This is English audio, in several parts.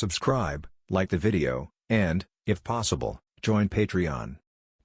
subscribe, like the video, and, if possible, join Patreon.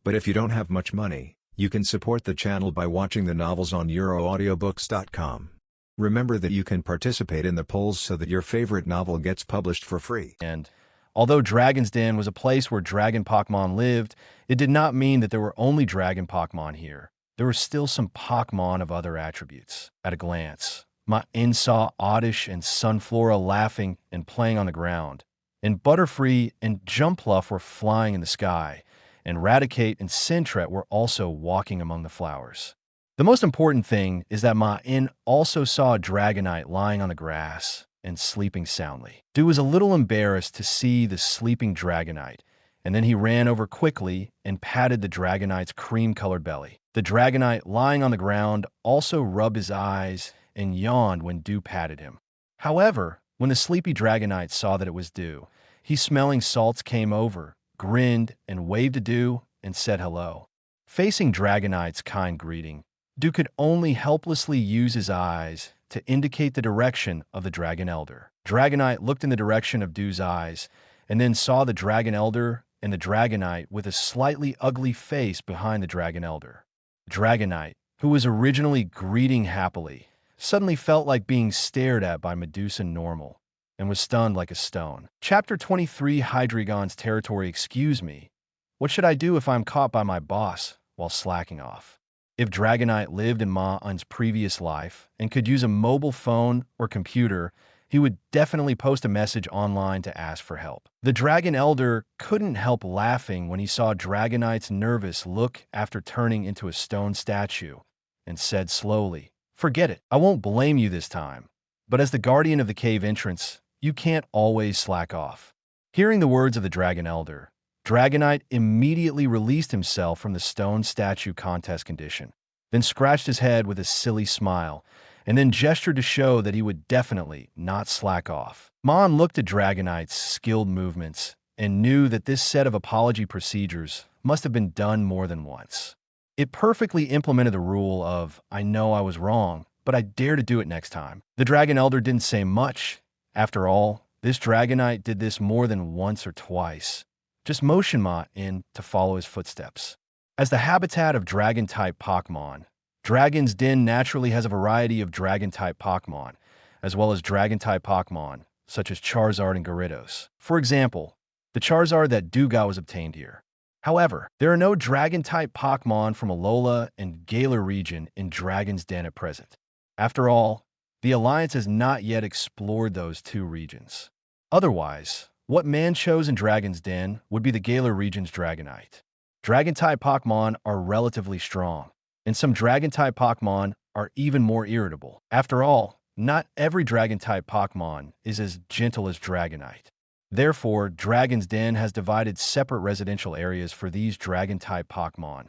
But if you don't have much money, you can support the channel by watching the novels on euroaudiobooks.com. Remember that you can participate in the polls so that your favorite novel gets published for free. And although Dragon's Den was a place where dragon Pokemon lived, it did not mean that there were only dragon Pokemon here. There were still some Pokemon of other attributes. At a glance, Maen saw Oddish and Sunflora laughing and playing on the ground, and Butterfree and Jumpluff were flying in the sky, and Raticate and Sentret were also walking among the flowers. The most important thing is that Maen also saw a Dragonite lying on the grass and sleeping soundly. Dew was a little embarrassed to see the sleeping Dragonite, and then he ran over quickly and patted the Dragonite's cream-colored belly. The Dragonite lying on the ground also rubbed his eyes and yawned when Dew patted him. However, when the sleepy Dragonite saw that it was Dew, he smelling salts came over, grinned, and waved to Dew and said hello. Facing Dragonite's kind greeting, Dew could only helplessly use his eyes to indicate the direction of the Dragon Elder. Dragonite looked in the direction of Dew's eyes, and then saw the Dragon Elder and the Dragonite with a slightly ugly face behind the Dragon Elder. Dragonite, who was originally greeting happily, suddenly felt like being stared at by Medusa Normal, and was stunned like a stone. Chapter 23, Hydreigon's Territory. Excuse me. What should I do if I'm caught by my boss while slacking off? If Dragonite lived in Maen's previous life and could use a mobile phone or computer, he would definitely post a message online to ask for help. The Dragon Elder couldn't help laughing when he saw Dragonite's nervous look after turning into a stone statue, and said slowly, "Forget it, I won't blame you this time. But as the guardian of the cave entrance, you can't always slack off." Hearing the words of the Dragon Elder, Dragonite immediately released himself from the stone statue contest condition, then scratched his head with a silly smile, and then gestured to show that he would definitely not slack off. Maen looked at Dragonite's skilled movements and knew that this set of apology procedures must have been done more than once. It perfectly implemented the rule of, "I know I was wrong, but I dare to do it next time." The Dragon Elder didn't say much. After all, this Dragonite did this more than once or twice. Just motion Maen to follow his footsteps. As the habitat of Dragon-type Pokemon, Dragon's Den naturally has a variety of Dragon-type Pokemon, as well as Dragon-type Pokemon, such as Charizard and Gyarados. For example, the Charizard that Dew got was obtained here. However, there are no Dragon-type Pokemon from Alola and Galar region in Dragon's Den at present. After all, the Alliance has not yet explored those two regions. Otherwise, what Maen chose in Dragon's Den would be the Galar region's Dragonite. Dragon-type Pokemon are relatively strong, and some Dragon-type Pokemon are even more irritable. After all, not every Dragon-type Pokemon is as gentle as Dragonite. Therefore, Dragon's Den has divided separate residential areas for these Dragon-type Pokemon.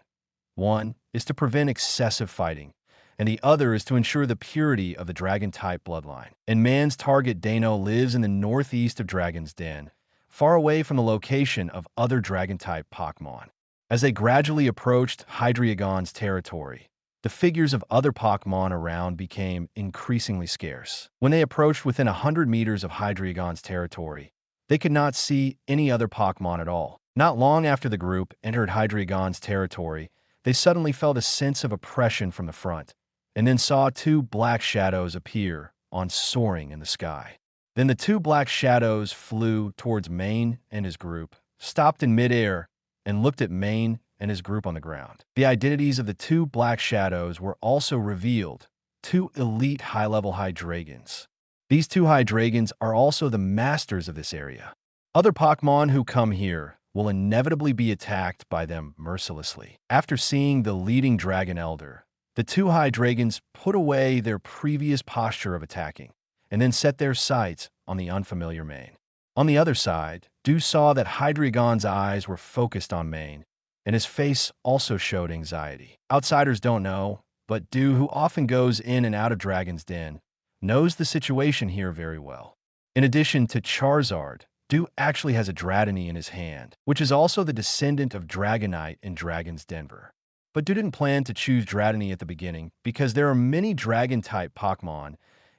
One is to prevent excessive fighting, and the other is to ensure the purity of the Dragon-type bloodline. And Maen's target Dano lives in the northeast of Dragon's Den, far away from the location of other Dragon-type Pokemon. As they gradually approached Hydreigon's territory, the figures of other Pokemon around became increasingly scarce. When they approached within 100 meters of Hydreigon's territory, they could not see any other Pokemon at all. Not long after the group entered Hydreigon's territory, they suddenly felt a sense of oppression from the front, and then saw two black shadows appear soaring in the sky. Then the two black shadows flew towards Maen and his group, stopped in midair, and looked at Maen and his group on the ground. The identities of the two black shadows were also revealed, two elite high-level Hydreigons. These two Hydreigons are also the masters of this area. Other Pokemon who come here will inevitably be attacked by them mercilessly. After seeing the leading Dragon Elder, the two Hydreigons put away their previous posture of attacking, and then set their sights on the unfamiliar Maen. On the other side, Dew saw that Hydreigon's eyes were focused on Maen, and his face also showed anxiety. Outsiders don't know, but Dew, who often goes in and out of Dragon's Den, knows the situation here very well. In addition to Charizard, Dew actually has a Dratini in his hand, which is also the descendant of Dragonite in Dragon's Denver. But Dew didn't plan to choose Dratini at the beginning because there are many Dragon-type Pokemon.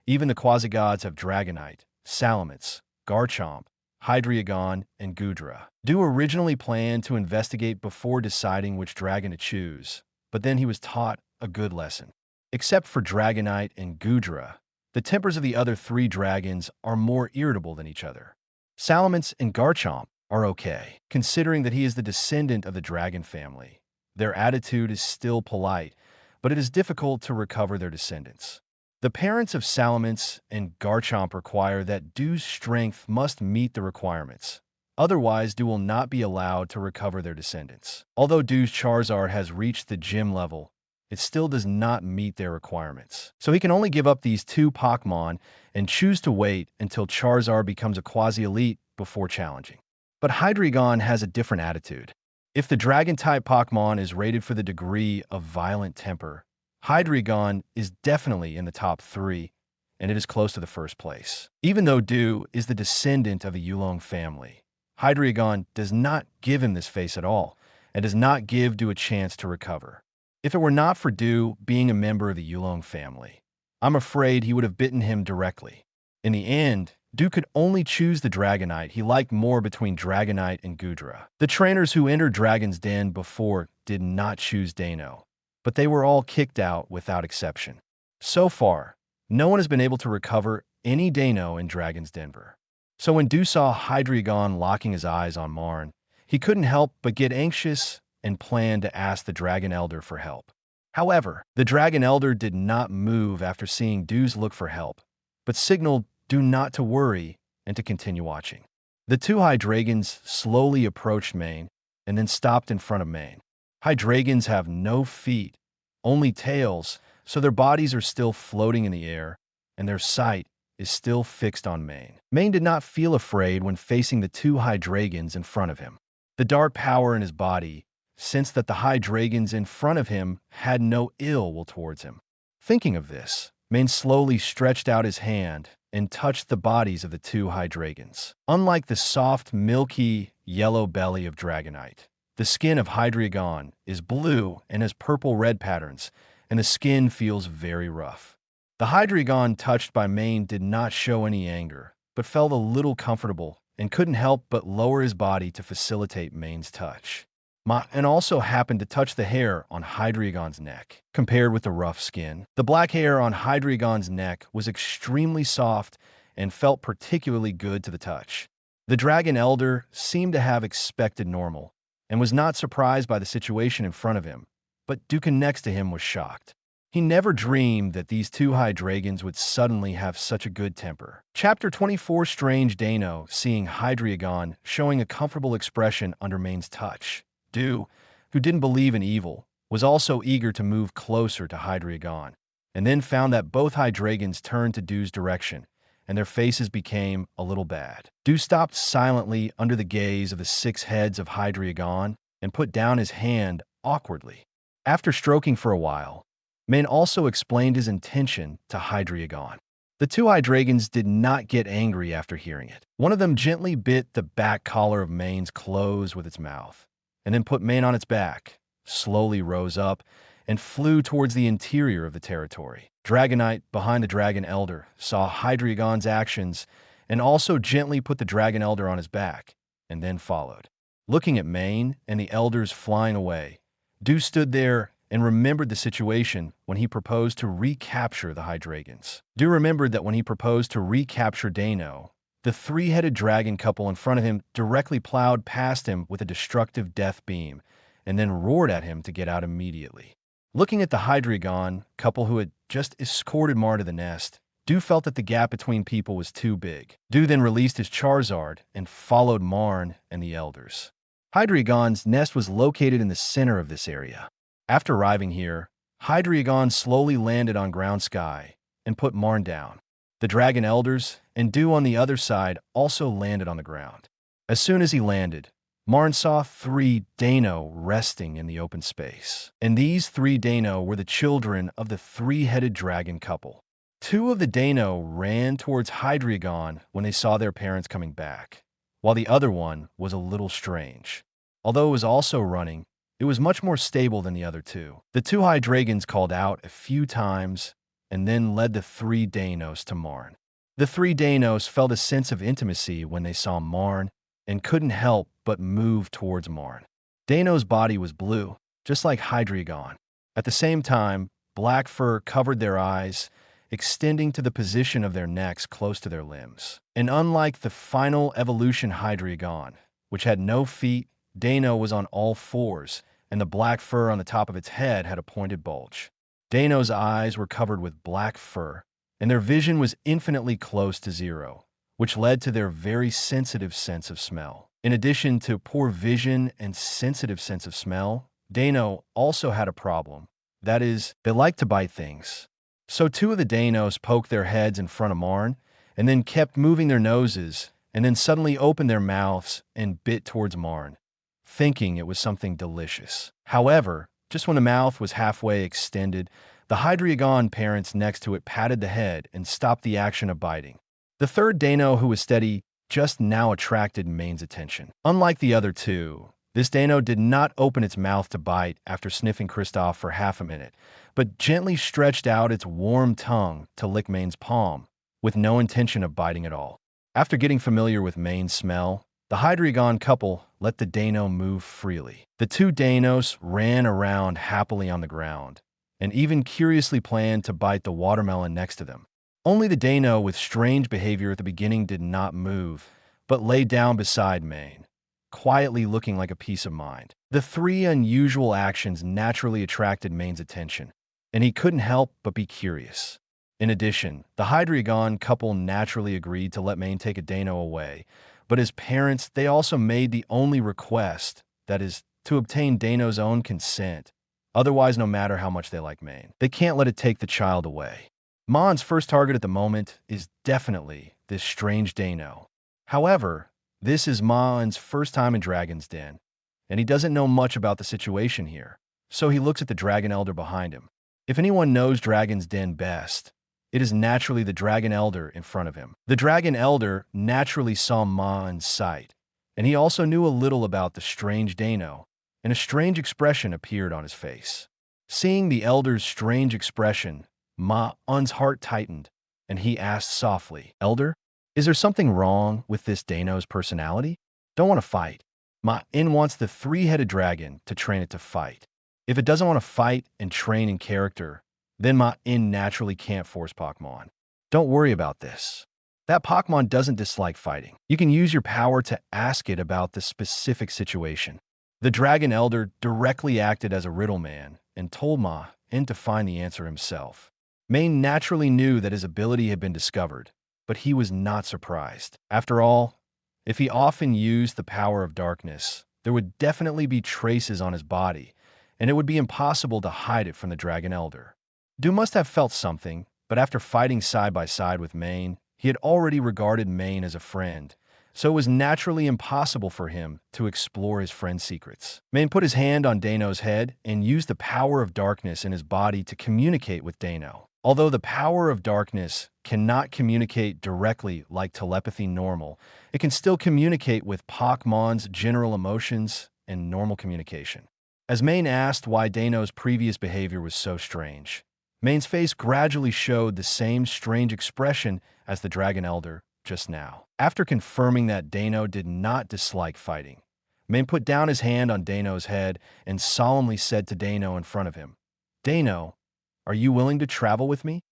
Even the Quasi-Gods have Dragonite, Salamence, Garchomp, Hydreigon, and Gudra. Du originally planned to investigate before deciding which dragon to choose, but then he was taught a good lesson. Except for Dragonite and Gudra, the tempers of the other three dragons are more irritable than each other. Salamence and Garchomp are okay, considering that he is the descendant of the dragon family. Their attitude is still polite, but it is difficult to recover their descendants. The parents of Salamence and Garchomp require that Du's strength must meet the requirements. Otherwise, Du will not be allowed to recover their descendants. Although Du's Charizard has reached the gym level, it still does not meet their requirements. So he can only give up these two Pokémon and choose to wait until Charizard becomes a quasi-elite before challenging. But Hydreigon has a different attitude. If the Dragon-type Pokémon is rated for the degree of violent temper, Hydreigon is definitely in the top 3, and it is close to the first place. Even though Du is the descendant of a Yulong family, Hydreigon does not give him this face at all, and does not give Du a chance to recover. If it were not for Du being a member of the Yulong family, I'm afraid he would have bitten him directly. In the end, Du could only choose the Dragonite he liked more between Dragonite and Gudra. The trainers who entered Dragon's Den before did not choose Dano, but they were all kicked out without exception. So far, no one has been able to recover any Dano in Dragon's Denver. So when Du saw Hydreigon locking his eyes on Maen, he couldn't help but get anxious and planned to ask the Dragon Elder for help. However, the Dragon Elder did not move after seeing Du's look for help, but signaled Du not to worry and to continue watching. The two Hydreigons slowly approached Maen and then stopped in front of Maen. Hydreigons have no feet, only tails, so their bodies are still floating in the air, and their sight is still fixed on Maen. Maen did not feel afraid when facing the two Hydreigons in front of him. The dark power in his body sensed that the Hydreigons in front of him had no ill will towards him. Thinking of this, Maen slowly stretched out his hand and touched the bodies of the two Hydreigons. Unlike the soft, milky, yellow belly of Dragonite, the skin of Hydreigon is blue and has purple-red patterns, and the skin feels very rough. The Hydreigon touched by Maen did not show any anger, but felt a little comfortable and couldn't help but lower his body to facilitate Maen's touch. Maen also happened to touch the hair on Hydreigon's neck. Compared with the rough skin, the black hair on Hydreigon's neck was extremely soft and felt particularly good to the touch. The Dragon Elder seemed to have expected normal and was not surprised by the situation in front of him, but Dukan next to him was shocked. He never dreamed that these two Hydreigons would suddenly have such a good temper. Chapter 24 Strange Dano, seeing Hydreigon showing a comfortable expression under Maen's touch. Du, who didn't believe in evil, was also eager to move closer to Hydreigon, and then found that both Hydreigons turned to Du's direction, and their faces became a little bad. Du stopped silently under the gaze of the 6 heads of Hydreigon and put down his hand awkwardly. After stroking for a while, Maen also explained his intention to Hydreigon. The two Hydreigons did not get angry after hearing it. One of them gently bit the back collar of Maen's clothes with its mouth, and then put Maen on its back, slowly rose up, and flew towards the interior of the territory. Dragonite, behind the Dragon Elder, saw Hydreigon's actions and also gently put the Dragon Elder on his back, and then followed. Looking at Maen and the Elders flying away, Du stood there and remembered the situation when he proposed to recapture the Hydreigons. Du remembered that when he proposed to recapture Dano, the 3-headed dragon couple in front of him directly plowed past him with a destructive death beam, and then roared at him to get out immediately. Looking at the Hydreigon couple who had just escorted Maen to the nest, Du felt that the gap between people was too big. Du then released his Charizard and followed Maen and the Elders. Hydreigon's nest was located in the center of this area. After arriving here, Hydreigon slowly landed on ground sky and put Maen down. The Dragon Elders and Du on the other side also landed on the ground. As soon as he landed, Maen saw 3 Dano resting in the open space. And these 3 Dano were the children of the 3-headed dragon couple. 2 of the Dano ran towards Hydreigon when they saw their parents coming back, while the other one was a little strange. Although it was also running, it was much more stable than the other 2. The 2 Hydreigons called out a few times and then led the 3 Danos to Maen. The three Danos felt a sense of intimacy when they saw Maen and couldn't help but move towards Maen. Dano's body was blue, just like Hydreigon. At the same time, black fur covered their eyes, extending to the position of their necks close to their limbs. And unlike the final evolution Hydreigon, which had no feet, Dano was on all fours, and the black fur on the top of its head had a pointed bulge. Dano's eyes were covered with black fur, and their vision was infinitely close to zero, which led to their very sensitive sense of smell. In addition to poor vision and sensitive sense of smell, Dano also had a problem. That is, they liked to bite things. So two of the Danos poked their heads in front of Maen, and then kept moving their noses, and then suddenly opened their mouths and bit towards Maen, thinking it was something delicious. However, just when the mouth was halfway extended, the Hydreigon parents next to it patted the head and stopped the action of biting. The third Dano, who was steady, just now attracted Maen's attention. Unlike the other two, this Dano did not open its mouth to bite after sniffing Kristoff for half a minute, but gently stretched out its warm tongue to lick Maen's palm, with no intention of biting at all. After getting familiar with Maen's smell, the Hydreigon couple let the Dano move freely. The two Danos ran around happily on the ground, and even curiously planned to bite the watermelon next to them. Only the Dano with strange behavior at the beginning did not move, but lay down beside Maen, quietly looking like a piece of mind. The three unusual actions naturally attracted Maen's attention, and he couldn't help but be curious. In addition, the Hydreigon couple naturally agreed to let Maen take a Dano away, but as parents, they also made the only request, that is, to obtain Dano's own consent. Otherwise, no matter how much they like Maen, they can't let it take the child away. Maen's first target at the moment is definitely this strange Dano. However, this is Maen's first time in Dragon's Den, and he doesn't know much about the situation here, so he looks at the Dragon Elder behind him. If anyone knows Dragon's Den best, it is naturally the Dragon Elder in front of him. The Dragon Elder naturally saw Maen's sight, and he also knew a little about the strange Dano, and a strange expression appeared on his face. Seeing the Elder's strange expression, Maen's heart tightened, and he asked softly, "Elder, is there something wrong with this Dano's personality? Don't want to fight. Maen wants the three-headed dragon to train it to fight. If it doesn't want to fight and train in character, then Maen naturally can't force Pokemon. Don't worry about this. That Pokemon doesn't dislike fighting. You can use your power to ask it about the specific situation." The Dragon Elder directly acted as a riddle man and told Maen to find the answer himself. Maen naturally knew that his ability had been discovered, but he was not surprised. After all, if he often used the power of darkness, there would definitely be traces on his body, and it would be impossible to hide it from the Dragon Elder. Du must have felt something, but after fighting side by side with Maen, he had already regarded Maen as a friend, so it was naturally impossible for him to explore his friend's secrets. Maen put his hand on Dano's head and used the power of darkness in his body to communicate with Dano. Although the power of darkness cannot communicate directly like telepathy normal, it can still communicate with Pokemon's general emotions and normal communication. As Maen asked why Dano's previous behavior was so strange, Maen's face gradually showed the same strange expression as the Dragon Elder just now. After confirming that Dano did not dislike fighting, Maen put down his hand on Dano's head and solemnly said to Dano in front of him, "Dano, are you willing to travel with me?"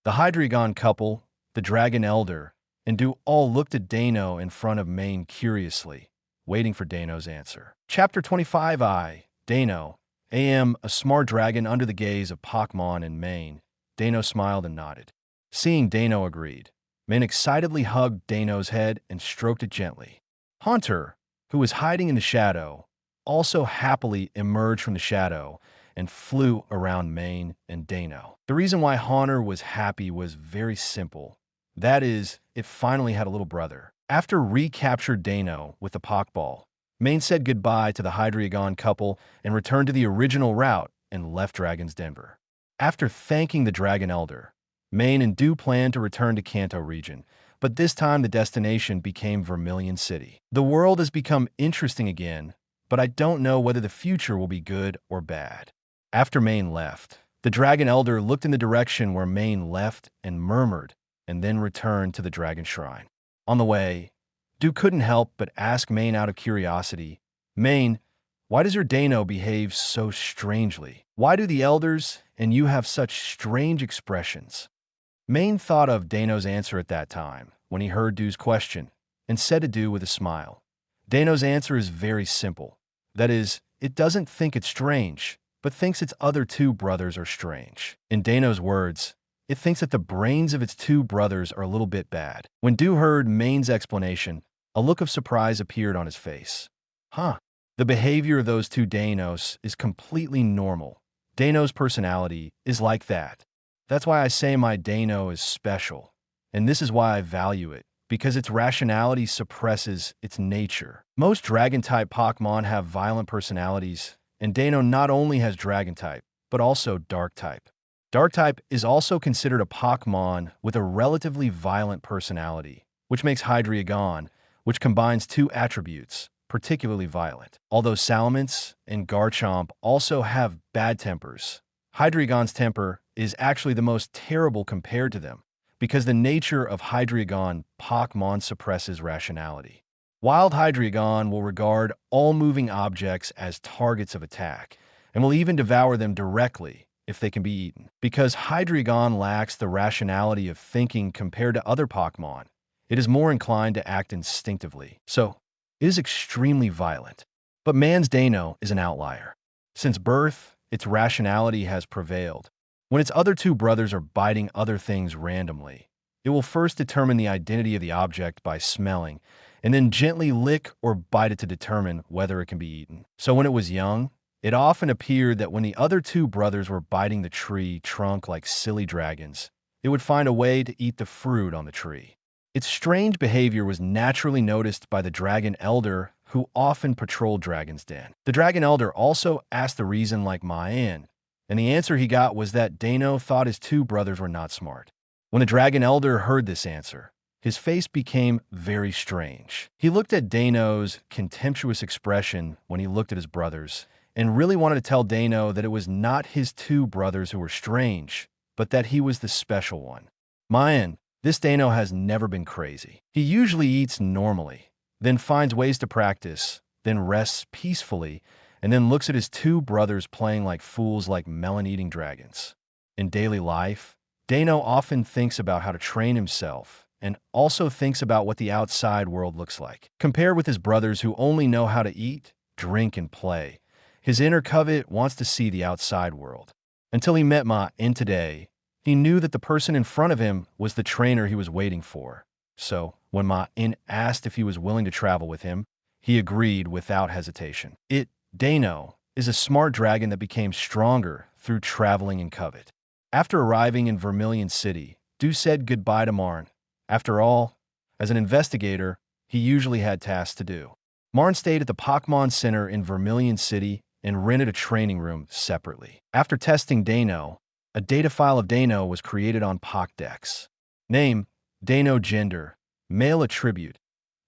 The Hydreigon couple, the Dragon Elder, and Du all looked at Dano in front of Maen curiously, waiting for Dano's answer. Chapter 25. Dano, am a smart dragon under the gaze of Pokemon and Maen. Dano smiled and nodded. Seeing Dano agreed, Maen excitedly hugged Dano's head and stroked it gently. Haunter, who was hiding in the shadow, also happily emerged from the shadow and flew around Maen and Dano. The reason why Haunter was happy was very simple. That is, it finally had a little brother. After recaptured Dano with the Pokeball, Maen said goodbye to the Hydreigon couple and returned to the original route and left Dragon's Denver. After thanking the Dragon Elder, Maen and Du planned to return to Kanto region, but this time the destination became Vermilion City. The world has become interesting again, but I don't know whether the future will be good or bad. After Maen left, the Dragon Elder looked in the direction where Maen left and murmured and then returned to the Dragon Shrine. On the way, Du couldn't help but ask Maen out of curiosity, "Maen, why does your Dano behave so strangely? Why do the elders and you have such strange expressions?" Maen thought of Dano's answer at that time, when he heard Du's question, and said to Du with a smile, "Dano's answer is very simple. That is, it doesn't think it's strange, but thinks its other two brothers are strange. In Dano's words, it thinks that the brains of its two brothers are a little bit bad." When Du heard Maen's explanation, a look of surprise appeared on his face. "Huh. The behavior of those two Danos is completely normal. Dano's personality is like that. That's why I say my Dano is special. And this is why I value it, because its rationality suppresses its nature. Most Dragon-type Pokemon have violent personalities, and Dano not only has Dragon-type, but also Dark-type. Dark-type is also considered a Pokemon with a relatively violent personality, which makes Hydreigon, which combines two attributes, particularly violent. Although Salamence and Garchomp also have bad tempers, Hydreigon's temper is actually the most terrible compared to them, because the nature of Hydreigon Pokemon suppresses rationality. Wild Hydreigon will regard all moving objects as targets of attack, and will even devour them directly if they can be eaten. Because Hydreigon lacks the rationality of thinking compared to other Pokemon, it is more inclined to act instinctively. So, it is extremely violent. But Maen's Dano is an outlier. Since birth, its rationality has prevailed. When its other two brothers are biting other things randomly, it will first determine the identity of the object by smelling, and then gently lick or bite it to determine whether it can be eaten. So when it was young, it often appeared that when the other two brothers were biting the tree trunk like silly dragons, it would find a way to eat the fruit on the tree. Its strange behavior was naturally noticed by the Dragon Elder, who often patrolled Dragon's Den. The Dragon Elder also asked the reason like Maen, and the answer he got was that Dano thought his two brothers were not smart. When the Dragon Elder heard this answer, his face became very strange. He looked at Dano's contemptuous expression when he looked at his brothers, and really wanted to tell Dano that it was not his two brothers who were strange, but that he was the special one. "Maen, this Dano has never been crazy. He usually eats normally, then finds ways to practice, then rests peacefully, and then looks at his two brothers playing like fools like melon-eating dragons. In daily life, Dano often thinks about how to train himself, and also thinks about what the outside world looks like. Compared with his brothers who only know how to eat, drink, and play, his inner covet wants to see the outside world. Until he met Maen today, he knew that the person in front of him was the trainer he was waiting for. So, when Maen asked if he was willing to travel with him, he agreed without hesitation. Dano is a smart dragon that became stronger through traveling in covet. After arriving in Vermilion City, Du said goodbye to Maen. After all, as an investigator, he usually had tasks to do. Maen stayed at the Pokemon Center in Vermilion City and rented a training room separately. After testing Dano, a data file of Dano was created on Pokédex. Name, Dano. Gender, male. Attribute,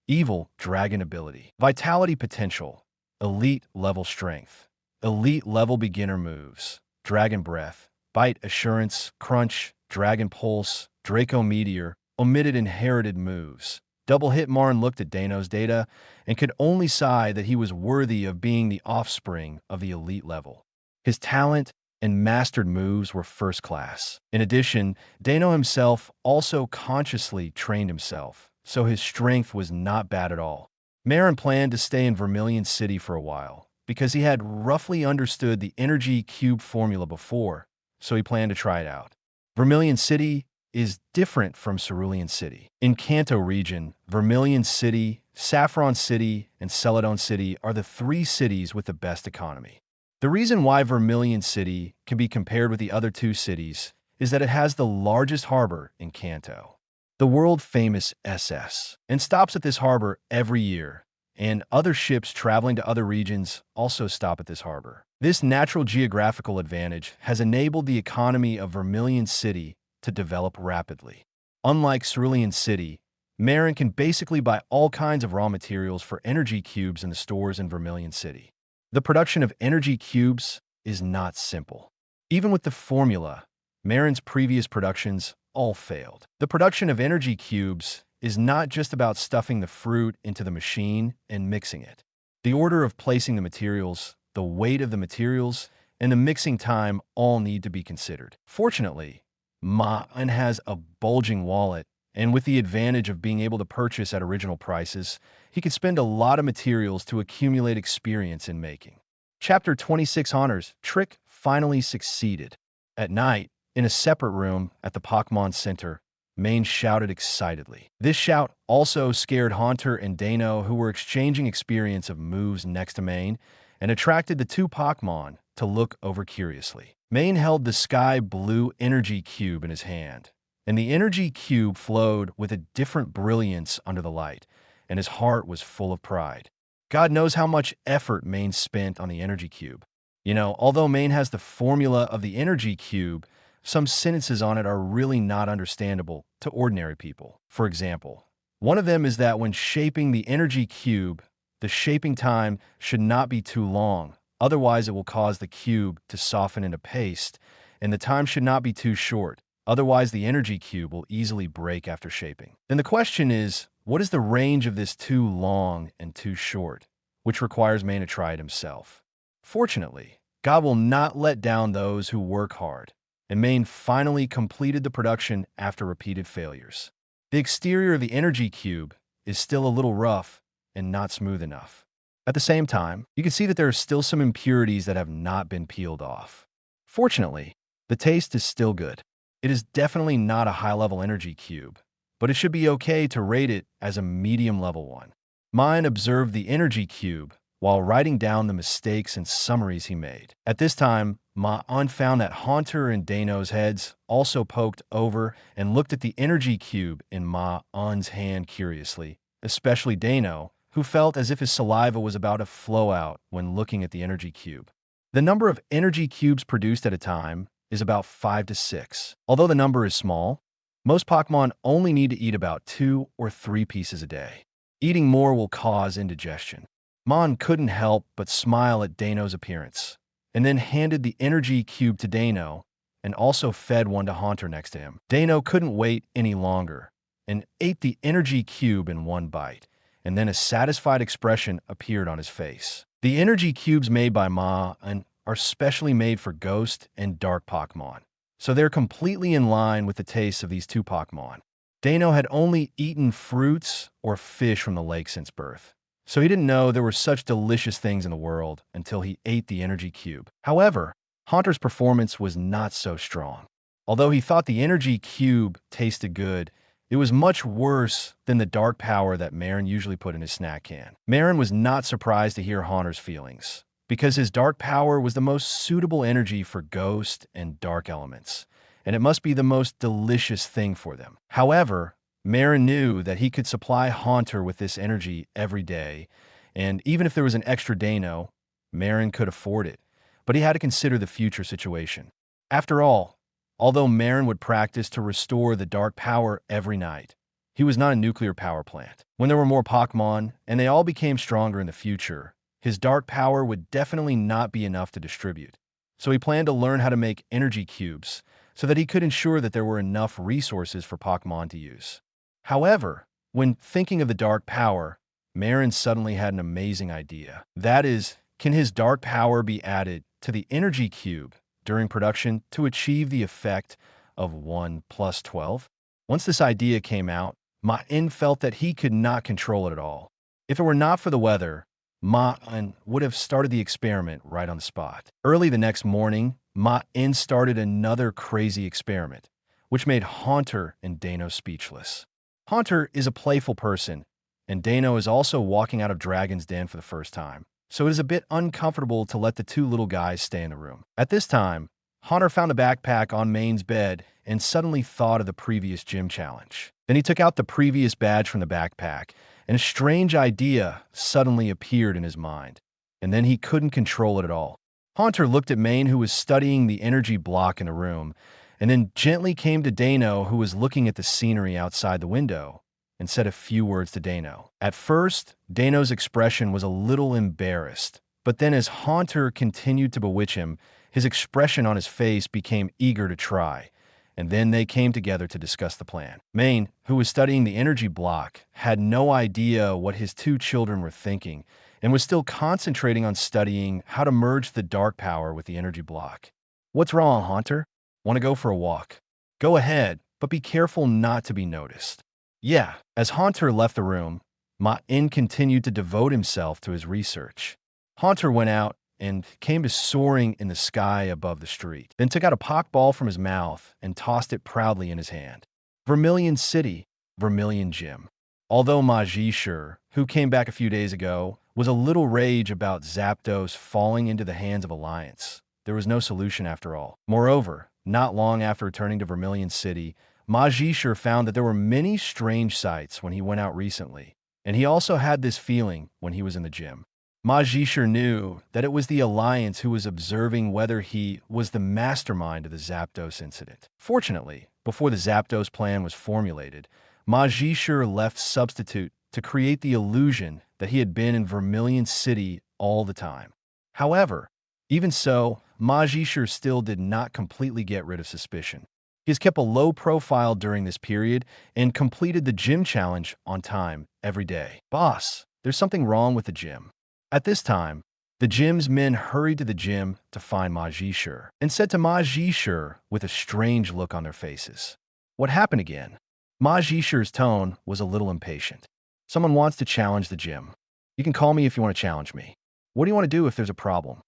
evil dragon ability. Vitality potential, elite level strength. Elite level beginner moves, Dragon Breath, Bite, Assurance, Crunch, Dragon Pulse, Draco Meteor. Omitted inherited moves. Double Hit. Maen looked at Dano's data and could only sigh that he was worthy of being the offspring of the elite level. His talent and mastered moves were first class. In addition, Dano himself also consciously trained himself, so his strength was not bad at all. Maen planned to stay in Vermilion City for a while, because he had roughly understood the energy cube formula before, so he planned to try it out. Vermilion City is different from Cerulean City. In Kanto region, Vermilion City, Saffron City, and Celadon City are the three cities with the best economy. The reason why Vermilion City can be compared with the other two cities is that it has the largest harbor in Kanto, the world-famous SS, and stops at this harbor every year, and other ships traveling to other regions also stop at this harbor. This natural geographical advantage has enabled the economy of Vermilion City to develop rapidly. Unlike Cerulean City, Maen can basically buy all kinds of raw materials for energy cubes in the stores in Vermilion City. The production of energy cubes is not simple. Even with the formula, Maen's previous productions all failed. The production of energy cubes is not just about stuffing the fruit into the machine and mixing it. The order of placing the materials, the weight of the materials, and the mixing time all need to be considered. Fortunately, Maen has a bulging wallet, and with the advantage of being able to purchase at original prices, he could spend a lot of materials to accumulate experience in making. Chapter 26 Honors Trick finally succeeded. At night, in a separate room at the Pokemon Center, Maen shouted excitedly. This shout also scared Haunter and Dano, who were exchanging experience of moves next to Maen, and attracted the two Pokemon to look over curiously. Maen held the sky blue energy cube in his hand, and the energy cube flowed with a different brilliance under the light, and his heart was full of pride. God knows how much effort Maen spent on the energy cube. Although Maen has the formula of the energy cube, some sentences on it are really not understandable to ordinary people. For example, one of them is that when shaping the energy cube, the shaping time should not be too long, otherwise it will cause the cube to soften into paste, and the time should not be too short, otherwise the energy cube will easily break after shaping. Then the question is, what is the range of this too long and too short, which requires Maen to try it himself. Fortunately, God will not let down those who work hard, and Maen finally completed the production after repeated failures. The exterior of the energy cube is still a little rough and not smooth enough. At the same time, you can see that there are still some impurities that have not been peeled off. Fortunately, the taste is still good. It is definitely not a high-level energy cube, but it should be okay to rate it as a medium-level one. Maen observed the energy cube while writing down the mistakes and summaries he made. At this time, Maen found that Haunter and Dano's heads also poked over and looked at the energy cube in Maen's hand curiously, especially Dano, who felt as if his saliva was about to flow out when looking at the energy cube. The number of energy cubes produced at a time is about 5 to 6. Although the number is small, most Pokemon only need to eat about 2 or 3 pieces a day. Eating more will cause indigestion. Maen couldn't help but smile at Dano's appearance, and then handed the energy cube to Dano, and also fed one to Haunter next to him. Dano couldn't wait any longer, and ate the energy cube in one bite, and then a satisfied expression appeared on his face. The energy cubes made by Maen are specially made for ghost and dark Pokemon, so they're completely in line with the tastes of these two Pokemon. Dano had only eaten fruits or fish from the lake since birth, so he didn't know there were such delicious things in the world until he ate the energy cube. However, Haunter's performance was not so strong. Although he thought the energy cube tasted good, it was much worse than the dark power that Maen usually put in his snack can. Maen was not surprised to hear Haunter's feelings, because his dark power was the most suitable energy for ghost and dark elements, and it must be the most delicious thing for them. However, Maen knew that he could supply Haunter with this energy every day, and even if there was an extra Dano, Maen could afford it, but he had to consider the future situation. After all, although Maen would practice to restore the dark power every night, he was not a nuclear power plant. When there were more Pokemon, and they all became stronger in the future, his dark power would definitely not be enough to distribute. So he planned to learn how to make energy cubes so that he could ensure that there were enough resources for Pokemon to use. However, when thinking of the dark power, Maen suddenly had an amazing idea. That is, can his dark power be added to the energy cube during production to achieve the effect of 1 plus 12? Once this idea came out, Maen felt that he could not control it at all. If it were not for the weather, Maen would have started the experiment right on the spot. Early the next morning, Maen started another crazy experiment, which made Haunter and Dano speechless. Haunter is a playful person, and Dano is also walking out of Dragon's Den for the first time, so it is a bit uncomfortable to let the two little guys stay in the room. At this time, Haunter found a backpack on Maen's bed and suddenly thought of the previous gym challenge. Then he took out the previous badge from the backpack, and a strange idea suddenly appeared in his mind, and then he couldn't control it at all. Haunter looked at Maen, who was studying the energy block in the room, and then gently came to Dano, who was looking at the scenery outside the window, and said a few words to Dano. At first, Dano's expression was a little embarrassed, but then as Haunter continued to bewitch him, his expression on his face became eager to try, and then they came together to discuss the plan. Maen, who was studying the energy block, had no idea what his two children were thinking and was still concentrating on studying how to merge the dark power with the energy block. "What's wrong, Haunter? Want to go for a walk?" "Go ahead, but be careful not to be noticed." "Yeah." As Haunter left the room, Maen continued to devote himself to his research. Haunter went out and came to soaring in the sky above the street, then took out a pockball from his mouth and tossed it proudly in his hand. Vermilion City, Vermilion Gym. Although Majishur, who came back a few days ago, was a little rage about Zapdos falling into the hands of Alliance, there was no solution after all. Moreover, not long after returning to Vermilion City, Majishur found that there were many strange sights when he went out recently, and he also had this feeling when he was in the gym. Majishur knew that it was the Alliance who was observing whether he was the mastermind of the Zapdos incident. Fortunately, before the Zapdos plan was formulated, Majishur left Substitute to create the illusion that he had been in Vermilion City all the time. However, even so, Majishur still did not completely get rid of suspicion. He has kept a low profile during this period and completed the gym challenge on time every day. "Boss, there's something wrong with the gym." At this time, the gym's men hurried to the gym to find Majishur and said to Majishur with a strange look on their faces, "What happened again?" Majishur's tone was a little impatient. "Someone wants to challenge the gym. You can call me if you want to challenge me. What do you want to do if there's a problem?"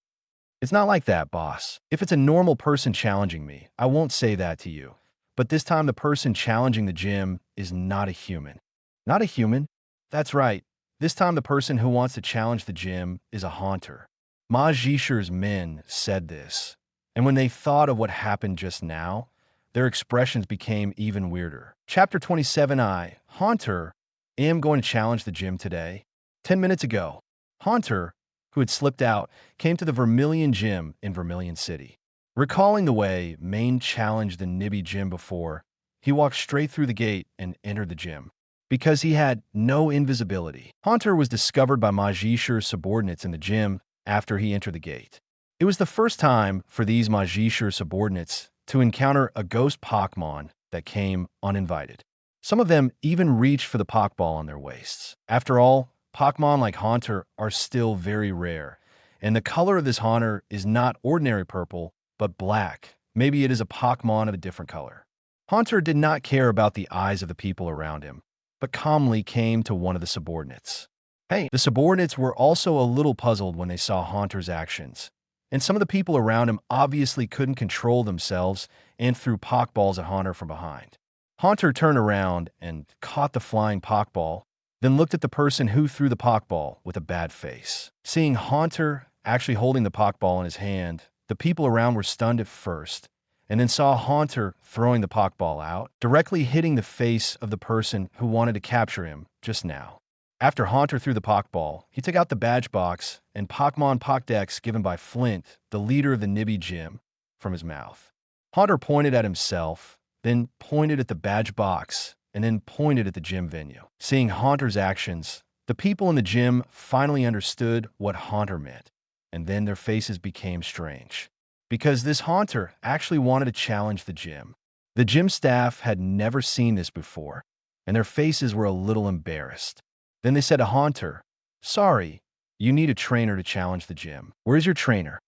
"It's not like that, boss. If it's a normal person challenging me, I won't say that to you. But this time the person challenging the gym is not a human." "Not a human?" "That's right. This time the person who wants to challenge the gym is a haunter." Majishur's men said this, and when they thought of what happened just now, their expressions became even weirder. Chapter 27I, Haunter, am going to challenge the gym today. 10 minutes ago, Haunter, who had slipped out, came to the Vermilion Gym in Vermilion City. Recalling the way Maen challenged the Nibby gym before, he walked straight through the gate and entered the gym. Because he had no invisibility, Haunter was discovered by Majishur's subordinates in the gym after he entered the gate. It was the first time for these Majishur subordinates to encounter a ghost Pokémon that came uninvited. Some of them even reached for the Pokeball on their waists. After all, Pokémon like Haunter are still very rare, and the color of this Haunter is not ordinary purple, but black. Maybe it is a Pokémon of a different color. Haunter did not care about the eyes of the people around him, but calmly came to one of the subordinates. "Hey!" The subordinates were also a little puzzled when they saw Haunter's actions, and some of the people around him obviously couldn't control themselves and threw Pokeballs at Haunter from behind. Haunter turned around and caught the flying Pokeball, then looked at the person who threw the Pokeball with a bad face. Seeing Haunter actually holding the Pokeball in his hand, the people around were stunned at first, and then saw Haunter throwing the Pokeball out, directly hitting the face of the person who wanted to capture him just now. After Haunter threw the Pokeball, he took out the badge box and Pokemon Pokédex given by Flint, the leader of the Nibby gym, from his mouth. Haunter pointed at himself, then pointed at the badge box, and then pointed at the gym venue. Seeing Haunter's actions, the people in the gym finally understood what Haunter meant, and then their faces became strange. Because this Haunter actually wanted to challenge the gym. The gym staff had never seen this before, and their faces were a little embarrassed. Then they said to Haunter, "Sorry, you need a trainer to challenge the gym. Where's your trainer?"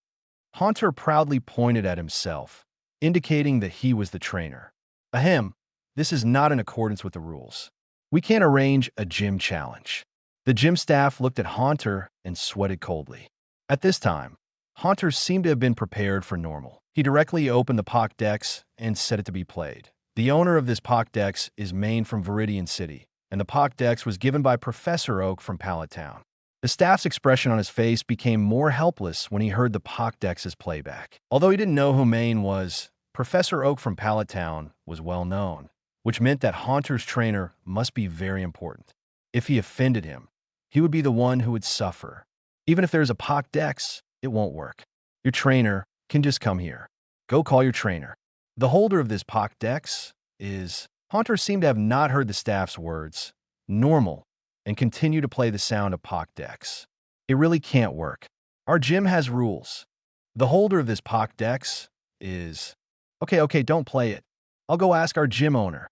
Haunter proudly pointed at himself, indicating that he was the trainer. "Ahem, this is not in accordance with the rules. We can't arrange a gym challenge." The gym staff looked at Haunter and sweated coldly. At this time, Haunter seemed to have been prepared for normal. He directly opened the Pokédex and set it to be played. The owner of this Pokédex is Maen from Viridian City, and the Pokédex was given by Professor Oak from Pallet Town. The staff's expression on his face became more helpless when he heard the Pokédex's playback. Although he didn't know who Maen was, Professor Oak from Pallet Town was well known, which meant that Haunter's trainer must be very important. If he offended him, he would be the one who would suffer. Even if there's a Pokédex, it won't work. Your trainer can just come here. Go call your trainer. The holder of this Pokédex is... Haunter seemed to have not heard the staff's words, normal, and continued to play the sound of Pokédex. It really can't work. Our gym has rules. The holder of this Pokédex is... Okay, don't play it. I'll go ask our gym owner.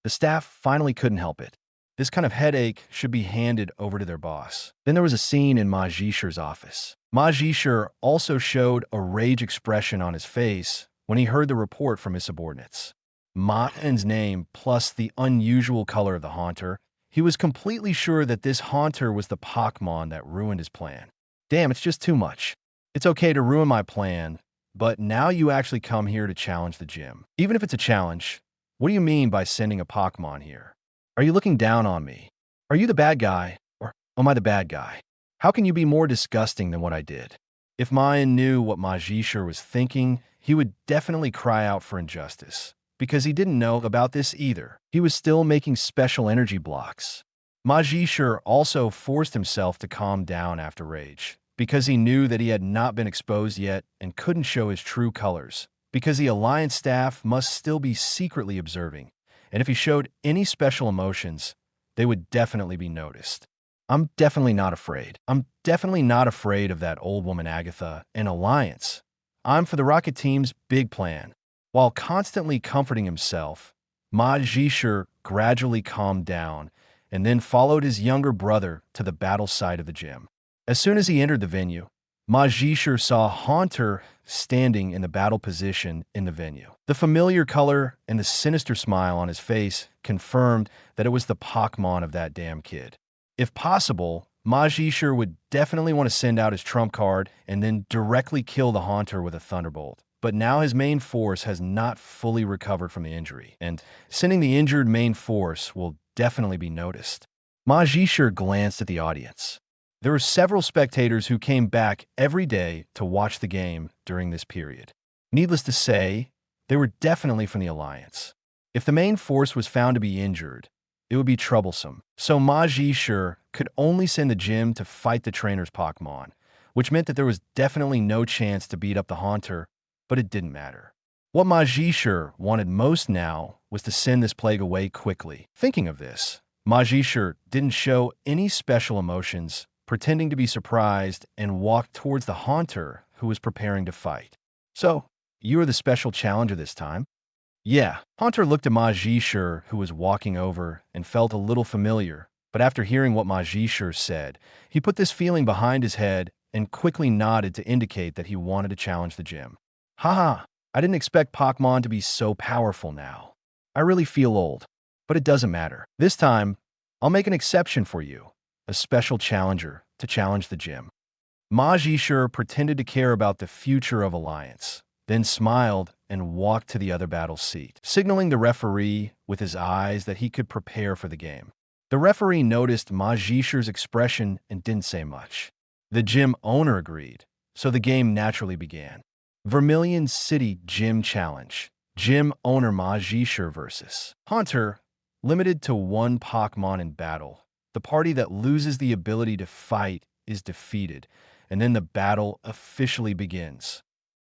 The staff finally couldn't help it. This kind of headache should be handed over to their boss. Then there was a scene in Ma Jisher's office. Ma Jisher also showed a rage expression on his face when he heard the report from his subordinates. Maen's name plus the unusual color of the haunter, he was completely sure that this haunter was the Pokémon that ruined his plan. Damn, it's just too much. It's okay to ruin my plan, but now you actually come here to challenge the gym. Even if it's a challenge, what do you mean by sending a Pokémon here? Are you looking down on me? Are you the bad guy, or am I the bad guy? How can you be more disgusting than what I did? If Maen knew what Ma Jisher was thinking, he would definitely cry out for injustice, because he didn't know about this either. He was still making special energy blocks. Ma Jisher also forced himself to calm down after rage, because he knew that he had not been exposed yet and couldn't show his true colors, because the Alliance staff must still be secretly observing, and if he showed any special emotions, they would definitely be noticed. I'm definitely not afraid. I'm definitely not afraid of that old woman Agatha and Alliance. I'm for the Rocket Team's big plan. While constantly comforting himself, Ma Jisher gradually calmed down and then followed his younger brother to the battle site of the gym. As soon as he entered the venue, Ma Jisher saw Haunter standing in the battle position in the venue. The familiar color and the sinister smile on his face confirmed that it was the Pokémon of that damn kid. If possible, Ma Jisher would definitely want to send out his trump card and then directly kill the Haunter with a Thunderbolt. But now his main force has not fully recovered from the injury, and sending the injured main force will definitely be noticed. Ma Jisher glanced at the audience. There were several spectators who came back every day to watch the game during this period. Needless to say, they were definitely from the Alliance. If the main force was found to be injured, it would be troublesome. So Ma Jisher could only send the gym to fight the trainer's Pokémon, which meant that there was definitely no chance to beat up the Haunter, but it didn't matter. What Ma Jisher wanted most now was to send this plague away quickly. Thinking of this, Ma Jisher didn't show any special emotions, pretending to be surprised, and walked towards the Haunter who was preparing to fight. So, you are the special challenger this time? Yeah. Haunter looked at Ma Jisher, who was walking over, and felt a little familiar, but after hearing what Ma Jisher said, he put this feeling behind his head and quickly nodded to indicate that he wanted to challenge the gym. Haha, I didn't expect Pokémon to be so powerful now. I really feel old, but it doesn't matter. This time, I'll make an exception for you, a special challenger to challenge the gym. Ma Jisher pretended to care about the future of Alliance, then smiled and walked to the other battle seat, signaling the referee with his eyes that he could prepare for the game. The referee noticed Ma Jisher's expression and didn't say much. The gym owner agreed, so the game naturally began. Vermilion City Gym Challenge. Gym owner Ma Jisher versus Haunter, limited to one Pokémon in battle. The party that loses the ability to fight is defeated, and then the battle officially begins.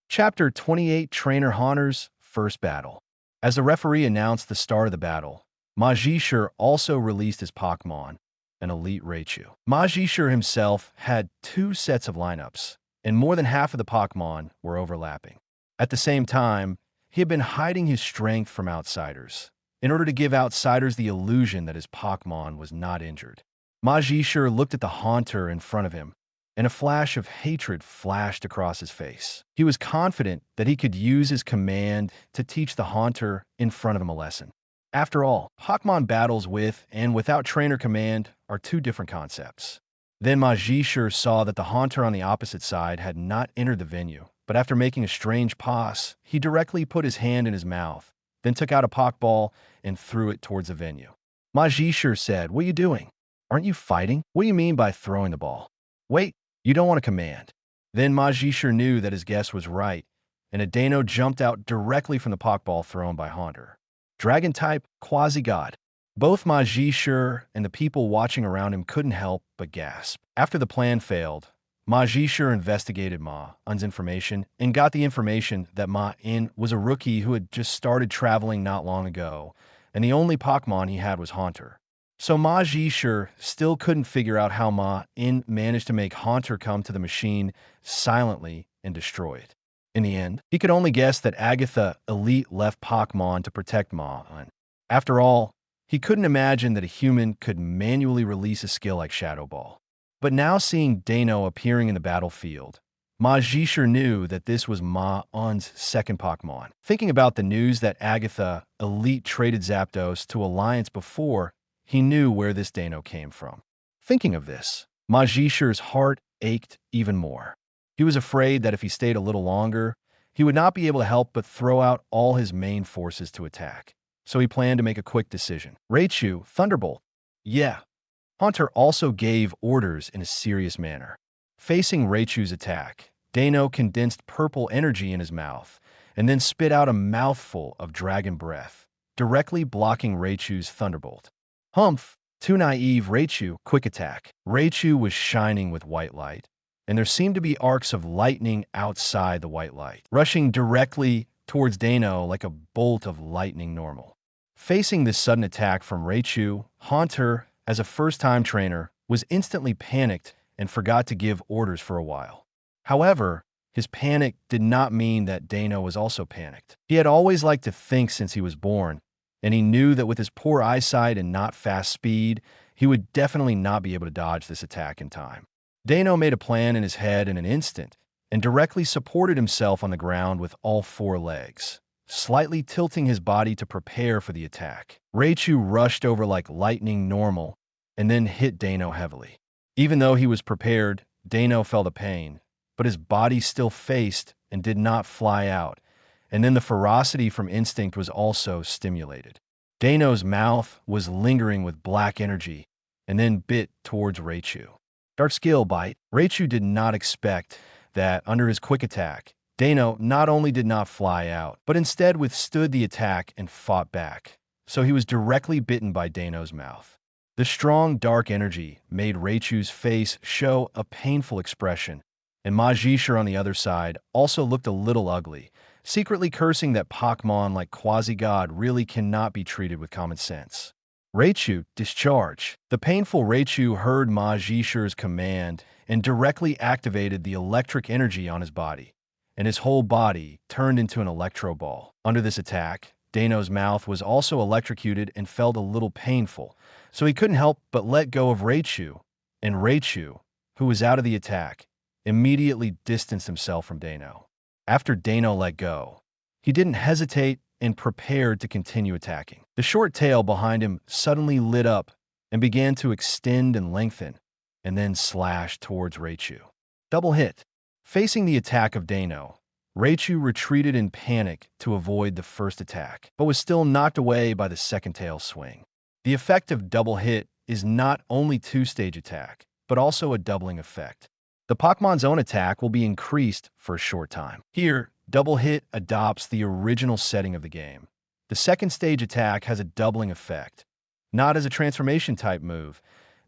Chapter 28 Trainer Haunter's First Battle. As the referee announced the start of the battle, Ma Jisher also released his Pokémon, an Elite Raichu. Ma Jisher himself had 2 sets of lineups, and more than half of the Pokémon were overlapping. At the same time, he had been hiding his strength from outsiders, in order to give outsiders the illusion that his Pokémon was not injured. Ma Jisher looked at the Haunter in front of him, and a flash of hatred flashed across his face. He was confident that he could use his command to teach the Haunter in front of him a lesson. After all, Pokémon battles with and without trainer command are 2 different concepts. Then Ma Jisher saw that the Haunter on the opposite side had not entered the venue, but after making a strange pause, he directly put his hand in his mouth, then took out a Pokeball and threw it towards the venue. Ma Jisher said, "What are you doing? Aren't you fighting? What do you mean by throwing the ball? Wait, you don't want to command." Then Ma Jisher knew that his guess was right, and a Dano jumped out directly from the Pokeball thrown by Haunter. Dragon-type, quasi-god. Both Ma Jisher and the people watching around him couldn't help but gasp. After the plan failed, Ma Jisher investigated Maen's information and got the information that Maen was a rookie who had just started traveling not long ago, and the only Pokémon he had was Haunter. So Ma Jisher still couldn't figure out how Maen managed to make Haunter come to the machine silently and destroy it. In the end, he could only guess that Agatha Elite left Pokemon to protect Maen. After all, he couldn't imagine that a human could manually release a skill like Shadow Ball. But now seeing Dano appearing in the battlefield, Majisher knew that this was Maen's second Pokemon. Thinking about the news that Agatha Elite traded Zapdos to Alliance before, he knew where this Dano came from. Thinking of this, Majisher's heart ached even more. He was afraid that if he stayed a little longer, he would not be able to help but throw out all his main forces to attack. So he planned to make a quick decision. Raichu, Thunderbolt. Yeah. Haunter also gave orders in a serious manner. Facing Raichu's attack, Dano condensed purple energy in his mouth and then spit out a mouthful of dragon breath, directly blocking Raichu's Thunderbolt. Humph! Too naive, Raichu, quick attack. Raichu was shining with white light, and there seemed to be arcs of lightning outside the white light, rushing directly towards Dano like a bolt of lightning normal. Facing this sudden attack from Raichu, Haunter, as a first-time trainer, was instantly panicked and forgot to give orders for a while. However, his panic did not mean that Dano was also panicked. He had always liked to think since he was born, and he knew that with his poor eyesight and not fast speed, he would definitely not be able to dodge this attack in time. Dano made a plan in his head in an instant and directly supported himself on the ground with all four legs, slightly tilting his body to prepare for the attack. Raichu rushed over like lightning normal and then hit Dano heavily. Even though he was prepared, Dano felt a pain, but his body still faced and did not fly out, and then the ferocity from instinct was also stimulated. Dano's mouth was lingering with black energy and then bit towards Raichu. Dark Skill Bite. Raichu did not expect that under his quick attack, Dano not only did not fly out, but instead withstood the attack and fought back. So he was directly bitten by Dano's mouth. The strong dark energy made Raichu's face show a painful expression, and Majisher on the other side also looked a little ugly, secretly cursing that Pokemon like Quasi-God really cannot be treated with common sense. Raichu, discharge. The painful Raichu heard Majisher's command and directly activated the electric energy on his body, and his whole body turned into an electro ball. Under this attack, Dano's mouth was also electrocuted and felt a little painful, so he couldn't help but let go of Raichu, and Raichu, who was out of the attack, immediately distanced himself from Dano. After Dano let go, he didn't hesitate and prepared to continue attacking. The short tail behind him suddenly lit up and began to extend and lengthen, and then slash towards Raichu. Double hit. Facing the attack of Dano, Raichu retreated in panic to avoid the first attack, but was still knocked away by the second tail swing. The effect of double hit is not only two-stage attack, but also a doubling effect. The Pokemon's own attack will be increased for a short time. Here, double hit adopts the original setting of the game. The second stage attack has a doubling effect. Not as a transformation type move,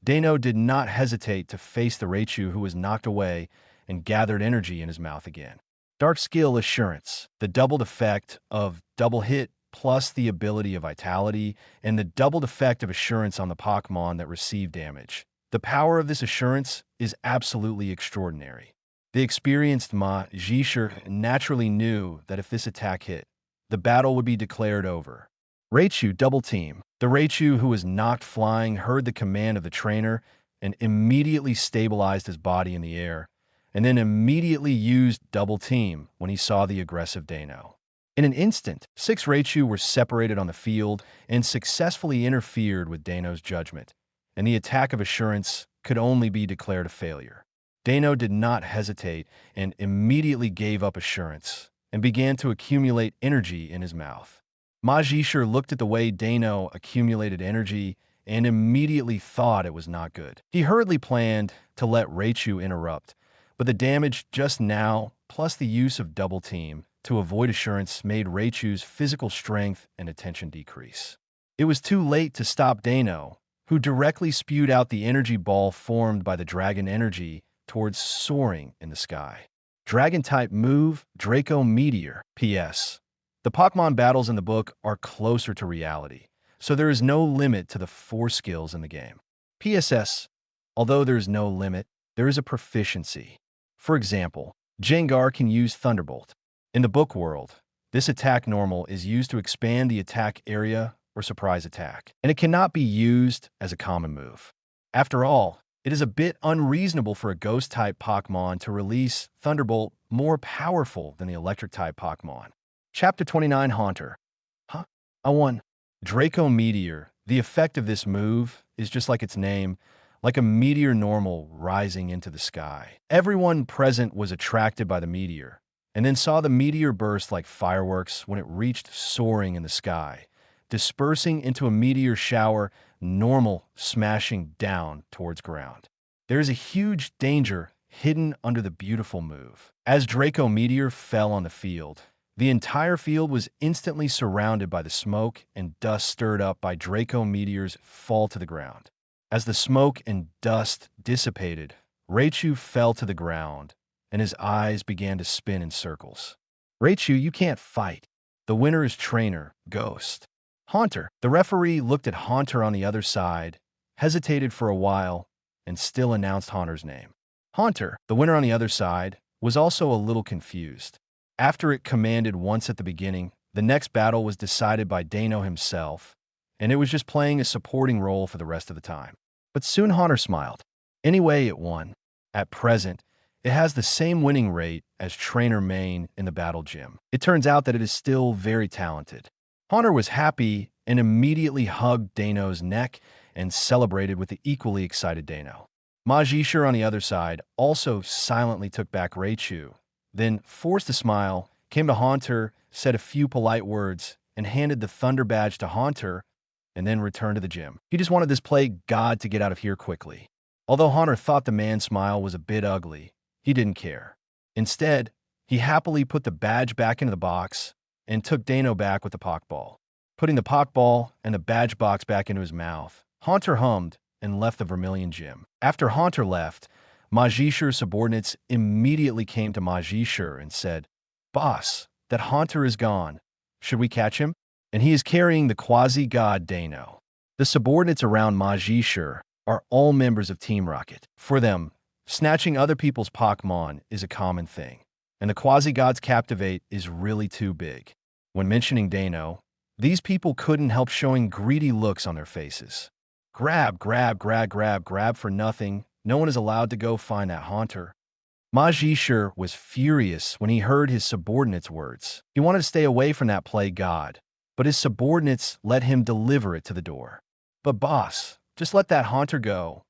Dano did not hesitate to face the Raichu who was knocked away and gathered energy in his mouth again. Dark Skill Assurance. The doubled effect of double hit plus the ability of Vitality and the doubled effect of Assurance on the Pokemon that receive damage. The power of this assurance is absolutely extraordinary. The experienced Majisher naturally knew that if this attack hit, the battle would be declared over. Raichu Double Team. The Raichu who was knocked flying heard the command of the trainer and immediately stabilized his body in the air, and then immediately used Double Team when he saw the aggressive Dano. In an instant, 6 Raichu were separated on the field and successfully interfered with Dano's judgment, and the attack of Assurance could only be declared a failure. Dano did not hesitate and immediately gave up Assurance and began to accumulate energy in his mouth. Majisher looked at the way Dano accumulated energy and immediately thought it was not good. He hurriedly planned to let Raichu interrupt, but the damage just now, plus the use of Double Team to avoid Assurance, made Raichu's physical strength and attention decrease. It was too late to stop Dano, who directly spewed out the energy ball formed by the dragon energy towards soaring in the sky. Dragon-type move, Draco Meteor. P.S. The Pokemon battles in the book are closer to reality, so there is no limit to the 4 skills in the game. PSS. Although there is no limit, there is a proficiency. For example, Jengar can use Thunderbolt, In the book world, this attack normal is used to expand the attack area or surprise attack, and it cannot be used as a common move. After all, it is a bit unreasonable for a Ghost-type Pokemon to release Thunderbolt more powerful than the Electric-type Pokemon. Chapter 29, Haunter. Huh? I won. Draco Meteor. The effect of this move is just like its name, like a meteor normal rising into the sky. Everyone present was attracted by the meteor, and then saw the meteor burst like fireworks when it reached soaring in the sky, dispersing into a meteor shower, normal smashing down towards ground. There is a huge danger hidden under the beautiful move. As Draco Meteor fell on the field, the entire field was instantly surrounded by the smoke and dust stirred up by Draco Meteor's fall to the ground. As the smoke and dust dissipated, Raichu fell to the ground, and his eyes began to spin in circles. Raichu, you can't fight. The winner is Trainer, Ghost. Haunter. The referee looked at Haunter on the other side, hesitated for a while, and still announced Haunter's name. Haunter, the winner on the other side, was also a little confused. After it commanded once at the beginning, the next battle was decided by Dano himself, and it was just playing a supporting role for the rest of the time. But soon Haunter smiled. Anyway, it won. At present, it has the same winning rate as Trainer Maen in the battle gym. It turns out that it is still very talented. Haunter was happy and immediately hugged Dano's neck and celebrated with the equally excited Dano. Majishur on the other side also silently took back Raichu, then forced a smile, came to Haunter, said a few polite words, and handed the Thunder Badge to Haunter, and then returned to the gym. He just wanted this plague god to get out of here quickly. Although Haunter thought the man's smile was a bit ugly, he didn't care. Instead, he happily put the badge back into the box and took Dano back with the Pokeball. Putting the Pokeball and the badge box back into his mouth, Haunter hummed and left the Vermilion Gym. After Haunter left, Majishur's subordinates immediately came to Majishur and said, "Boss, that Haunter is gone. Should we catch him? And he is carrying the quasi-god Dano." The subordinates around Majishur are all members of Team Rocket. For them, snatching other people's Pokemon is a common thing, and the quasi-god's Captivate is really too big. When mentioning Dano, these people couldn't help showing greedy looks on their faces. Grab, grab, grab, grab, grab for nothing. No one is allowed to go find that Haunter. Majishur was furious when he heard his subordinates' words. He wanted to stay away from that plague god, but his subordinates let him deliver it to the door. "But boss, just let that Haunter go."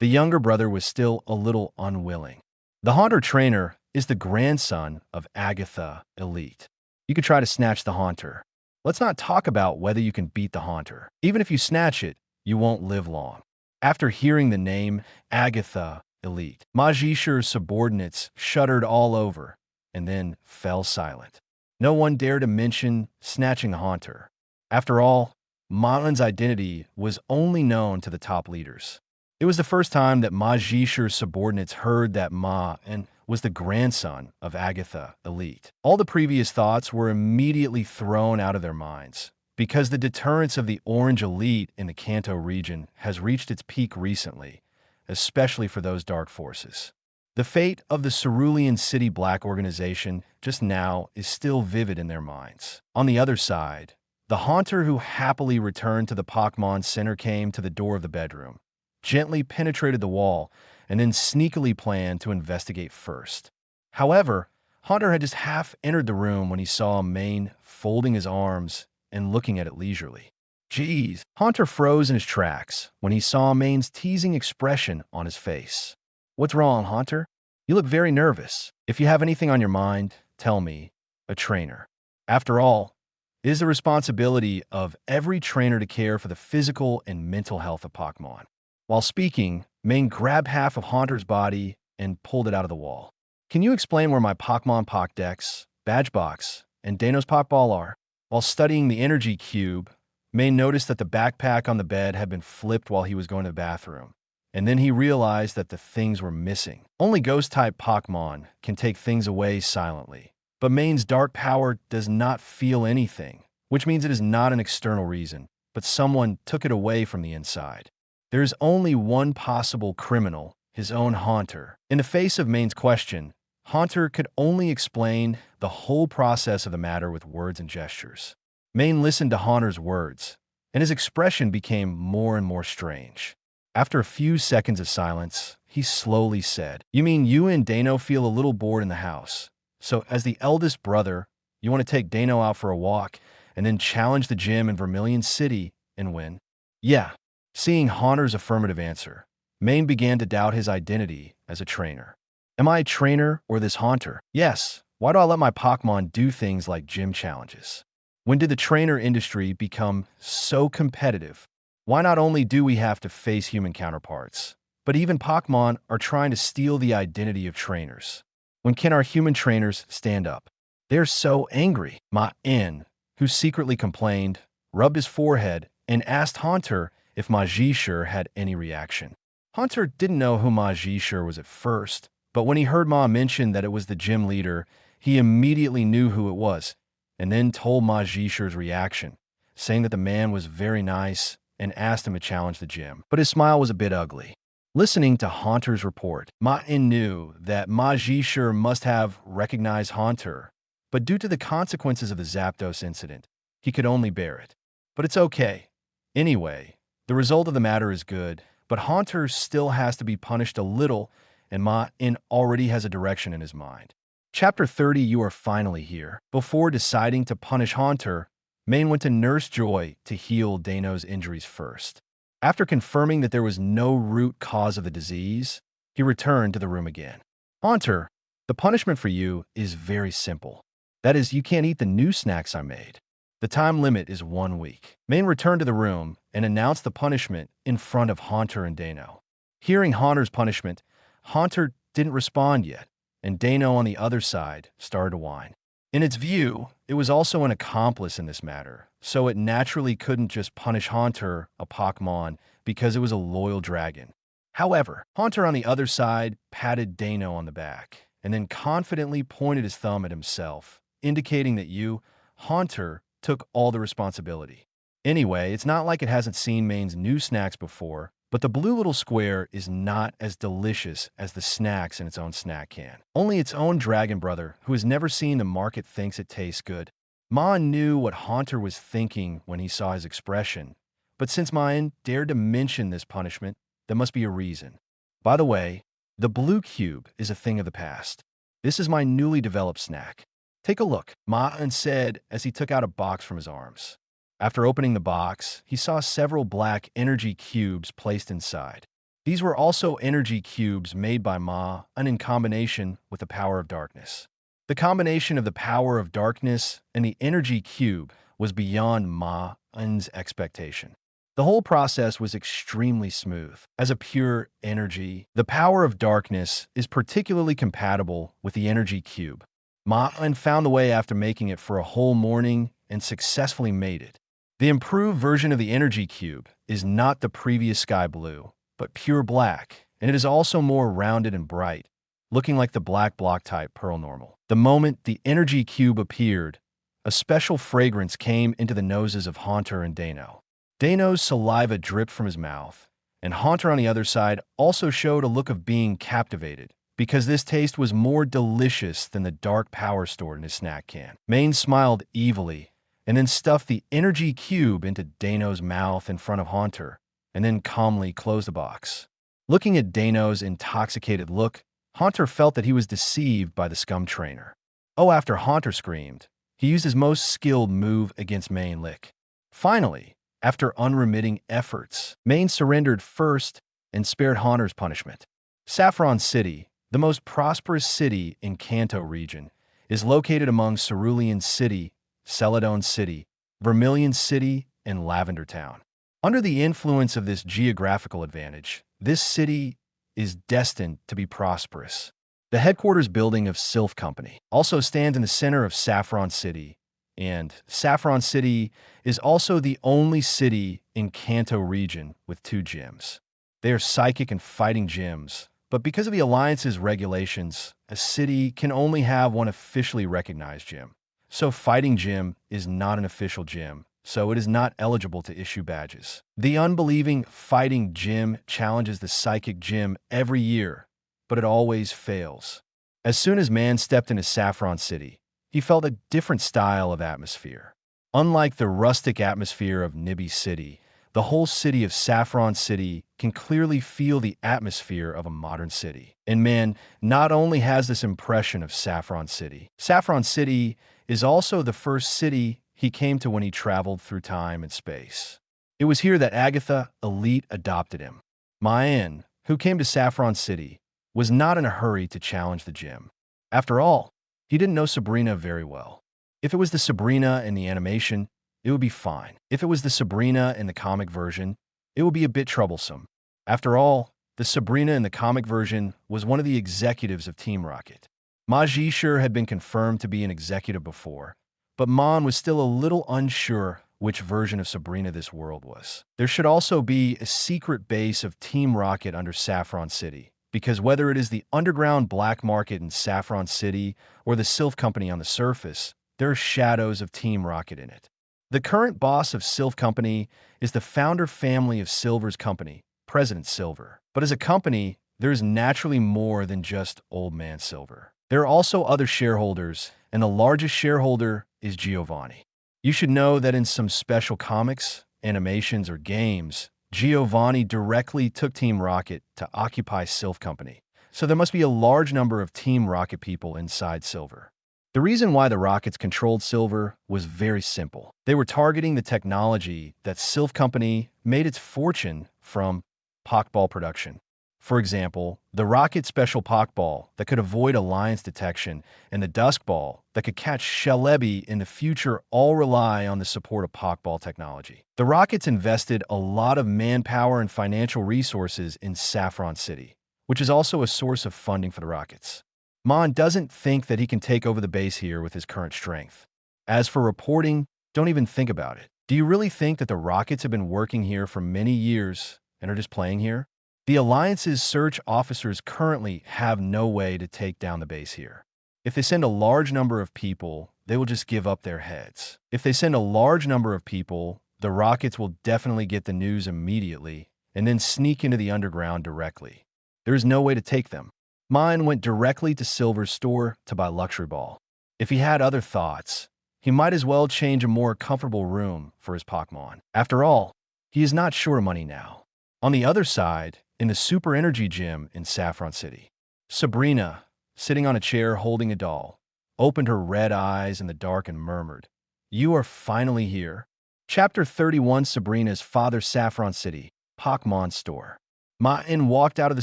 The younger brother was still a little unwilling. The Haunter trainer is the grandson of Agatha Elite. You could try to snatch the Haunter. Let's not talk about whether you can beat the Haunter. Even if you snatch it, you won't live long. After hearing the name Agatha Elite, Majishur's subordinates shuddered all over and then fell silent. No one dared to mention snatching the Haunter. After all, Maen's identity was only known to the top leaders. It was the first time that Majishur's subordinates heard that Maen was the grandson of Agatha Elite. All the previous thoughts were immediately thrown out of their minds, because the deterrence of the Orange Elite in the Kanto region has reached its peak recently, especially for those dark forces. The fate of the Cerulean City Black organization just now is still vivid in their minds. On the other side, the Haunter who happily returned to the Pokemon Center came to the door of the bedroom, gently penetrated the wall, and then sneakily planned to investigate first. However, Haunter had just half entered the room when he saw Maen folding his arms and looking at it leisurely. "Geez." Haunter froze in his tracks when he saw Maen's teasing expression on his face. "What's wrong, Haunter? You look very nervous. If you have anything on your mind, tell me, a trainer. After all, it is the responsibility of every trainer to care for the physical and mental health of Pokemon." While speaking, Maen grabbed half of Haunter's body and pulled it out of the wall. "Can you explain where my Pokemon Pokédex, Badge Box, and Dano's Pokeball are?" While studying the energy cube, Maen noticed that the backpack on the bed had been flipped while he was going to the bathroom, and then he realized that the things were missing. Only Ghost-type Pokemon can take things away silently, but Maen's dark power does not feel anything, which means it is not an external reason, but someone took it away from the inside. There is only one possible criminal, his own Haunter. In the face of Maen's question, Haunter could only explain the whole process of the matter with words and gestures. Maen listened to Haunter's words, and his expression became more and more strange. After a few seconds of silence, he slowly said, "You mean you and Dano feel a little bored in the house? So, as the eldest brother, you want to take Dano out for a walk and then challenge the gym in Vermilion City and win?" "Yeah." Seeing Haunter's affirmative answer, Maen began to doubt his identity as a trainer. "Am I a trainer or this Haunter?" "Yes. Why do I let my Pokemon do things like gym challenges? When did the trainer industry become so competitive? Why not only do we have to face human counterparts, but even Pokemon are trying to steal the identity of trainers? When can our human trainers stand up?" "They're so angry." Maen, who secretly complained, rubbed his forehead and asked Haunter if Majishur had any reaction. Haunter didn't know who Majishur was at first, but when he heard Ma mention that it was the gym leader, he immediately knew who it was, and then told Majishur's reaction, saying that the man was very nice and asked him to challenge the gym. But his smile was a bit ugly. Listening to Haunter's report, Maen knew that Majishur must have recognized Haunter, but due to the consequences of the Zapdos incident, he could only bear it. But it's okay. Anyway, the result of the matter is good, but Haunter still has to be punished a little, and Maen already has a direction in his mind. Chapter 30, you are finally here. Before deciding to punish Haunter, Maen went to Nurse Joy to heal Dano's injuries first. After confirming that there was no root cause of the disease, he returned to the room again. "Haunter, the punishment for you is very simple. That is, you can't eat the new snacks I made. The time limit is 1 week." Maen returned to the room and announced the punishment in front of Haunter and Dano. Hearing Haunter's punishment, Haunter didn't respond yet, and Dano on the other side started to whine. In its view, it was also an accomplice in this matter, so it naturally couldn't just punish Haunter, a Pokemon, because it was a loyal dragon. However, Haunter on the other side patted Dano on the back, and then confidently pointed his thumb at himself, indicating that you, Haunter, took all the responsibility. Anyway, it's not like it hasn't seen Maen's new snacks before, but the blue little square is not as delicious as the snacks in its own snack can. Only its own dragon brother, who has never seen the market, thinks it tastes good. Maen knew what Haunter was thinking when he saw his expression, but since Maen dared to mention this punishment, there must be a reason. "By the way, the blue cube is a thing of the past. This is my newly developed snack. Take a look," Maen said as he took out a box from his arms. After opening the box, he saw several black energy cubes placed inside. These were also energy cubes made by Maen in combination with the power of darkness. The combination of the power of darkness and the energy cube was beyond Maen's expectation. The whole process was extremely smooth. As a pure energy, the power of darkness is particularly compatible with the energy cube. Maen found the way after making it for a whole morning and successfully made it. The improved version of the energy cube is not the previous sky blue, but pure black, and it is also more rounded and bright, looking like the black block type Pearl Normal. The moment the energy cube appeared, a special fragrance came into the noses of Haunter and Dano. Dano's saliva dripped from his mouth, and Haunter on the other side also showed a look of being captivated, because this taste was more delicious than the dark power stored in his snack can. Maen smiled evilly, and then stuffed the energy cube into Dano's mouth in front of Haunter, and then calmly closed the box. Looking at Dano's intoxicated look, Haunter felt that he was deceived by the scum trainer. Oh, after Haunter screamed, he used his most skilled move against Maen Lick. Finally, after unremitting efforts, Maen surrendered first and spared Haunter's punishment. Saffron City, the most prosperous city in Kanto region, is located among Cerulean City, Celadon City, Vermilion City, and Lavender Town. Under the influence of this geographical advantage, this city is destined to be prosperous. The headquarters building of Sylph Company also stands in the center of Saffron City, and Saffron City is also the only city in Kanto region with 2 gyms. They are psychic and fighting gyms, but because of the Alliance's regulations, a city can only have one officially recognized gym. So Fighting Gym is not an official gym, so it is not eligible to issue badges. The unbelieving Fighting Gym challenges the Psychic Gym every year, but it always fails. As soon as Maen stepped into Saffron City, he felt a different style of atmosphere. Unlike the rustic atmosphere of Nibby City, the whole city of Saffron City can clearly feel the atmosphere of a modern city. And Maen not only has this impression of Saffron City is also the first city he came to when he traveled through time and space. It was here that Agatha, Elite, adopted him. Maen, who came to Saffron City, was not in a hurry to challenge the gym. After all, he didn't know Sabrina very well. If it was the Sabrina in the animation, it would be fine. If it was the Sabrina in the comic version, it would be a bit troublesome. After all, the Sabrina in the comic version was one of the executives of Team Rocket. Ma Zhisher had been confirmed to be an executive before, but Maen was still a little unsure which version of Sabrina this world was. There should also be a secret base of Team Rocket under Saffron City, because whether it is the underground black market in Saffron City or the Sylph Company on the surface, there are shadows of Team Rocket in it. The current boss of Sylph Company is the founder family of Silver's company, President Silver. But as a company, there is naturally more than just Old Man Silver. There are also other shareholders, and the largest shareholder is Giovanni. You should know that in some special comics, animations, or games, Giovanni directly took Team Rocket to occupy Sylph Company, so there must be a large number of Team Rocket people inside Silver. The reason why the Rockets controlled Silver was very simple. They were targeting the technology that Sylph Company made its fortune from Pokeball production. For example, the Rocket Special Pokeball that could avoid Alliance detection and the Dusk Ball that could catch Celebi in the future all rely on the support of Pokeball technology. The Rockets invested a lot of manpower and financial resources in Saffron City, which is also a source of funding for the Rockets. Maen doesn't think that he can take over the base here with his current strength. As for reporting, don't even think about it. Do you really think that the Rockets have been working here for many years and are just playing here? The Alliance's search officers currently have no way to take down the base here. If they send a large number of people, they will just give up their heads. If they send a large number of people, the Rockets will definitely get the news immediately and then sneak into the underground directly. There is no way to take them. Maen went directly to Silver's store to buy Luxury Ball. If he had other thoughts, he might as well change a more comfortable room for his Pokemon. After all, he is not short of money now. On the other side, in the Super Energy Gym in Saffron City, Sabrina, sitting on a chair holding a doll, opened her red eyes in the dark and murmured, "You are finally here." Chapter 31, Sabrina's Father's Saffron City, Pokemon Store. Maen walked out of the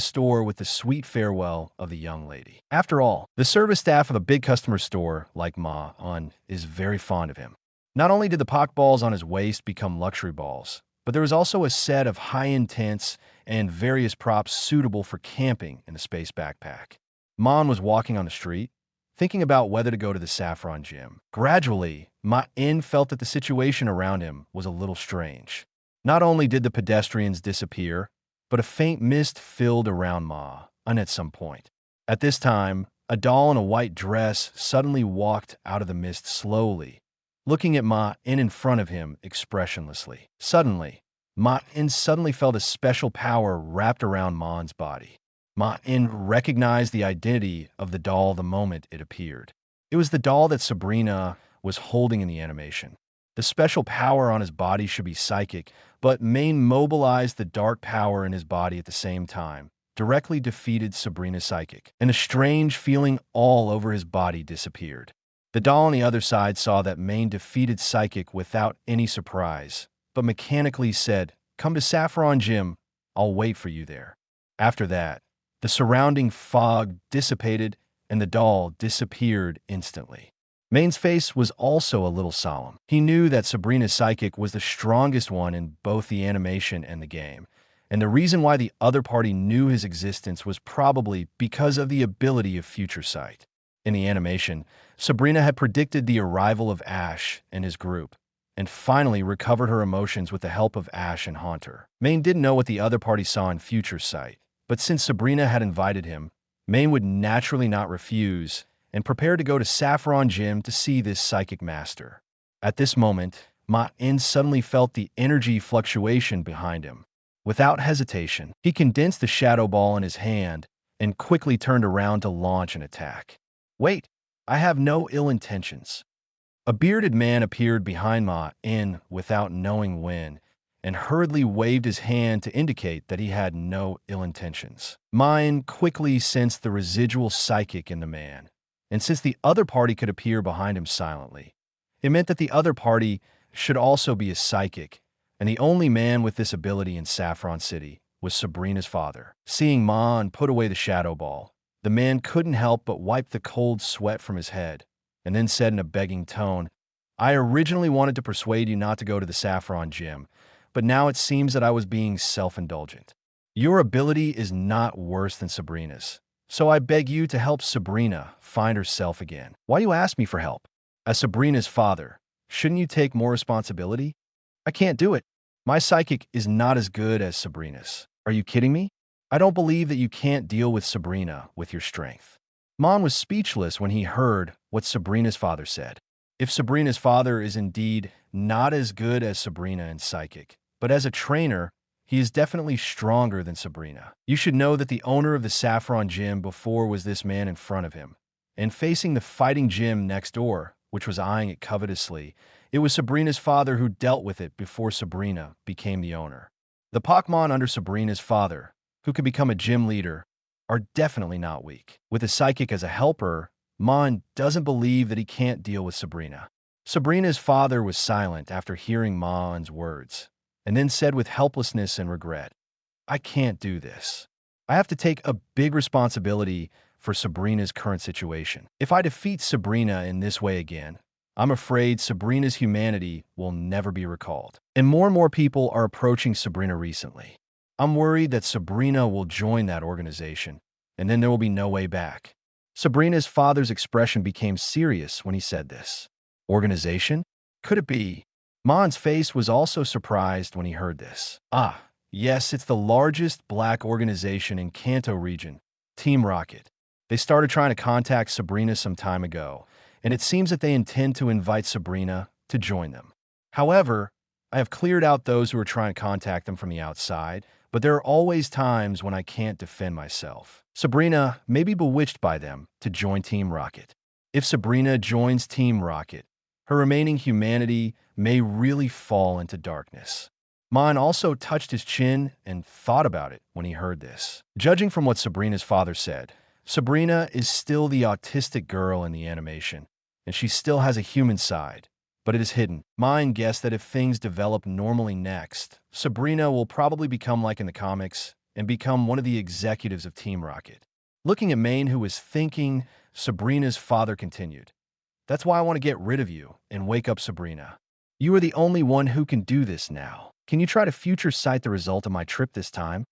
store with the sweet farewell of the young lady. After all, the service staff of a big customer store like Maen is very fond of him. Not only did the Pokeballs on his waist become luxury balls, but there was also a set of high-end tents and various props suitable for camping in the space backpack. Maen was walking on the street, thinking about whether to go to the Saffron Gym. Gradually, Maen felt that the situation around him was a little strange. Not only did the pedestrians disappear, but a faint mist filled around Maen at some point. At this time, a doll in a white dress suddenly walked out of the mist slowly, looking at Maen in front of him expressionlessly. Suddenly, Maen felt a special power wrapped around Maen's body. Maen recognized the identity of the doll the moment it appeared. It was the doll that Sabrina was holding in the animation. The special power on his body should be psychic, but Maen mobilized the dark power in his body at the same time, directly defeated Sabrina's psychic, and a strange feeling all over his body disappeared. The doll on the other side saw that Maen defeated psychic without any surprise, but mechanically said, "Come to Saffron Gym, I'll wait for you there." After that, the surrounding fog dissipated and the doll disappeared instantly. Maen's face was also a little solemn. He knew that Sabrina's psychic was the strongest one in both the animation and the game, and the reason why the other party knew his existence was probably because of the ability of future sight. In the animation, Sabrina had predicted the arrival of Ash and his group, and finally recovered her emotions with the help of Ash and Haunter. Maen didn't know what the other party saw in future sight, but since Sabrina had invited him, Maen would naturally not refuse, and prepared to go to Saffron Gym to see this psychic master. At this moment, Maen suddenly felt the energy fluctuation behind him. Without hesitation, he condensed the shadow ball in his hand, and quickly turned around to launch an attack. Wait, I have no ill intentions. A bearded man appeared behind Maen without knowing when, and hurriedly waved his hand to indicate that he had no ill intentions. Maen quickly sensed the residual psychic in the man, and since the other party could appear behind him silently, it meant that the other party should also be a psychic, and the only man with this ability in Saffron City was Sabrina's father. Seeing Maen put away the shadow ball, the man couldn't help but wipe the cold sweat from his head, and then said in a begging tone, "I originally wanted to persuade you not to go to the Saffron Gym, but now it seems that I was being self-indulgent. Your ability is not worse than Sabrina's, so I beg you to help Sabrina find herself again. Why you ask me for help? As Sabrina's father, shouldn't you take more responsibility? I can't do it. My psychic is not as good as Sabrina's. Are you kidding me? I don't believe that you can't deal with Sabrina with your strength." Maen was speechless when he heard what Sabrina's father said. If Sabrina's father is indeed not as good as Sabrina in psychic, but as a trainer, he is definitely stronger than Sabrina. You should know that the owner of the Saffron Gym before was this man in front of him, and facing the fighting gym next door, which was eyeing it covetously, it was Sabrina's father who dealt with it before Sabrina became the owner. The Pokemon under Sabrina's father, who could become a gym leader, are definitely not weak. With a psychic as a helper, Maen doesn't believe that he can't deal with Sabrina. Sabrina's father was silent after hearing Maen's words, and then said with helplessness and regret, "I can't do this. I have to take a big responsibility for Sabrina's current situation. If I defeat Sabrina in this way again, I'm afraid Sabrina's humanity will never be recalled." And more people are approaching Sabrina recently. I'm worried that Sabrina will join that organization, and then there will be no way back. Sabrina's father's expression became serious when he said this. Organization? Could it be? Maen's face was also surprised when he heard this. Ah, yes, it's the largest black organization in Kanto region, Team Rocket. They started trying to contact Sabrina some time ago, and it seems that they intend to invite Sabrina to join them. However, I have cleared out those who are trying to contact them from the outside, but there are always times when I can't defend myself. Sabrina may be bewitched by them to join Team Rocket. If Sabrina joins Team Rocket, her remaining humanity may really fall into darkness. Maen also touched his chin and thought about it when he heard this. Judging from what Sabrina's father said, Sabrina is still the autistic girl in the animation, and she still has a human side, but it is hidden. Maen guessed that if things develop normally next, Sabrina will probably become like in the comics and become one of the executives of Team Rocket. Looking at Maen, who was thinking, Sabrina's father continued, "That's why I want to get rid of you and wake up Sabrina. You are the only one who can do this now. Can you try to future sight the result of my trip this time?"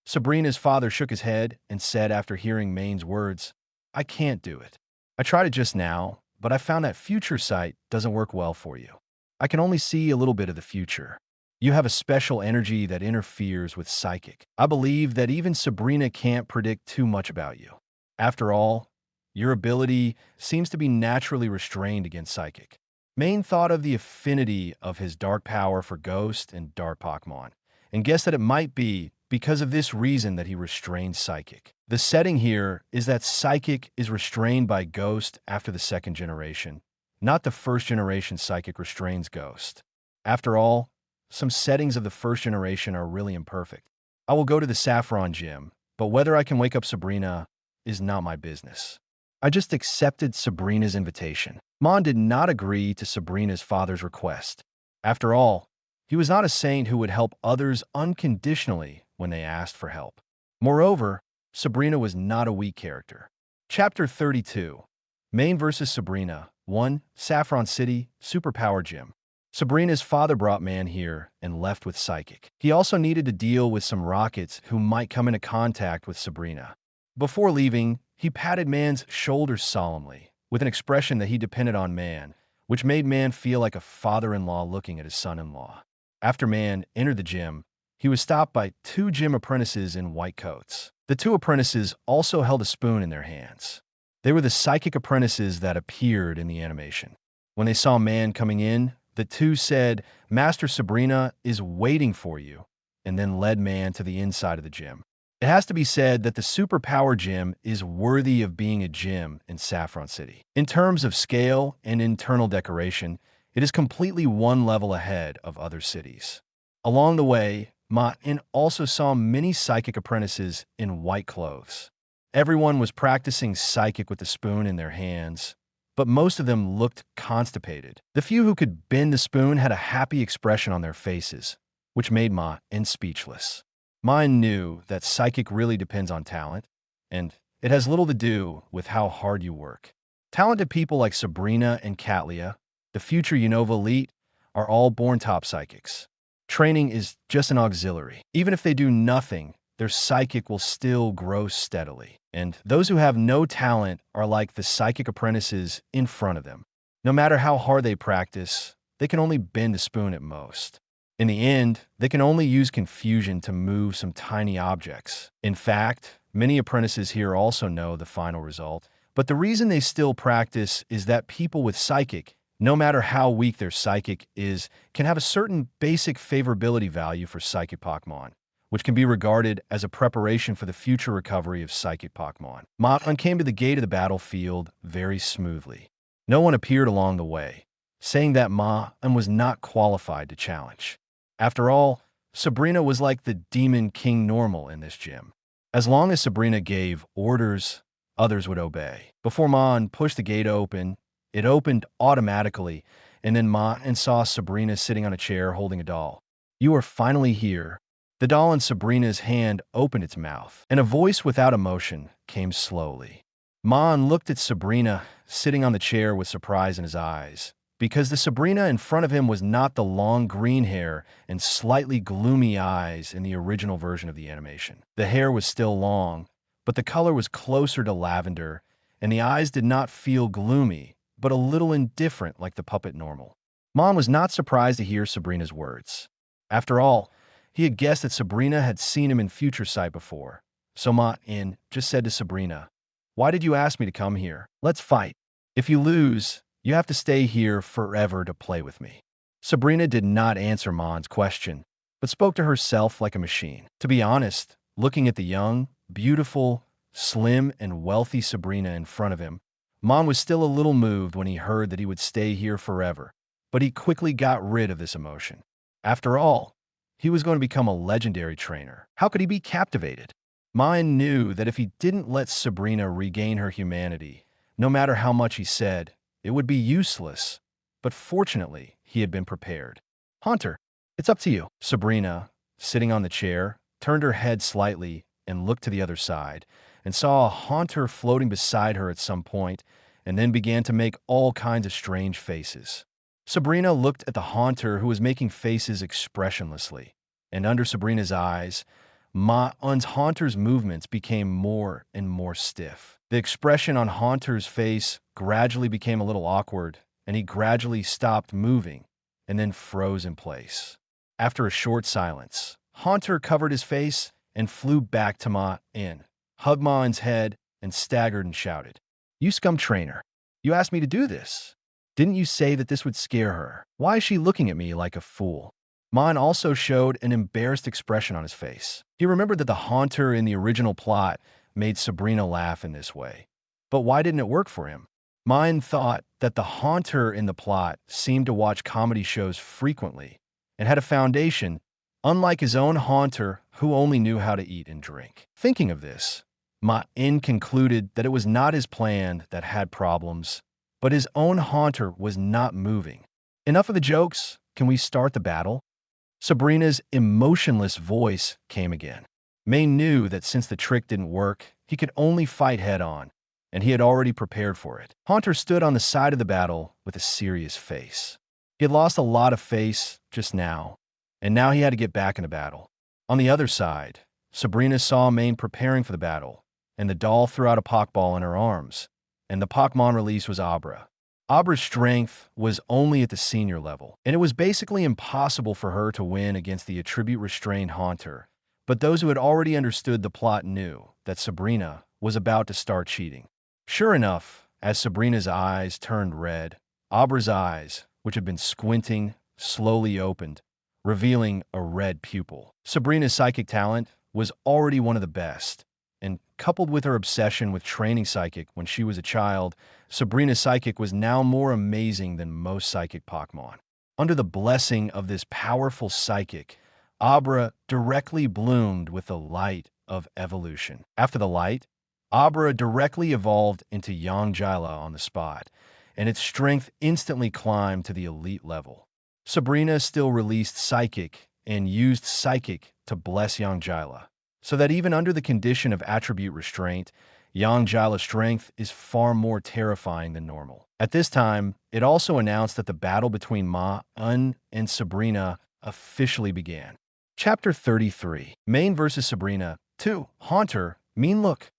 Sabrina's father shook his head and said after hearing Maen's words, "I can't do it. I tried it just now, but I found that future sight doesn't work well for you. I can only see a little bit of the future. You have a special energy that interferes with psychic. I believe that even Sabrina can't predict too much about you. After all, your ability seems to be naturally restrained against psychic." Maen thought of the affinity of his dark power for ghost and dark Pokemon, and guessed that it might be because of this reason that he restrained psychic. The setting here is that psychic is restrained by ghost after the second generation, not the first generation psychic restrains ghost. After all, some settings of the first generation are really imperfect. I will go to the Saffron Gym, but whether I can wake up Sabrina is not my business. I just accepted Sabrina's invitation. Maen did not agree to Sabrina's father's request. After all, he was not a saint who would help others unconditionally when they asked for help. Moreover, Sabrina was not a weak character. Chapter 32. Maen vs. Sabrina. 1. Saffron City, Superpower Gym. Sabrina's father brought Maen here and left with Psychic. He also needed to deal with some rockets who might come into contact with Sabrina. Before leaving, he patted Maen's shoulders solemnly, with an expression that he depended on Maen, which made Maen feel like a father-in-law looking at his son-in-law. After Maen entered the gym, he was stopped by 2 gym apprentices in white coats. The 2 apprentices also held a spoon in their hands. They were the psychic apprentices that appeared in the animation. When they saw Maen coming in, the 2 said, "Master Sabrina is waiting for you," and then led Maen to the inside of the gym. It has to be said that the superpower gym is worthy of being a gym in Saffron City. In terms of scale and internal decoration, it is completely one level ahead of other cities. Along the way, Maen also saw many psychic apprentices in white clothes. Everyone was practicing psychic with the spoon in their hands, but most of them looked constipated. The few who could bend the spoon had a happy expression on their faces, which made Maen speechless. Maen knew that psychic really depends on talent, and it has little to do with how hard you work. Talented people like Sabrina and Katlia, the future Unova elite, are all born top psychics. Training is just an auxiliary. Even if they do nothing, their psychic will still grow steadily. And those who have no talent are like the psychic apprentices in front of them. No matter how hard they practice, they can only bend a spoon at most. In the end, they can only use confusion to move some tiny objects. In fact, many apprentices here also know the final result. But the reason they still practice is that people with psychic, no matter how weak their psychic is, can have a certain basic favorability value for psychic Pokemon, which can be regarded as a preparation for the future recovery of psychic Pokemon. Maen came to the gate of the battlefield very smoothly. No one appeared along the way, saying that Maen was not qualified to challenge. After all, Sabrina was like the Demon King normal in this gym. As long as Sabrina gave orders, others would obey. Before Maen pushed the gate open, it opened automatically, and then Maen saw Sabrina sitting on a chair holding a doll. "You are finally here." The doll in Sabrina's hand opened its mouth, and a voice without emotion came slowly. Maen looked at Sabrina, sitting on the chair with surprise in his eyes, because the Sabrina in front of him was not the long green hair and slightly gloomy eyes in the original version of the animation. The hair was still long, but the color was closer to lavender, and the eyes did not feel gloomy, but a little indifferent like the puppet normal. Maen was not surprised to hear Sabrina's words. After all, he had guessed that Sabrina had seen him in Future Sight before, so Maen just said to Sabrina, "Why did you ask me to come here? Let's fight. If you lose, you have to stay here forever to play with me." Sabrina did not answer Maen's question, but spoke to herself like a machine. To be honest, looking at the young, beautiful, slim, and wealthy Sabrina in front of him, Maen was still a little moved when he heard that he would stay here forever, but he quickly got rid of this emotion. After all, he was going to become a legendary trainer. How could he be captivated? Maen knew that if he didn't let Sabrina regain her humanity, no matter how much he said, it would be useless. But fortunately, he had been prepared. "Haunter, it's up to you." Sabrina, sitting on the chair, turned her head slightly and looked to the other side, and saw a Haunter floating beside her at some point, and then began to make all kinds of strange faces. Sabrina looked at the Haunter, who was making faces expressionlessly, and under Sabrina's eyes, Maen's Haunter's movements became more and more stiff. The expression on Haunter's face gradually became a little awkward, and he gradually stopped moving and then froze in place. After a short silence, Haunter covered his face and flew back to Maen, hugged Maen's head, and staggered and shouted, "You scum trainer! You asked me to do this! Didn't you say that this would scare her? Why is she looking at me like a fool?" Maen also showed an embarrassed expression on his face. He remembered that the Haunter in the original plot made Sabrina laugh in this way. But why didn't it work for him? Maen thought that the Haunter in the plot seemed to watch comedy shows frequently and had a foundation, unlike his own Haunter, who only knew how to eat and drink. Thinking of this, Maen concluded that it was not his plan that had problems, but his own Haunter was not moving. "Enough of the jokes. Can we start the battle?" Sabrina's emotionless voice came again. Maen knew that since the trick didn't work, he could only fight head-on, and he had already prepared for it. Haunter stood on the side of the battle with a serious face. He had lost a lot of face just now, and now he had to get back into battle. On the other side, Sabrina saw Maen preparing for the battle, and the doll threw out a Pokeball in her arms, and the Pokemon release was Abra. Abra's strength was only at the senior level, and it was basically impossible for her to win against the attribute-restrained Haunter, but those who had already understood the plot knew that Sabrina was about to start cheating. Sure enough, as Sabrina's eyes turned red, Abra's eyes, which had been squinting, slowly opened, revealing a red pupil. Sabrina's psychic talent was already one of the best, and coupled with her obsession with training psychic when she was a child, Sabrina's psychic was now more amazing than most psychic Pokemon. Under the blessing of this powerful psychic, Abra directly bloomed with the light of evolution. After the light, Abra directly evolved into Yangela on the spot, and its strength instantly climbed to the elite level. Sabrina still released Psychic and used Psychic to bless Yangela, so that even under the condition of attribute restraint, Yangela's strength is far more terrifying than normal. At this time, it also announced that the battle between Maen and Sabrina officially began. Chapter 33, Maen vs. Sabrina 2, Haunter, Mean Look.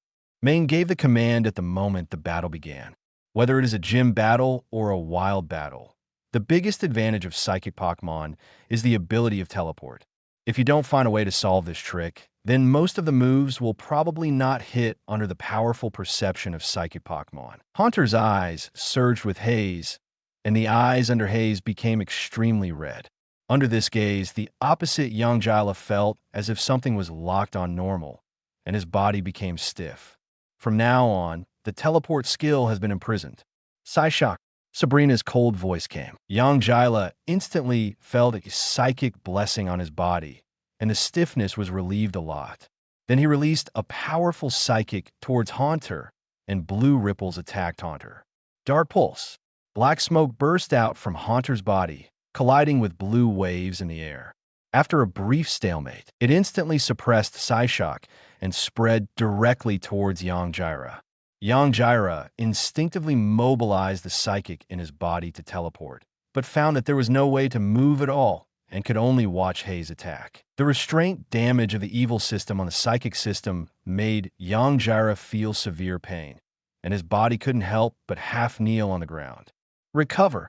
Maen gave the command at the moment the battle began. Whether it is a gym battle or a wild battle, the biggest advantage of Psychic Pokemon is the ability of Teleport. If you don't find a way to solve this trick, then most of the moves will probably not hit under the powerful perception of Psychic Pokemon. Haunter's eyes surged with haze, and the eyes under haze became extremely red. Under this gaze, the opposite Yangela felt as if something was locked on normal, and his body became stiff. From now on, the teleport skill has been imprisoned. Psyshock. Sabrina's cold voice came. Yangela instantly felt a psychic blessing on his body, and the stiffness was relieved a lot. Then he released a powerful psychic towards Haunter, and blue ripples attacked Haunter. Dark Pulse. Black smoke burst out from Haunter's body, colliding with blue waves in the air. After a brief stalemate, it instantly suppressed Psyshock and spread directly towards Yangela. Yangela instinctively mobilized the psychic in his body to teleport, but found that there was no way to move at all and could only watch Haze attack. The restraint damage of the evil system on the psychic system made Yangela feel severe pain, and his body couldn't help but half kneel on the ground. Recover.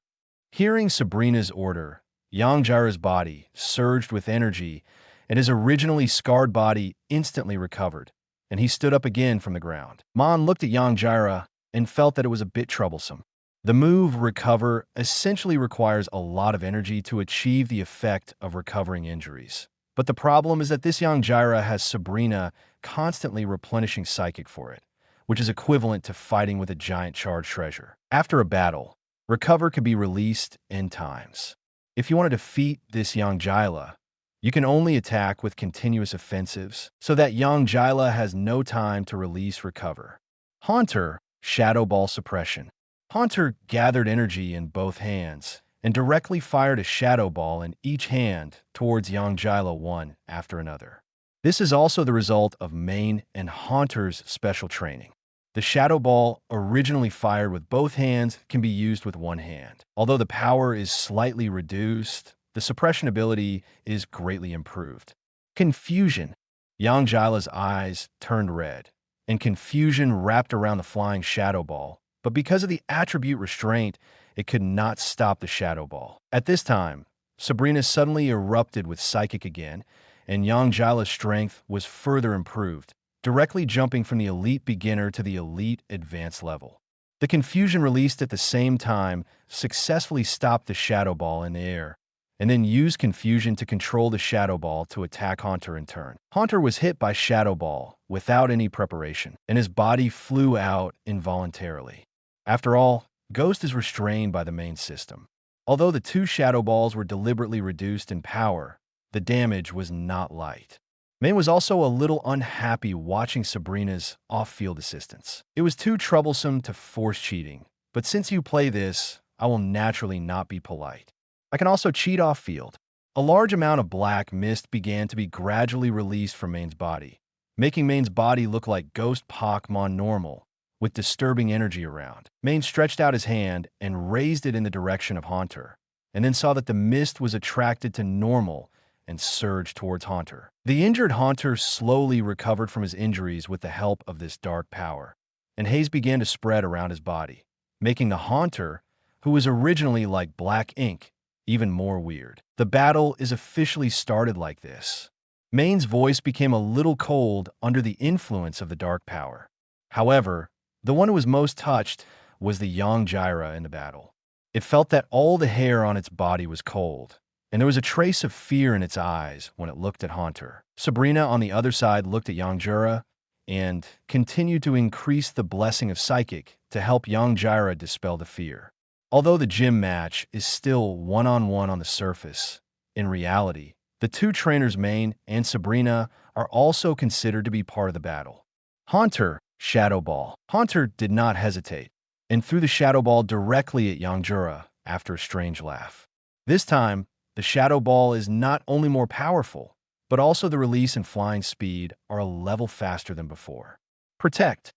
Hearing Sabrina's order, Yangela's body surged with energy, and his originally scarred body instantly recovered, and he stood up again from the ground. Maen looked at Yangela and felt that it was a bit troublesome. The move Recover essentially requires a lot of energy to achieve the effect of recovering injuries. But the problem is that this Yangela has Sabrina constantly replenishing Psychic for it, which is equivalent to fighting with a giant charged treasure. After a battle, Recover could be released n times. If you want to defeat this Yangela, you can only attack with continuous offensives, so that Yangela has no time to release Recover. Haunter, Shadow Ball Suppression. Haunter gathered energy in both hands and directly fired a Shadow Ball in each hand towards Yangela one after another. This is also the result of Maen and Haunter's special training. The Shadow Ball, originally fired with both hands, can be used with one hand. Although the power is slightly reduced, the suppression ability is greatly improved. Confusion. Yangela's eyes turned red, and confusion wrapped around the flying Shadow Ball, but because of the attribute restraint, it could not stop the Shadow Ball. At this time, Sabrina suddenly erupted with Psychic again, and Yangela's strength was further improved, directly jumping from the elite beginner to the elite advanced level. The confusion released at the same time successfully stopped the Shadow Ball in the air, and then used confusion to control the Shadow Ball to attack Haunter in turn. Haunter was hit by Shadow Ball without any preparation, and his body flew out involuntarily. After all, Ghost is restrained by the main system. Although the two Shadow Balls were deliberately reduced in power, the damage was not light. Maen was also a little unhappy watching Sabrina's off-field assistance. It was too troublesome to force cheating, but since you play this, I will naturally not be polite. I can also cheat off-field. A large amount of black mist began to be gradually released from Maen's body, making Maen's body look like Ghost Pokemon normal, with disturbing energy around. Maen stretched out his hand and raised it in the direction of Haunter, and then saw that the mist was attracted to normal and surged towards Haunter. The injured Haunter slowly recovered from his injuries with the help of this dark power, and haze began to spread around his body, making the Haunter, who was originally like black ink, even more weird. The battle is officially started like this. Maen's voice became a little cold under the influence of the dark power. However, the one who was most touched was the Yangela in the battle. It felt that all the hair on its body was cold, and there was a trace of fear in its eyes when it looked at Haunter. Sabrina, on the other side, looked at Yongjira and continued to increase the blessing of Psychic to help Yongjira dispel the fear. Although the gym match is still one-on-one on the surface, in reality, the two trainers Maen and Sabrina are also considered to be part of the battle. Haunter, Shadow Ball. Haunter did not hesitate and threw the Shadow Ball directly at Yongjira after a strange laugh. This time, the Shadow Ball is not only more powerful, but also the release and flying speed are a level faster than before. Protect.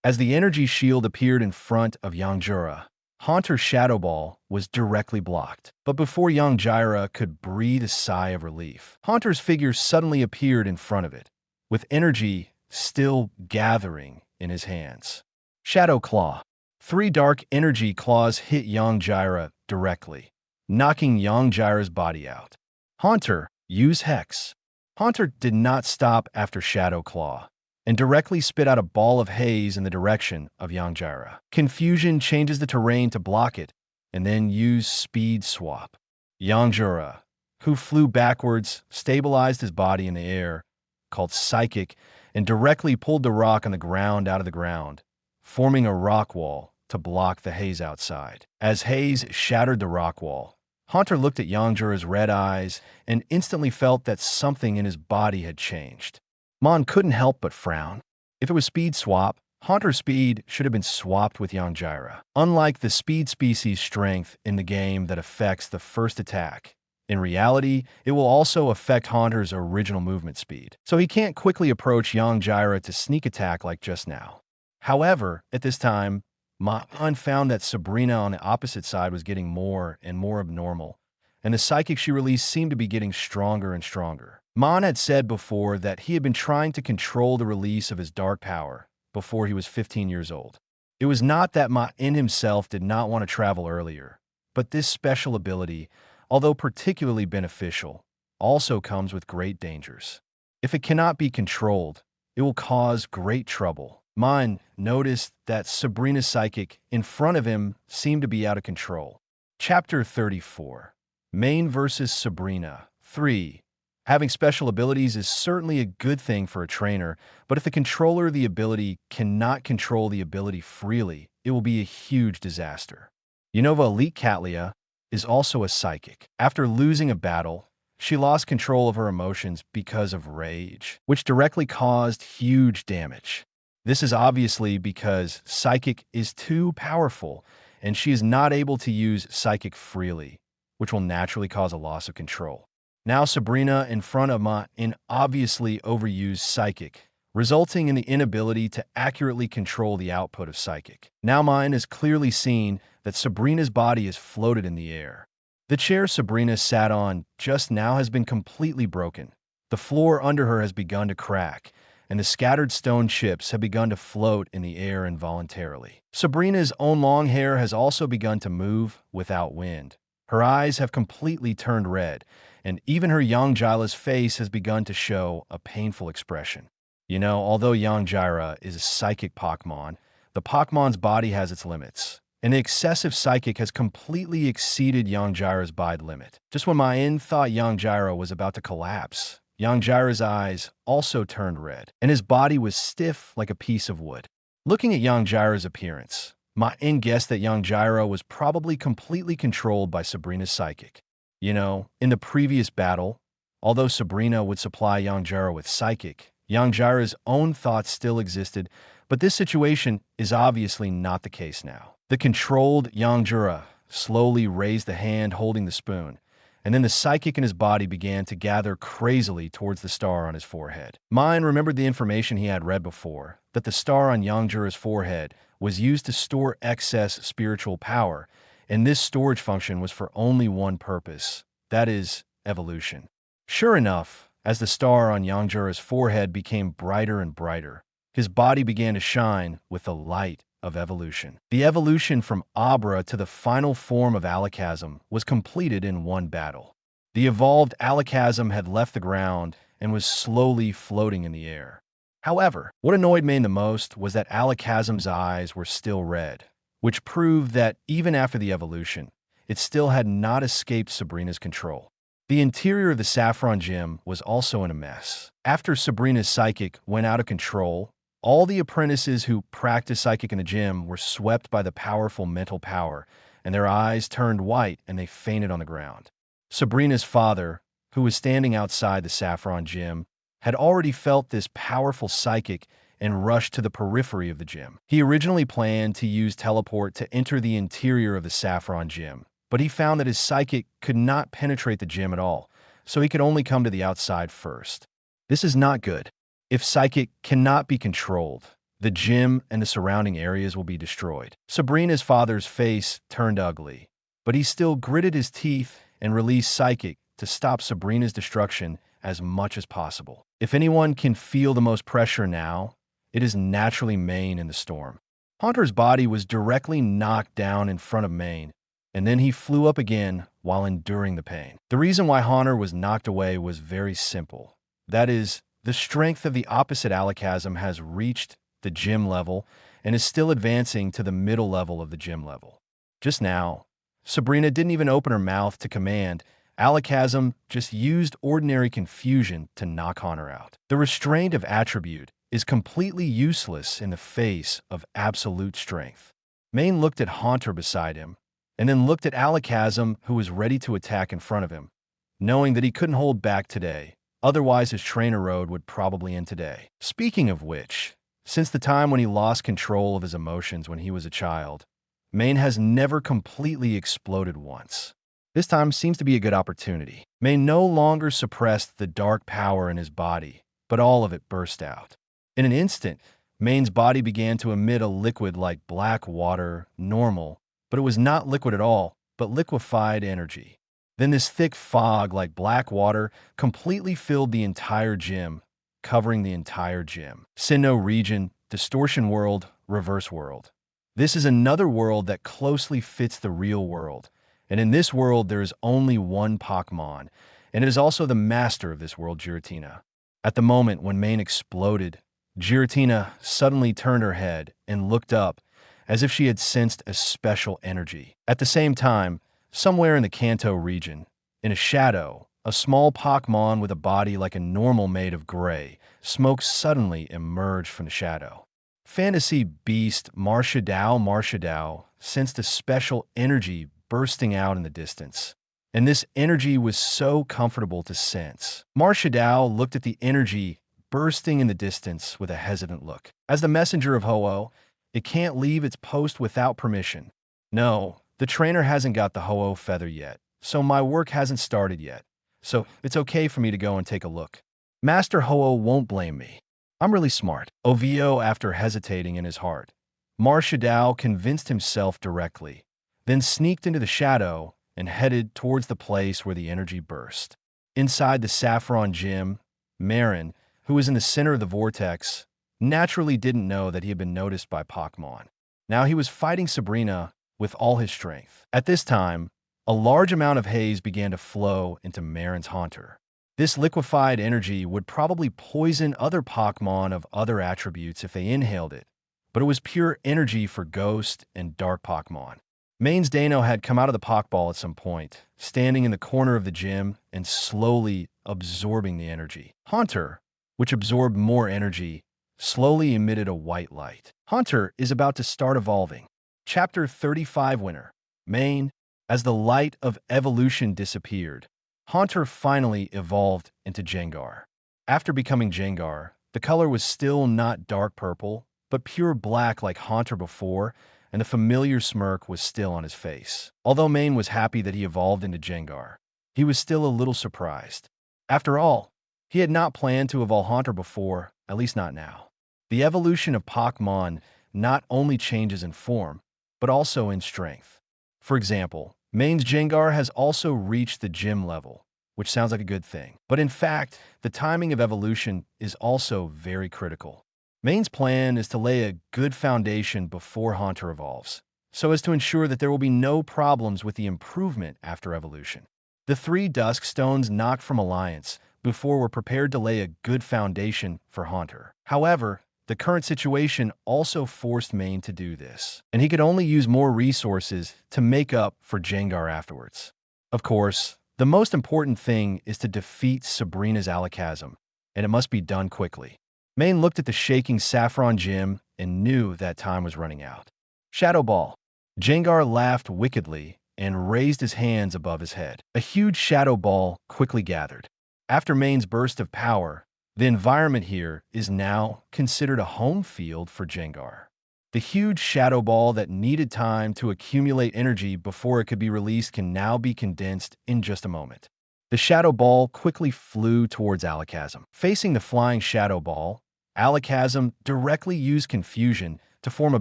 As the energy shield appeared in front of Yongjira, Haunter's Shadow Ball was directly blocked. But before Yongjira could breathe a sigh of relief, Haunter's figure suddenly appeared in front of it, with energy still gathering in his hands. Shadow Claw. 3 dark energy claws hit Yongjira directly, knocking Yongjira's body out. Haunter, use Hex. Haunter did not stop after Shadow Claw and directly spit out a ball of haze in the direction of Yongjira. Confusion changes the terrain to block it and then use Speed Swap. Yongjira, who flew backwards, stabilized his body in the air, called Psychic, and directly pulled the rock on the ground out of the ground, forming a rock wall to block the haze outside. As haze shattered the rock wall, Haunter looked at Yongjira's red eyes and instantly felt that something in his body had changed. Maen couldn't help but frown. If it was Speed Swap, Haunter's speed should have been swapped with Yongjira. Unlike the speed species strength in the game that affects the first attack, in reality, it will also affect Haunter's original movement speed, so he can't quickly approach Yongjira to sneak attack like just now. However, at this time, Maen found that Sabrina on the opposite side was getting more and more abnormal, and the psychic she released seemed to be getting stronger and stronger. Maen had said before that he had been trying to control the release of his dark power before he was 15 years old. It was not that Maen himself did not want to travel earlier, but this special ability, although particularly beneficial, also comes with great dangers. If it cannot be controlled, it will cause great trouble. Maen noticed that Sabrina's psychic in front of him seemed to be out of control. Chapter 34. Maen vs. Sabrina. 3. Having special abilities is certainly a good thing for a trainer, but if the controller of the ability cannot control the ability freely, it will be a huge disaster. Unova Elite Catlia is also a psychic. After losing a battle, she lost control of her emotions because of rage, which directly caused huge damage. This is obviously because Psychic is too powerful, and she is not able to use Psychic freely, which will naturally cause a loss of control. Now Sabrina in front of Maen obviously overused Psychic, resulting in the inability to accurately control the output of Psychic. Now Maen has clearly seen that Sabrina's body is floated in the air. The chair Sabrina sat on just now has been completely broken. The floor under her has begun to crack, and the scattered stone chips have begun to float in the air involuntarily. Sabrina's own long hair has also begun to move without wind. Her eyes have completely turned red, and even her Yongjira's face has begun to show a painful expression. You know, although Yongjira is a psychic Pokemon, the Pokemon's body has its limits, and the excessive psychic has completely exceeded Yongjira's body limit. Just when Maen thought Yongjira was about to collapse, Yongjira's eyes also turned red, and his body was stiff like a piece of wood. Looking at Yongjira's appearance, Maen guessed that Yongjira was probably completely controlled by Sabrina's psychic. You know, in the previous battle, although Sabrina would supply Yongjira with psychic, Yongjira's own thoughts still existed, but this situation is obviously not the case now. The controlled Yongjira slowly raised the hand holding the spoon, and then the psychic in his body began to gather crazily towards the star on his forehead. Maen remembered the information he had read before, that the star on Yongjira's forehead was used to store excess spiritual power, and this storage function was for only one purpose, that is, evolution. Sure enough, as the star on Yongjira's forehead became brighter and brighter, his body began to shine with the light of evolution. The evolution from Abra to the final form of Alakazam was completed in one battle. The evolved Alakazam had left the ground and was slowly floating in the air. However, what annoyed Maen the most was that Alakazam's eyes were still red, which proved that even after the evolution, it still had not escaped Sabrina's control. The interior of the Saffron Gym was also in a mess. After Sabrina's psychic went out of control, all the apprentices who practiced psychic in the gym were swept by the powerful mental power, and their eyes turned white and they fainted on the ground. Sabrina's father, who was standing outside the Saffron Gym, had already felt this powerful psychic and rushed to the periphery of the gym. He originally planned to use teleport to enter the interior of the Saffron Gym, but he found that his psychic could not penetrate the gym at all, so he could only come to the outside first. This is not good. If psychic cannot be controlled, the gym and the surrounding areas will be destroyed. Sabrina's father's face turned ugly, but he still gritted his teeth and released psychic to stop Sabrina's destruction as much as possible. If anyone can feel the most pressure now, it is naturally Maen in the storm. Haunter's body was directly knocked down in front of Maen, and then he flew up again while enduring the pain. The reason why Haunter was knocked away was very simple. That is, the strength of the opposite alakazam has reached the gym level and is still advancing to the middle level of the gym level. Just now, Sabrina didn't even open her mouth to command. Alakazam just used ordinary confusion to knock Haunter out. The restraint of attribute is completely useless in the face of absolute strength. Maen looked at Haunter beside him, and then looked at Alakazam, who was ready to attack in front of him, knowing that he couldn't hold back today. Otherwise, his trainer road would probably end today. Speaking of which, since the time when he lost control of his emotions when he was a child, Maen has never completely exploded once. This time seems to be a good opportunity. Maen no longer suppressed the dark power in his body, but all of it burst out. In an instant, Maen's body began to emit a liquid like black water, normal, but it was not liquid at all, but liquefied energy. Then this thick fog like black water completely filled the entire gym, covering the entire gym. Sinnoh region, distortion world, reverse world. This is another world that closely fits the real world, and in this world there is only one Pokemon, and it is also the master of this world, Giratina. At the moment when Maen exploded, Giratina suddenly turned her head and looked up as if she had sensed a special energy. At the same time, somewhere in the Kanto region, in a shadow, a small Pokemon with a body like a normal made of gray, smoke suddenly emerged from the shadow. Fantasy beast Marshadao sensed a special energy bursting out in the distance, and this energy was so comfortable to sense. Marshadao looked at the energy bursting in the distance with a hesitant look. As the messenger of Ho-Oh, it can't leave its post without permission. No, the trainer hasn't got the Ho-Oh feather yet, so my work hasn't started yet. So it's okay for me to go and take a look. Master Ho-Oh won't blame me. I'm really smart. Ovio, after hesitating in his heart, Marshadao convinced himself directly, then sneaked into the shadow and headed towards the place where the energy burst. Inside the Saffron Gym, Maen, who was in the center of the vortex, naturally didn't know that he had been noticed by Pokemon. Now he was fighting Sabrina with all his strength. At this time, a large amount of haze began to flow into Maen's Haunter. This liquefied energy would probably poison other Pokemon of other attributes if they inhaled it, but it was pure energy for Ghost and Dark Pokemon. Maen's Dano had come out of the Pokeball at some point, standing in the corner of the gym and slowly absorbing the energy. Haunter, which absorbed more energy, slowly emitted a white light. Haunter is about to start evolving. Chapter 35 Winner. Maen, as the light of evolution disappeared, Haunter finally evolved into Gengar. After becoming Gengar, the color was still not dark purple, but pure black like Haunter before, and the familiar smirk was still on his face. Although Maen was happy that he evolved into Gengar, he was still a little surprised. After all, he had not planned to evolve Haunter before, at least not now. The evolution of Pokemon not only changes in form, but also in strength. For example, Maen's Gengar has also reached the gym level, which sounds like a good thing. But in fact, the timing of evolution is also very critical. Maen's plan is to lay a good foundation before Haunter evolves, so as to ensure that there will be no problems with the improvement after evolution. The 3 Dusk Stones knocked from Alliance before were prepared to lay a good foundation for Haunter. However, the current situation also forced Maen to do this, and he could only use more resources to make up for Gengar afterwards. Of course, The most important thing is to defeat Sabrina's alakazam, and it must be done quickly. Maen looked at the shaking saffron gem and knew that time was running out. Shadow Ball. Jengar laughed wickedly and raised his hands above his head. A huge shadow ball quickly gathered. After Maen's burst of power, the environment here is now considered a home field for Jengar. The huge shadow ball that needed time to accumulate energy before it could be released can now be condensed in just a moment. The shadow ball quickly flew towards Alakazam. Facing the flying shadow ball, Alakazam directly used confusion to form a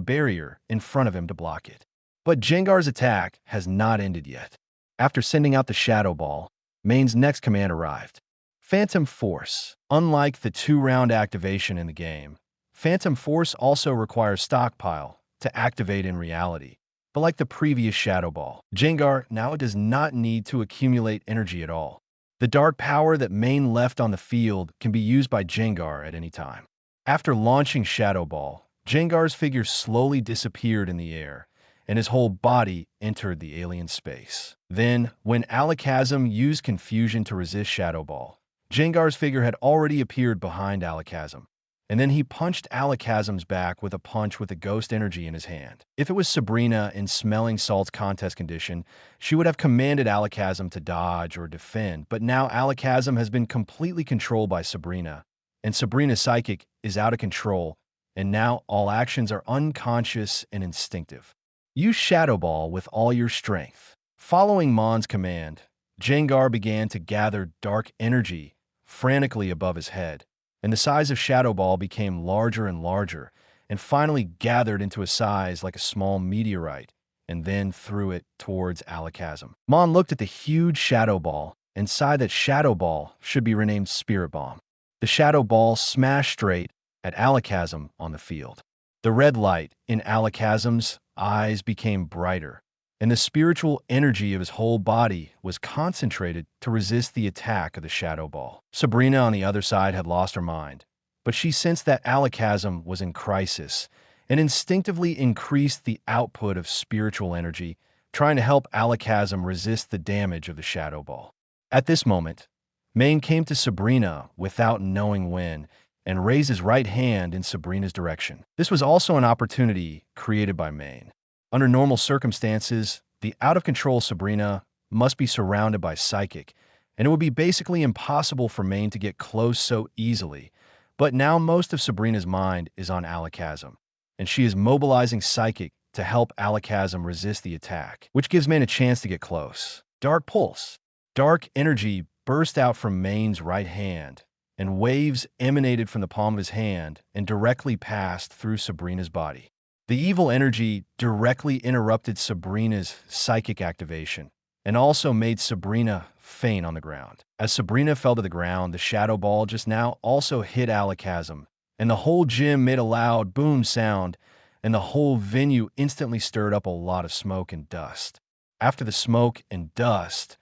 barrier in front of him to block it. But Jengar's attack has not ended yet. After sending out the shadow ball, Maen's next command arrived. Phantom Force. Unlike the 2-round activation in the game, Phantom Force also requires Stockpile to activate in reality. But like the previous Shadow Ball, Jengar now does not need to accumulate energy at all. The dark power that Maen left on the field can be used by Jengar at any time. After launching Shadow Ball, Jengar's figure slowly disappeared in the air, and his whole body entered the alien space. Then, when Alakazam used confusion to resist Shadow Ball, Jengar's figure had already appeared behind Alakazam, and then he punched Alakazam's back with a punch with the ghost energy in his hand. If it was Sabrina in Smelling Salt's contest condition, she would have commanded Alakazam to dodge or defend, but now Alakazam has been completely controlled by Sabrina, and Sabrina's psychic is out of control, and now all actions are unconscious and instinctive. Use Shadow Ball with all your strength. Following Maen's command, Jengar began to gather dark energy frantically above his head, and the size of Shadow Ball became larger and larger, and finally gathered into a size like a small meteorite, and then threw it towards Alakazam. Maen looked at the huge Shadow Ball and sighed that Shadow Ball should be renamed Spirit Bomb. The Shadow Ball smashed straight at Alakazam on the field. The red light in Alakazam's eyes became brighter, and the spiritual energy of his whole body was concentrated to resist the attack of the Shadow Ball. Sabrina, on the other side, had lost her mind, but she sensed that Alakazam was in crisis and instinctively increased the output of spiritual energy, trying to help Alakazam resist the damage of the Shadow Ball. At this moment, Maen came to Sabrina without knowing when and raised his right hand in Sabrina's direction. This was also an opportunity created by Maen. Under normal circumstances, the out-of-control Sabrina must be surrounded by Psychic, and it would be basically impossible for Maen to get close so easily. But now most of Sabrina's mind is on Alakazam, and she is mobilizing Psychic to help Alakazam resist the attack, which gives Maen a chance to get close. Dark Pulse. Dark energy burst out from Maen's right hand, and waves emanated from the palm of his hand and directly passed through Sabrina's body. The evil energy directly interrupted Sabrina's psychic activation and also made Sabrina faint on the ground. As Sabrina fell to the ground, the Shadow Ball just now also hit Alakazam, and the whole gym made a loud boom sound, and the whole venue instantly stirred up a lot of smoke and dust. After the smoke and dust,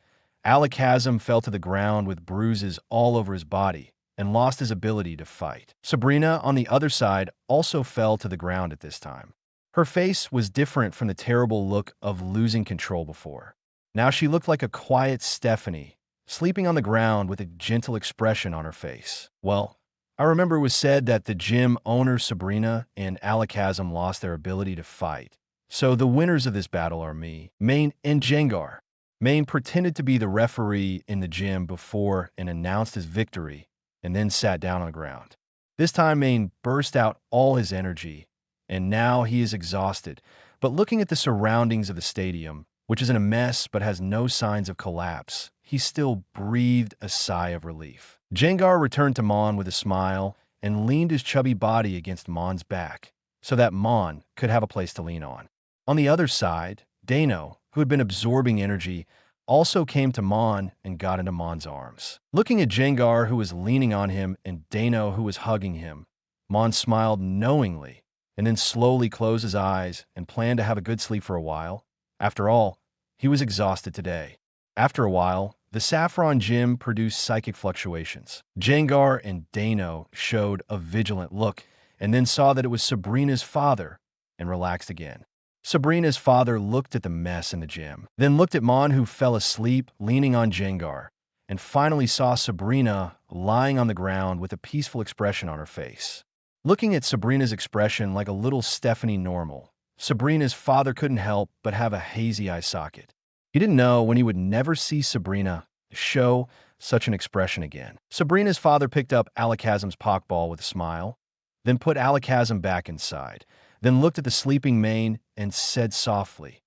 Alakazam fell to the ground with bruises all over his body and lost his ability to fight. Sabrina, on the other side, also fell to the ground at this time. Her face was different from the terrible look of losing control before. Now she looked like a quiet Stephanie, sleeping on the ground with a gentle expression on her face. Well, I remember it was said that the gym owner Sabrina and Alakazam lost their ability to fight. So the winners of this battle are me, Maen, and Jengar. Maen pretended to be the referee in the gym before and announced his victory, and then sat down on the ground. This time Maen burst out all his energy, and now he is exhausted. But looking at the surroundings of the stadium, which is in a mess but has no signs of collapse, he still breathed a sigh of relief. Jengar returned to Maen with a smile and leaned his chubby body against Maen's back so that Maen could have a place to lean on. On the other side, Dano, who had been absorbing energy, also came to Maen and got into Maen's arms. Looking at Jengar, who was leaning on him, and Dano, who was hugging him, Maen smiled knowingly and then slowly closed his eyes and planned to have a good sleep for a while. After all, he was exhausted today. After a while, the Saffron Gym produced psychic fluctuations. Jengar and Dano showed a vigilant look and then saw that it was Sabrina's father and relaxed again. Sabrina's father looked at the mess in the gym, then looked at Maen, who fell asleep leaning on Jengar, and finally saw Sabrina lying on the ground with a peaceful expression on her face. Looking at Sabrina's expression like a little Stephanie normal, Sabrina's father couldn't help but have a hazy eye socket. He didn't know when he would never see Sabrina show such an expression again. Sabrina's father picked up Alakazam's Pokeball with a smile, then put Alakazam back inside, then looked at the sleeping Maen and said softly,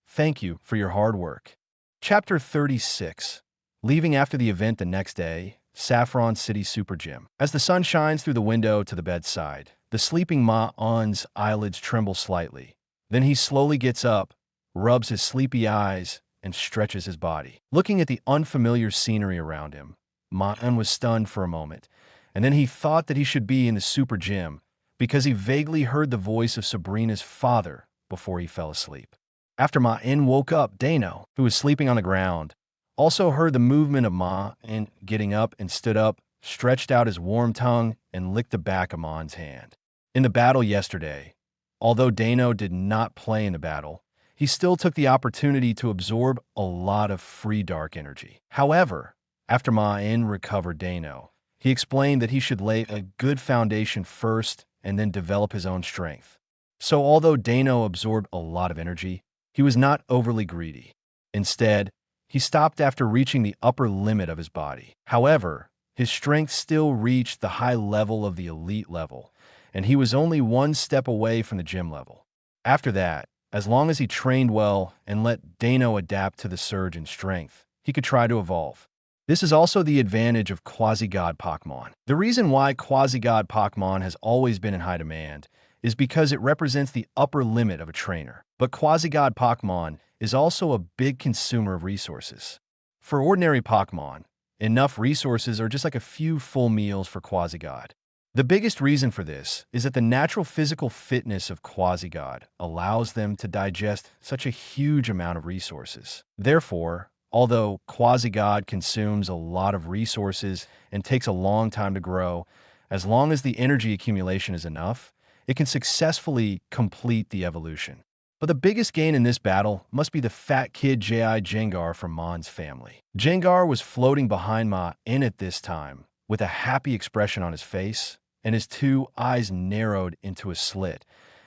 "Thank you for your hard work." Chapter 36. Leaving after the event the next day, Saffron City Super Gym. As the sun shines through the window to the bedside, the sleeping Maen's eyelids tremble slightly. Then he slowly gets up, rubs his sleepy eyes, and stretches his body. Looking at the unfamiliar scenery around him, Maen was stunned for a moment, and then he thought that he should be in the Super Gym because he vaguely heard the voice of Sabrina's father before he fell asleep. After Maen woke up, Dano, who was sleeping on the ground, also heard the movement of Maen getting up and stood up, stretched out his warm tongue, and licked the back of Maen's hand. In the battle yesterday, although Dano did not play in the battle, he still took the opportunity to absorb a lot of free dark energy. However, after Maen recovered Dano, he explained that he should lay a good foundation first and then develop his own strength. So although Dano absorbed a lot of energy, he was not overly greedy. Instead, he stopped after reaching the upper limit of his body. However, his strength still reached the high level of the elite level, and he was only one step away from the gym level. After that, as long as he trained well and let Dano adapt to the surge in strength, he could try to evolve. This is also the advantage of Quasi-God Pokemon. The reason why Quasi-God Pokemon has always been in high demand is because it represents the upper limit of a trainer. But Quasi-God Pokemon is also a big consumer of resources. For ordinary Pokemon, enough resources are just like a few full meals for Quasi-God. The biggest reason for this is that the natural physical fitness of Quasi-God allows them to digest such a huge amount of resources. Therefore, although Quasi-God consumes a lot of resources and takes a long time to grow, as long as the energy accumulation is enough, it can successfully complete the evolution. But the biggest gain in this battle must be the fat kid J.I. Jengar from Maen's family. Jengar was floating behind Maen at this time, with a happy expression on his face, and his two eyes narrowed into a slit,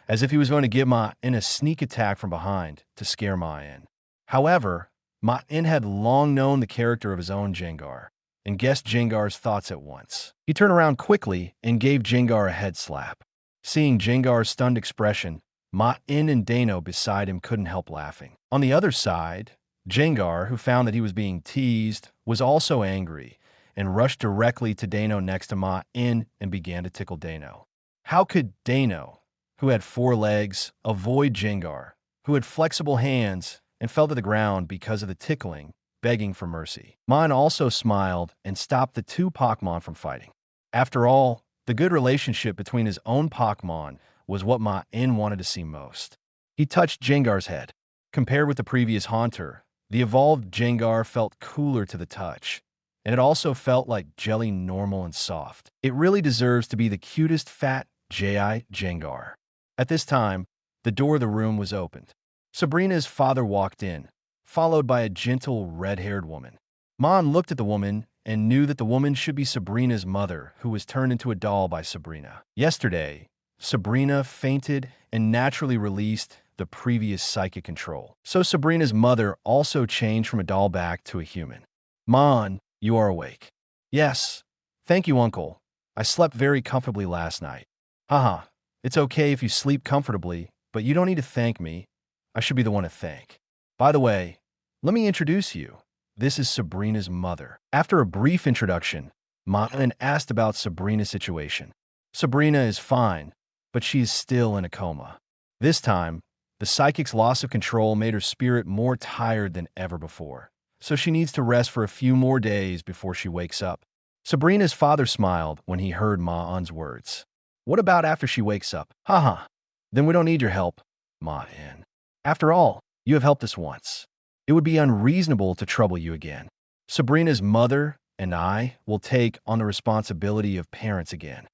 as if he was going to give Maen a sneak attack from behind to scare Maen. However, Maen had long known the character of his own Jengar, and guessed Jengar's thoughts at once. He turned around quickly and gave Jengar a head slap. Seeing Jengar's stunned expression, Maen and Dano beside him couldn't help laughing. On the other side, Jengar, who found that he was being teased, was also angry and rushed directly to Dano next to Maen and began to tickle Dano. How could Dano, who had 4 legs, avoid Jengar, who had flexible hands and fell to the ground because of the tickling, begging for mercy? Maen also smiled and stopped the 2 Pokemon from fighting. After all, the good relationship between his own Pokemon was what Maen wanted to see most. He touched Jengar's head. Compared with the previous Haunter, the evolved Jengar felt cooler to the touch, and it also felt like jelly, normal and soft. It really deserves to be the cutest fat J.I. Jengar. At this time, the door of the room was opened. Sabrina's father walked in, followed by a gentle red-haired woman. Maen looked at the woman and knew that the woman should be Sabrina's mother, who was turned into a doll by Sabrina. Yesterday, Sabrina fainted and naturally released the previous psychic control. So Sabrina's mother also changed from a doll back to a human. Maen, you are awake. Yes. Thank you, Uncle. I slept very comfortably last night. Haha. It's okay if you sleep comfortably, but you don't need to thank me. I should be the one to thank. By the way, let me introduce you. This is Sabrina's mother. After a brief introduction, Maen asked about Sabrina's situation. Sabrina is fine, but she is still in a coma. This time, the psychic's loss of control made her spirit more tired than ever before, so she needs to rest for a few more days before she wakes up. Sabrina's father smiled when he heard Maen's words. What about after she wakes up? Haha. Then we don't need your help, Maen. After all, you have helped us once. It would be unreasonable to trouble you again. Sabrina's mother and I will take on the responsibility of parents again.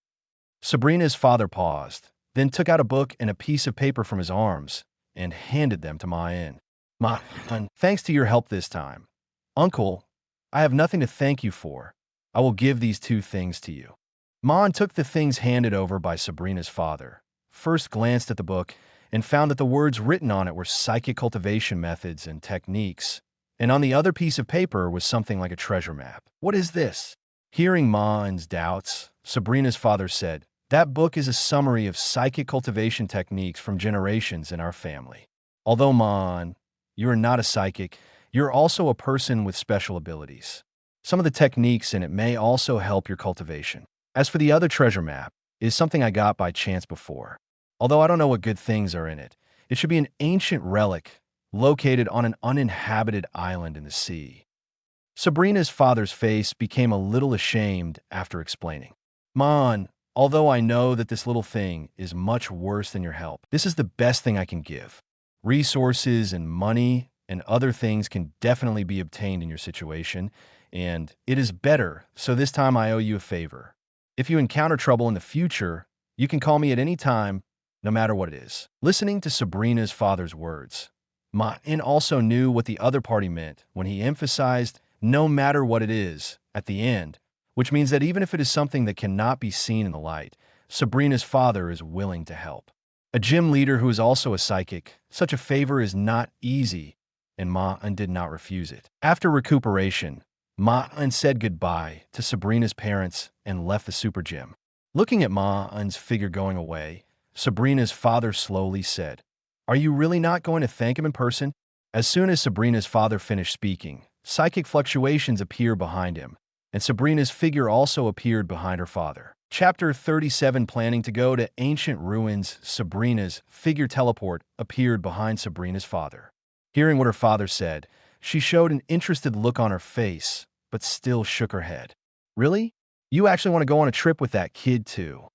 Sabrina's father paused, then took out a book and a piece of paper from his arms and handed them to Maen. Maen, thanks to your help this time. Uncle, I have nothing to thank you for. I will give these two things to you. Maen took the things handed over by Sabrina's father, first glanced at the book, and found that the words written on it were psychic cultivation methods and techniques, and on the other piece of paper was something like a treasure map. What is this? Hearing Maen's doubts, Sabrina's father said, that book is a summary of psychic cultivation techniques from generations in our family. Although, Maen, you are not a psychic, you're also a person with special abilities. Some of the techniques in it may also help your cultivation. As for the other treasure map, it is something I got by chance before. Although I don't know what good things are in it, it should be an ancient relic located on an uninhabited island in the sea. Sabrina's father's face became a little ashamed after explaining. Maen, although I know that this little thing is much worse than your help, this is the best thing I can give. Resources and money and other things can definitely be obtained in your situation, and it is better, so this time I owe you a favor. If you encounter trouble in the future, you can call me at any time, no matter what it is. Listening to Sabrina's father's words, Maen also knew what the other party meant when he emphasized no matter what it is at the end, which means that even if it is something that cannot be seen in the light, Sabrina's father is willing to help. A gym leader who is also a psychic, such a favor is not easy, and Maen did not refuse it. After recuperation, Maen said goodbye to Sabrina's parents and left the super gym. Looking at Maen's figure going away, Sabrina's father slowly said, "Are you really not going to thank him in person?" As soon as Sabrina's father finished speaking, psychic fluctuations appeared behind him, and Sabrina's figure also appeared behind her father. Chapter 37. Planning to go to ancient ruins, Sabrina's figure teleport appeared behind Sabrina's father. Hearing what her father said, she showed an interested look on her face, but still shook her head. "Really? You actually want to go on a trip with that kid too?"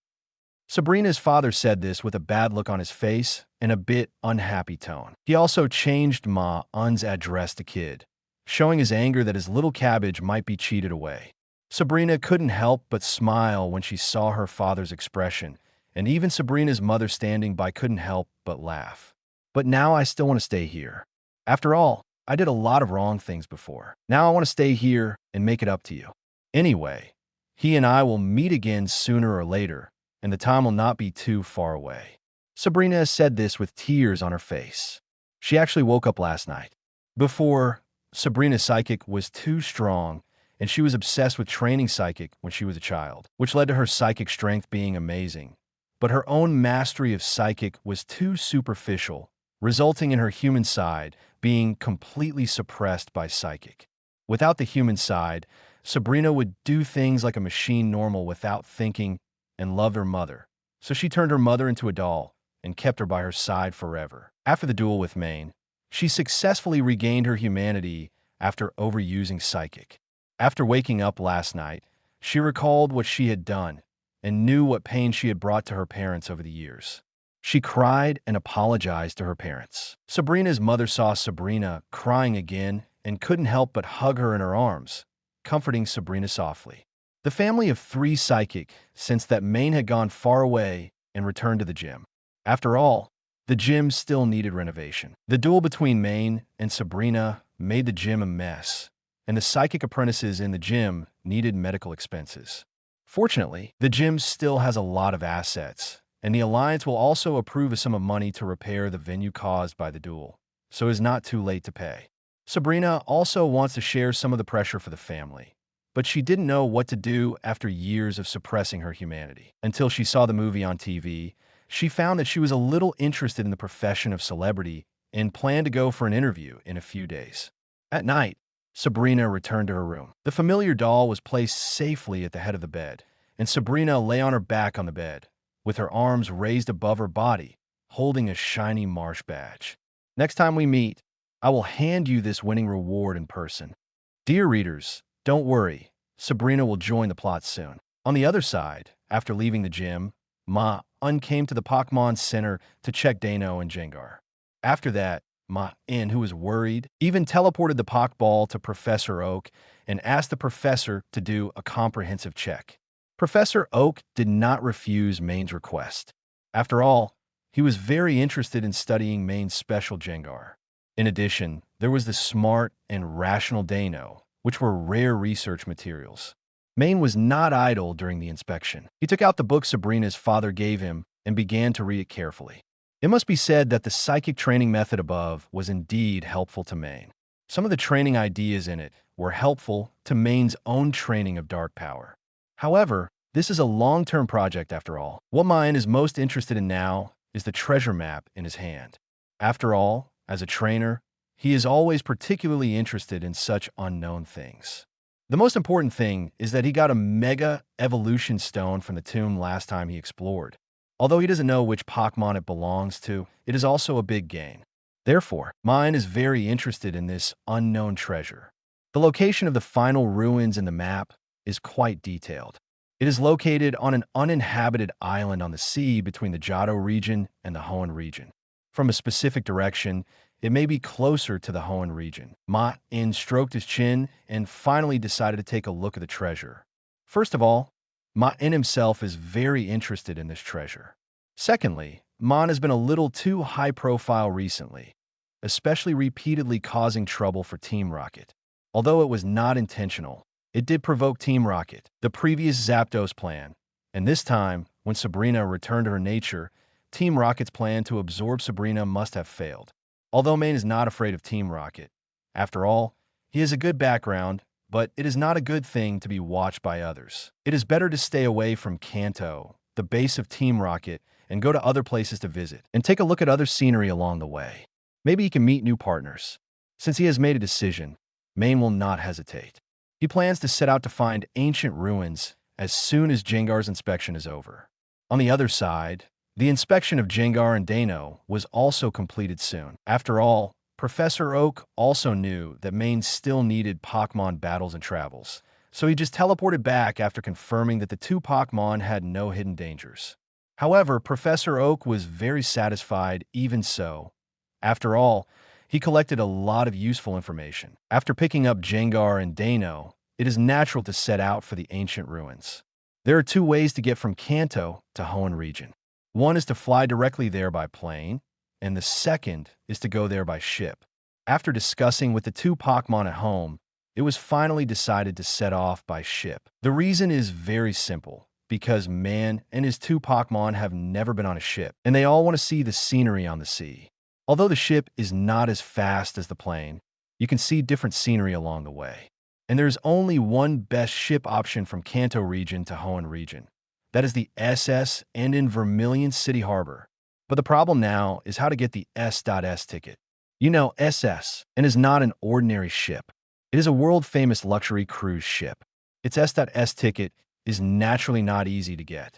Sabrina's father said this with a bad look on his face and a bit unhappy tone. He also changed Maen's address to kid, showing his anger that his little cabbage might be cheated away. Sabrina couldn't help but smile when she saw her father's expression, and even Sabrina's mother standing by couldn't help but laugh. "But now I still want to stay here. After all, I did a lot of wrong things before. Now I want to stay here and make it up to you. Anyway, he and I will meet again sooner or later, and the time will not be too far away." Sabrina said this with tears on her face. She actually woke up last night. Before, Sabrina's psychic was too strong, and she was obsessed with training psychic when she was a child, which led to her psychic strength being amazing. But her own mastery of psychic was too superficial, resulting in her human side being completely suppressed by psychic. Without the human side, Sabrina would do things like a machine normal without thinking and love her mother. So she turned her mother into a doll and kept her by her side forever. After the duel with Maen, she successfully regained her humanity after overusing psychic. After waking up last night, she recalled what she had done and knew what pain she had brought to her parents over the years. She cried and apologized to her parents. Sabrina's mother saw Sabrina crying again and couldn't help but hug her in her arms, comforting Sabrina softly. The family of 3 psychic sensed that Maen had gone far away and returned to the gym. After all, the gym still needed renovation. The duel between Maen and Sabrina made the gym a mess, and the psychic apprentices in the gym needed medical expenses. Fortunately, the gym still has a lot of assets, and the Alliance will also approve a sum of money to repair the venue caused by the duel, so it's not too late to pay. Sabrina also wants to share some of the pressure for the family, but she didn't know what to do after years of suppressing her humanity. Until she saw the movie on TV, she found that she was a little interested in the profession of celebrity and planned to go for an interview in a few days. At night, Sabrina returned to her room. The familiar doll was placed safely at the head of the bed, and Sabrina lay on her back on the bed, with her arms raised above her body, holding a shiny marsh badge. Next time we meet, I will hand you this winning reward in person. Dear readers, don't worry, Sabrina will join the plot soon. On the other side, after leaving the gym, Maen came to the Pokemon Center to check Dano and Jengar. After that, Maen, who was worried, even teleported the Pokeball to Professor Oak and asked the professor to do a comprehensive check. Professor Oak did not refuse Maen's request. After all, he was very interested in studying Maen's special Jengar. In addition, there was the smart and rational Dano, which were rare research materials. Maen was not idle during the inspection. He took out the book Sabrina's father gave him and began to read it carefully. It must be said that the psychic training method above was indeed helpful to Maen. Some of the training ideas in it were helpful to Maen's own training of dark power. However, this is a long-term project after all. What Maen is most interested in now is the treasure map in his hand. After all, as a trainer, he is always particularly interested in such unknown things. The most important thing is that he got a Mega Evolution Stone from the tomb last time he explored. Although he doesn't know which Pokemon it belongs to, it is also a big gain. Therefore, Maen is very interested in this unknown treasure. The location of the final ruins in the map is quite detailed. It is located on an uninhabited island on the sea between the Johto region and the Hoenn region. From a specific direction, it may be closer to the Hoenn region. Maen stroked his chin and finally decided to take a look at the treasure. First of all, Maen himself is very interested in this treasure. Secondly, Maen has been a little too high-profile recently, especially repeatedly causing trouble for Team Rocket. Although it was not intentional, it did provoke Team Rocket, the previous Zapdos plan, and this time, when Sabrina returned to her nature, Team Rocket's plan to absorb Sabrina must have failed. Although Maen is not afraid of Team Rocket. After all, he has a good background, but it is not a good thing to be watched by others. It is better to stay away from Kanto, the base of Team Rocket, and go to other places to visit, and take a look at other scenery along the way. Maybe he can meet new partners. Since he has made a decision, Maen will not hesitate. He plans to set out to find ancient ruins as soon as Jengar's inspection is over. On the other side, the inspection of Jengar and Dano was also completed soon. After all, Professor Oak also knew that Maen still needed Pokemon battles and travels, so he just teleported back after confirming that the two Pokemon had no hidden dangers. However, Professor Oak was very satisfied even so. After all, he collected a lot of useful information. After picking up Jengar and Dano, it is natural to set out for the ancient ruins. There are two ways to get from Kanto to Hoenn region. One is to fly directly there by plane, and the second is to go there by ship. After discussing with the two Pokemon at home, it was finally decided to set off by ship. The reason is very simple, because Maen and his two Pokemon have never been on a ship, and they all want to see the scenery on the sea. Although the ship is not as fast as the plane, you can see different scenery along the way. And there is only one best ship option from Kanto region to Hoenn region. That is the SS and in Vermilion City Harbor. But the problem now is how to get the S.S ticket. You know SS, and is not an ordinary ship. It is a world-famous luxury cruise ship. Its S.S ticket is naturally not easy to get.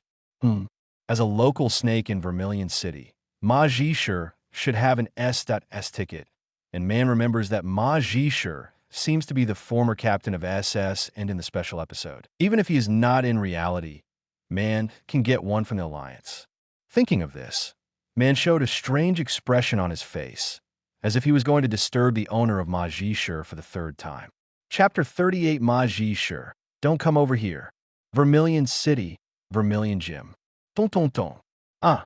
As a local snake in Vermilion City, Majishur should have an S.S ticket, and Maen remembers that Majishur seems to be the former captain of SS and in the special episode. Even if he is not in reality, Maen can get one from the Alliance. Thinking of this, Maen showed a strange expression on his face, as if he was going to disturb the owner of Majishur for the third time. Chapter 38 Majishur. Don't come over here. Vermilion City, Vermilion Gym. Ton ton ton.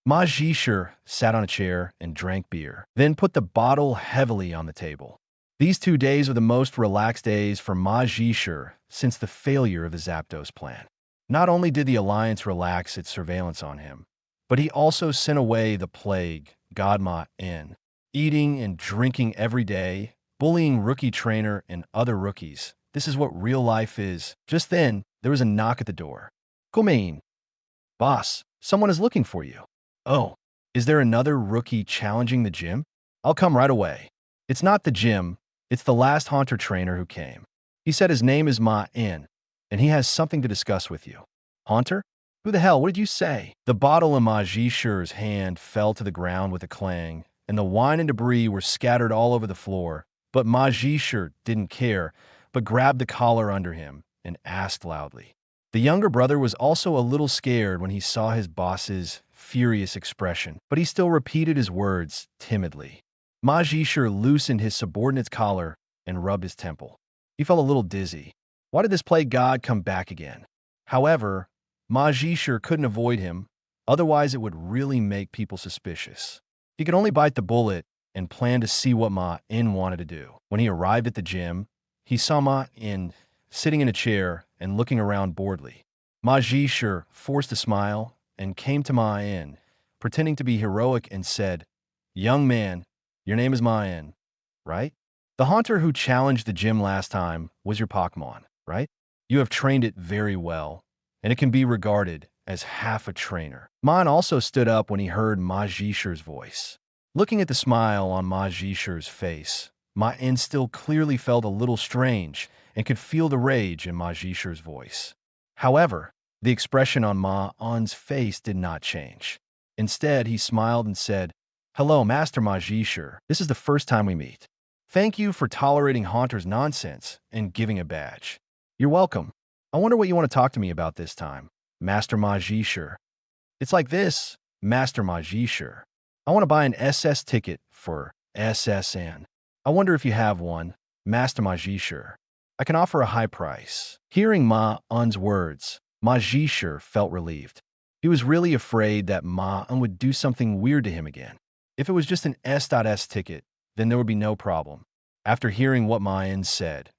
Majishur sat on a chair and drank beer, then put the bottle heavily on the table. These 2 days are the most relaxed days for Majishur since the failure of the Zapdos plan. Not only did the Alliance relax its surveillance on him, but he also sent away the plague, God Maen, eating and drinking every day, bullying rookie trainer and other rookies. This is what real life is. Just then, there was a knock at the door. Come in. Boss, someone is looking for you. Oh, is there another rookie challenging the gym? I'll come right away. It's not the gym, it's the last Haunter trainer who came. He said his name is Maen, and he has something to discuss with you. Haunter? Who the hell, what did you say? The bottle in Majishur's hand fell to the ground with a clang, and the wine and debris were scattered all over the floor. But Majishur didn't care, but grabbed the collar under him and asked loudly. The younger brother was also a little scared when he saw his boss's furious expression, but he still repeated his words timidly. Majishur loosened his subordinate's collar and rubbed his temple. He felt a little dizzy. Why did this plague god come back again? However, Majishur couldn't avoid him, Otherwise, it would really make people suspicious. He could only bite the bullet and plan to see what Maen wanted to do. When he arrived at the gym, he saw Maen sitting in a chair and looking around boredly. Majishur forced a smile and came to Maen, pretending to be heroic, and said, "Young man, your name is Maen, right? The haunter who challenged the gym last time was your Pokemon, right? You have trained it very well, and it can be regarded as half a trainer." Maen also stood up when he heard Majishur's voice. Looking at the smile on Majishur's face, Maen still clearly felt a little strange and could feel the rage in Majishur's voice. However, the expression on Maen's face did not change. Instead, he smiled and said, "Hello, Master Majishur. This is the first time we meet. Thank you for tolerating Haunter's nonsense and giving a badge. You're welcome. I wonder what you want to talk to me about this time, Master Majishur." "It's like this, Master Majishur. I want to buy an SS ticket for SSN. I wonder if you have one, Master Majishur. I can offer a high price." Hearing Maen's words, Majishur felt relieved. He was really afraid that Maen would do something weird to him again. If it was just an S.S ticket, then there would be no problem. After hearing what Maen said,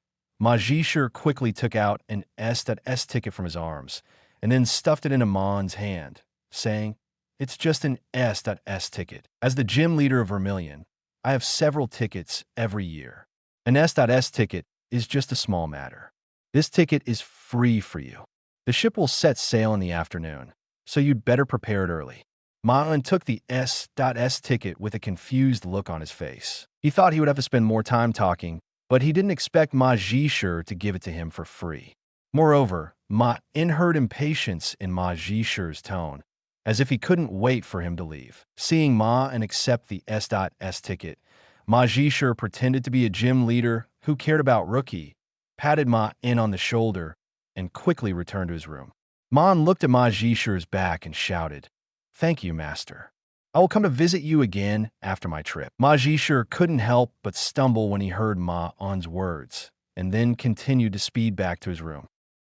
Majishur quickly took out an S.S ticket from his arms and then stuffed it into Maen's hand, saying, "It's just an S.S ticket. As the gym leader of Vermilion, I have several tickets every year. An S.S ticket is just a small matter. This ticket is free for you. The ship will set sail in the afternoon, so you'd better prepare it early." Maen took the S.S ticket with a confused look on his face. He thought he would have to spend more time talking, but he didn't expect Majishur to give it to him for free. Moreover, Maen heard impatience in Majishur's tone, as if he couldn't wait for him to leave. Seeing Maen accept the S.S ticket, Majishur pretended to be a gym leader who cared about Rookie, patted Maen on the shoulder, and quickly returned to his room. Maen looked at Majishur's back and shouted, "Thank you, Master. I will come to visit you again after my trip." Majishur couldn't help but stumble when he heard Maen's words, and then continued to speed back to his room.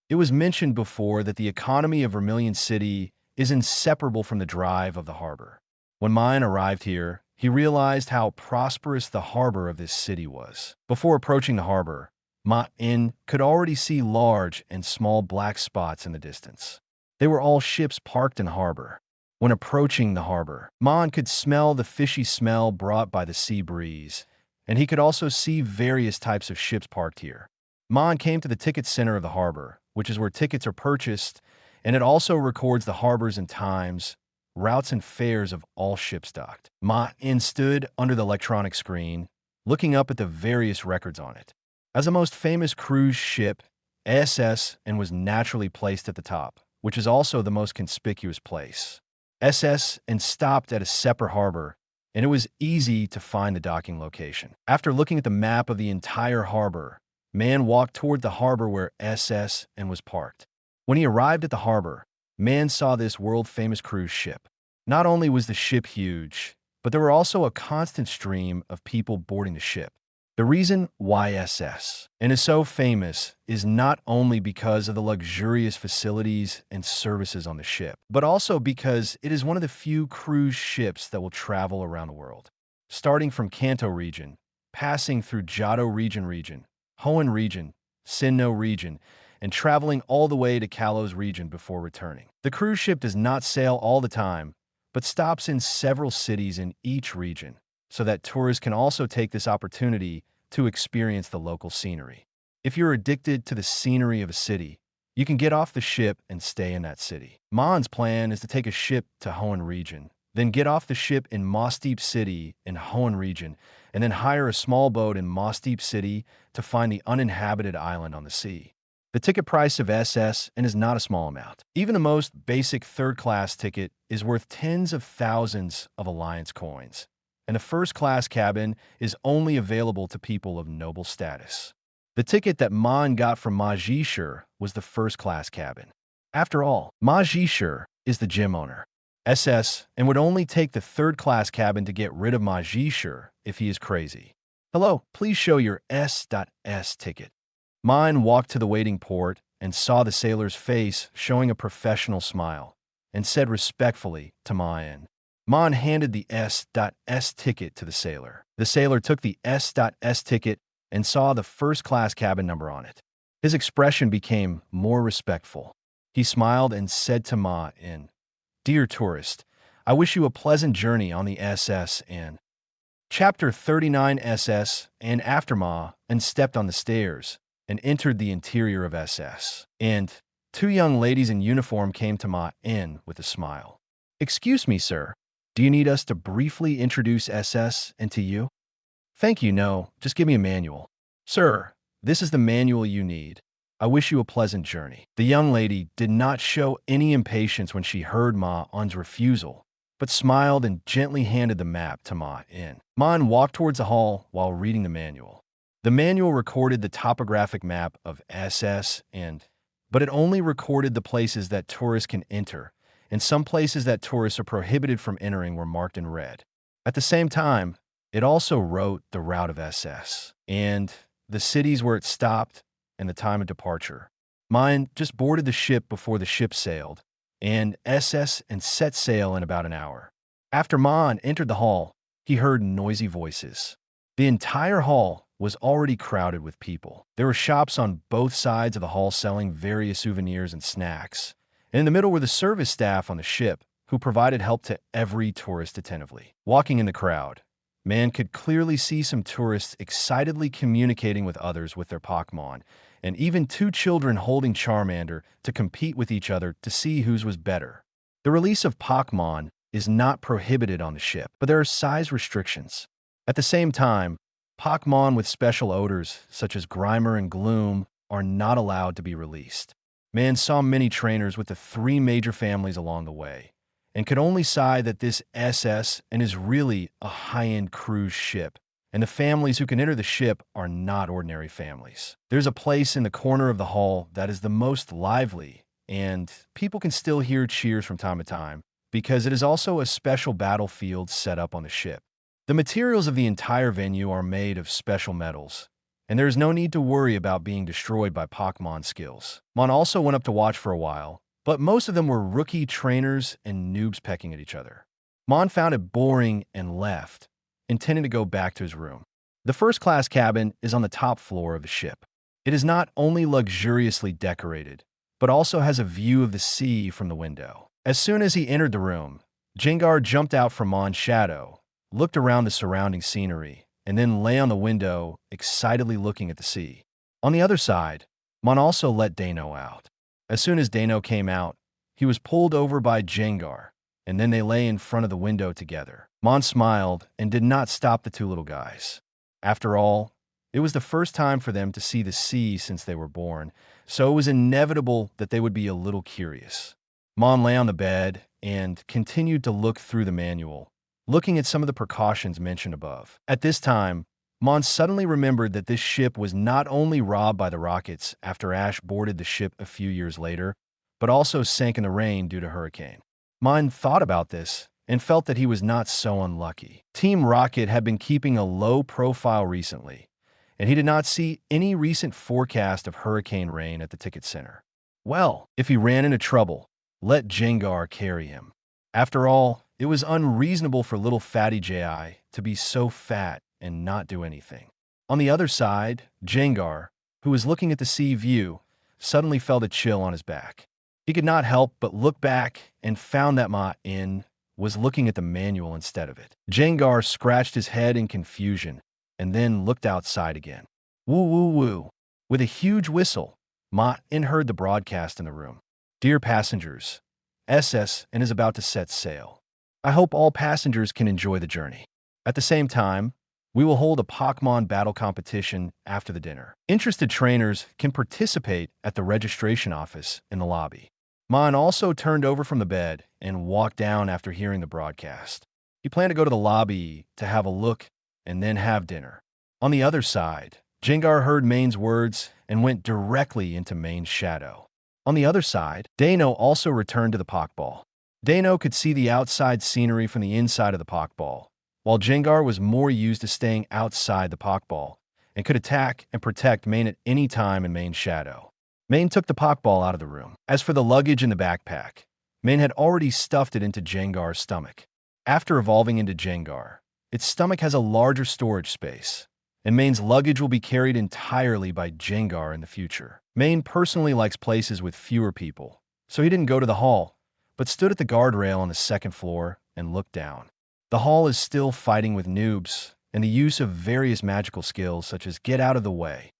It was mentioned before that the economy of Vermilion City is inseparable from the drive of the harbor. When Maen arrived here, he realized how prosperous the harbor of this city was. Before approaching the harbor, Maen could already see large and small black spots in the distance. They were all ships parked in harbor. When approaching the harbor, Maen could smell the fishy smell brought by the sea breeze, and he could also see various types of ships parked here. Maen came to the ticket center of the harbor, which is where tickets are purchased, and it also records the harbors and times, routes, and fares of all ships docked. Maen stood under the electronic screen, looking up at the various records on it. As the most famous cruise ship, SS and was naturally placed at the top, which is also the most conspicuous place. SS and stopped at a separate harbor, and it was easy to find the docking location. After looking at the map of the entire harbor, Maen walked toward the harbor where SS and was parked. When he arrived at the harbor, Maen saw this world-famous cruise ship. Not only was the ship huge, but there were also a constant stream of people boarding the ship. The reason why SS and is so famous is not only because of the luxurious facilities and services on the ship, but also because it is one of the few cruise ships that will travel around the world. Starting from Kanto region, passing through Johto region, Hoenn region, Sinnoh region, and traveling all the way to Kalos region before returning. The cruise ship does not sail all the time, but stops in several cities in each region, so that tourists can also take this opportunity to experience the local scenery. If you're addicted to the scenery of a city, you can get off the ship and stay in that city. Maen's plan is to take a ship to Hoenn region, then get off the ship in Moss Deep City in Hoenn region, and then hire a small boat in Moss Deep City to find the uninhabited island on the sea. The ticket price of SS and is not a small amount. Even the most basic third-class ticket is worth tens of thousands of Alliance coins, and the first-class cabin is only available to people of noble status. The ticket that Maen got from Majishur was the first-class cabin. After all, Majishur is the gym owner. SS and would only take the third-class cabin to get rid of Majishur if he is crazy. "Hello, please show your S.S ticket." Maen walked to the waiting port and saw the sailor's face showing a professional smile. and said respectfully to Maen. Maen handed the S.S ticket to the sailor. The sailor took the S.S ticket and saw the first-class cabin number on it. His expression became more respectful. He smiled and said to Maen, "Dear tourist, I wish you a pleasant journey on the SS and." Chapter 39 SS and after Maen stepped on the stairs and entered the interior of SS. And two young ladies in uniform came to Maen with a smile. "Excuse me, sir. Do you need us to briefly introduce SS and to you?" "Thank you, no. Just give me a manual." "Sir, this is the manual you need. I wish you a pleasant journey." The young lady did not show any impatience when she heard Maen's refusal, but smiled and gently handed the map to Maen. Maen walked towards the hall while reading the manual. The manual recorded the topographic map of SS but it only recorded the places that tourists can enter, and some places that tourists are prohibited from entering were marked in red. At the same time, it also wrote the route of SS, and the cities where it stopped, and the time of departure. Maen just boarded the ship before the ship sailed, and SS and set sail in about an hour. After Maen entered the hall, he heard noisy voices. The entire hall was already crowded with people. There were shops on both sides of the hall selling various souvenirs and snacks. And in the middle were the service staff on the ship, who provided help to every tourist attentively. Walking in the crowd, Maen could clearly see some tourists excitedly communicating with others with their Pokemon, and even two children holding Charmander to compete with each other to see whose was better. The release of Pokemon is not prohibited on the ship, but there are size restrictions. At the same time, Pokemon with special odors, such as Grimer and Gloom, are not allowed to be released. Maen saw many trainers with the three major families along the way, and could only sigh that this SS is really a high-end cruise ship, and the families who can enter the ship are not ordinary families. There's a place in the corner of the hall that is the most lively, and people can still hear cheers from time to time, because it is also a special battlefield set up on the ship. The materials of the entire venue are made of special metals, and there is no need to worry about being destroyed by Pokemon skills. Maen also went up to watch for a while, but most of them were rookie trainers and noobs pecking at each other. Maen found it boring and left, intending to go back to his room. The first-class cabin is on the top floor of the ship. It is not only luxuriously decorated, but also has a view of the sea from the window. As soon as he entered the room, Gengar jumped out from Maen's shadow, looked around the surrounding scenery, and then lay on the window, excitedly looking at the sea. On the other side, Maen also let Dano out. As soon as Dano came out, he was pulled over by Gengar, and then they lay in front of the window together. Maen smiled and did not stop the two little guys. After all, it was the first time for them to see the sea since they were born, so it was inevitable that they would be a little curious. Maen lay on the bed and continued to look through the manual, looking at some of the precautions mentioned above. At this time, Maen suddenly remembered that this ship was not only robbed by the rockets after Ash boarded the ship a few years later, but also sank in the rain due to hurricane. Maen thought about this and felt that he was not so unlucky. Team Rocket had been keeping a low profile recently, and he did not see any recent forecast of hurricane rain at the ticket center. Well, if he ran into trouble, let Gengar carry him. After all, it was unreasonable for little fatty J.I. to be so fat and not do anything. On the other side, Gengar, who was looking at the sea view, suddenly felt a chill on his back. He could not help but look back and found that Maen was looking at the manual instead of it. Gengar scratched his head in confusion and then looked outside again. Woo woo woo. With a huge whistle, Maen heard the broadcast in the room. Dear passengers, SS is about to set sail. I hope all passengers can enjoy the journey. At the same time, we will hold a Pokemon battle competition after the dinner. Interested trainers can participate at the registration office in the lobby. Maen also turned over from the bed and walked down after hearing the broadcast. He planned to go to the lobby to have a look and then have dinner. On the other side, Gengar heard Maen's words and went directly into Maen's shadow. On the other side, Dano also returned to the Pokeball. Dano could see the outside scenery from the inside of the Pokeball, while Gengar was more used to staying outside the Pokeball and could attack and protect Maen at any time in Maen's shadow. Maen took the Pokeball out of the room. As for the luggage in the backpack, Maen had already stuffed it into Jengar's stomach. After evolving into Jengar, its stomach has a larger storage space, and Maen's luggage will be carried entirely by Jengar in the future. Maen personally likes places with fewer people, so he didn't go to the hall, but stood at the guardrail on the second floor and looked down. The hall is still fighting with noobs, and the use of various magical skills such as get out of the way,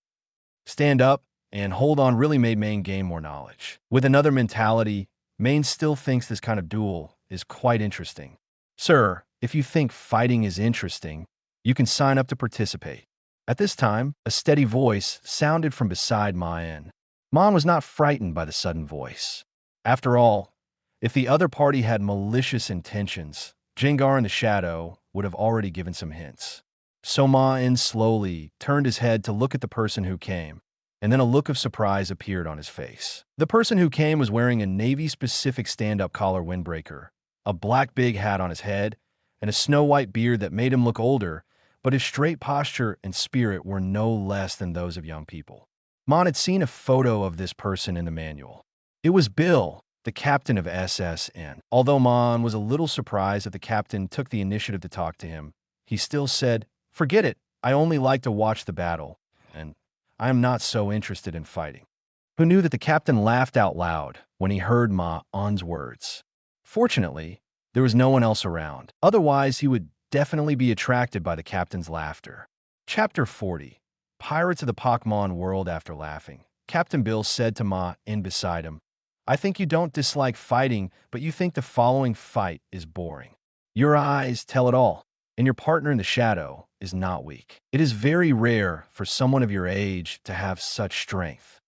stand up, and hold on really made Maen gain more knowledge. With another mentality, Maen still thinks this kind of duel is quite interesting. Sir, if you think fighting is interesting, you can sign up to participate. At this time, a steady voice sounded from beside Maen. Maen was not frightened by the sudden voice. After all, if the other party had malicious intentions, Jengar in the shadow would have already given some hints. So Maen slowly turned his head to look at the person who came, and then a look of surprise appeared on his face. The person who came was wearing a Navy-specific stand-up collar windbreaker, a black big hat on his head, and a snow-white beard that made him look older, but his straight posture and spirit were no less than those of young people. Maen had seen a photo of this person in the manual. It was Bill, the captain of SS, and although Maen was a little surprised that the captain took the initiative to talk to him, he still said, "Forget it, I only like to watch the battle, and I am not so interested in fighting." Who knew that the captain laughed out loud when he heard Maen's words. Fortunately, there was no one else around. Otherwise, he would definitely be attracted by the captain's laughter. Chapter 40. Pirates of the Pokemon World. After laughing, Captain Bill said to Maen beside him, "I think you don't dislike fighting, but you think the following fight is boring. Your eyes tell it all, and your partner in the shadow is not weak. It is very rare for someone of your age to have such strength."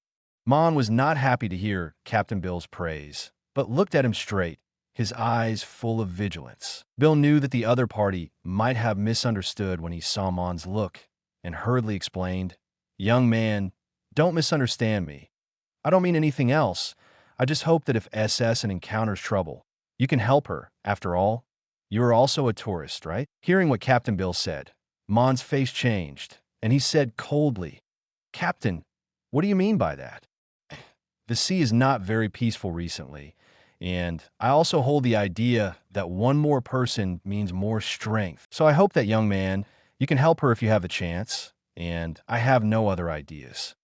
Maen was not happy to hear Captain Bill's praise, but looked at him straight, his eyes full of vigilance. Bill knew that the other party might have misunderstood when he saw Maen's look, and hurriedly explained, "Young man, don't misunderstand me. I don't mean anything else. I just hope that if SS encounters trouble, you can help her. After all, you are also a tourist, right?" Hearing what Captain Bill said, Maen's face changed, and he said coldly, "Captain, what do you mean by that? The sea is not very peaceful recently, and I also hold the idea that one more person means more strength. So I hope that, young man, you can help her if you have the chance, and I have no other ideas.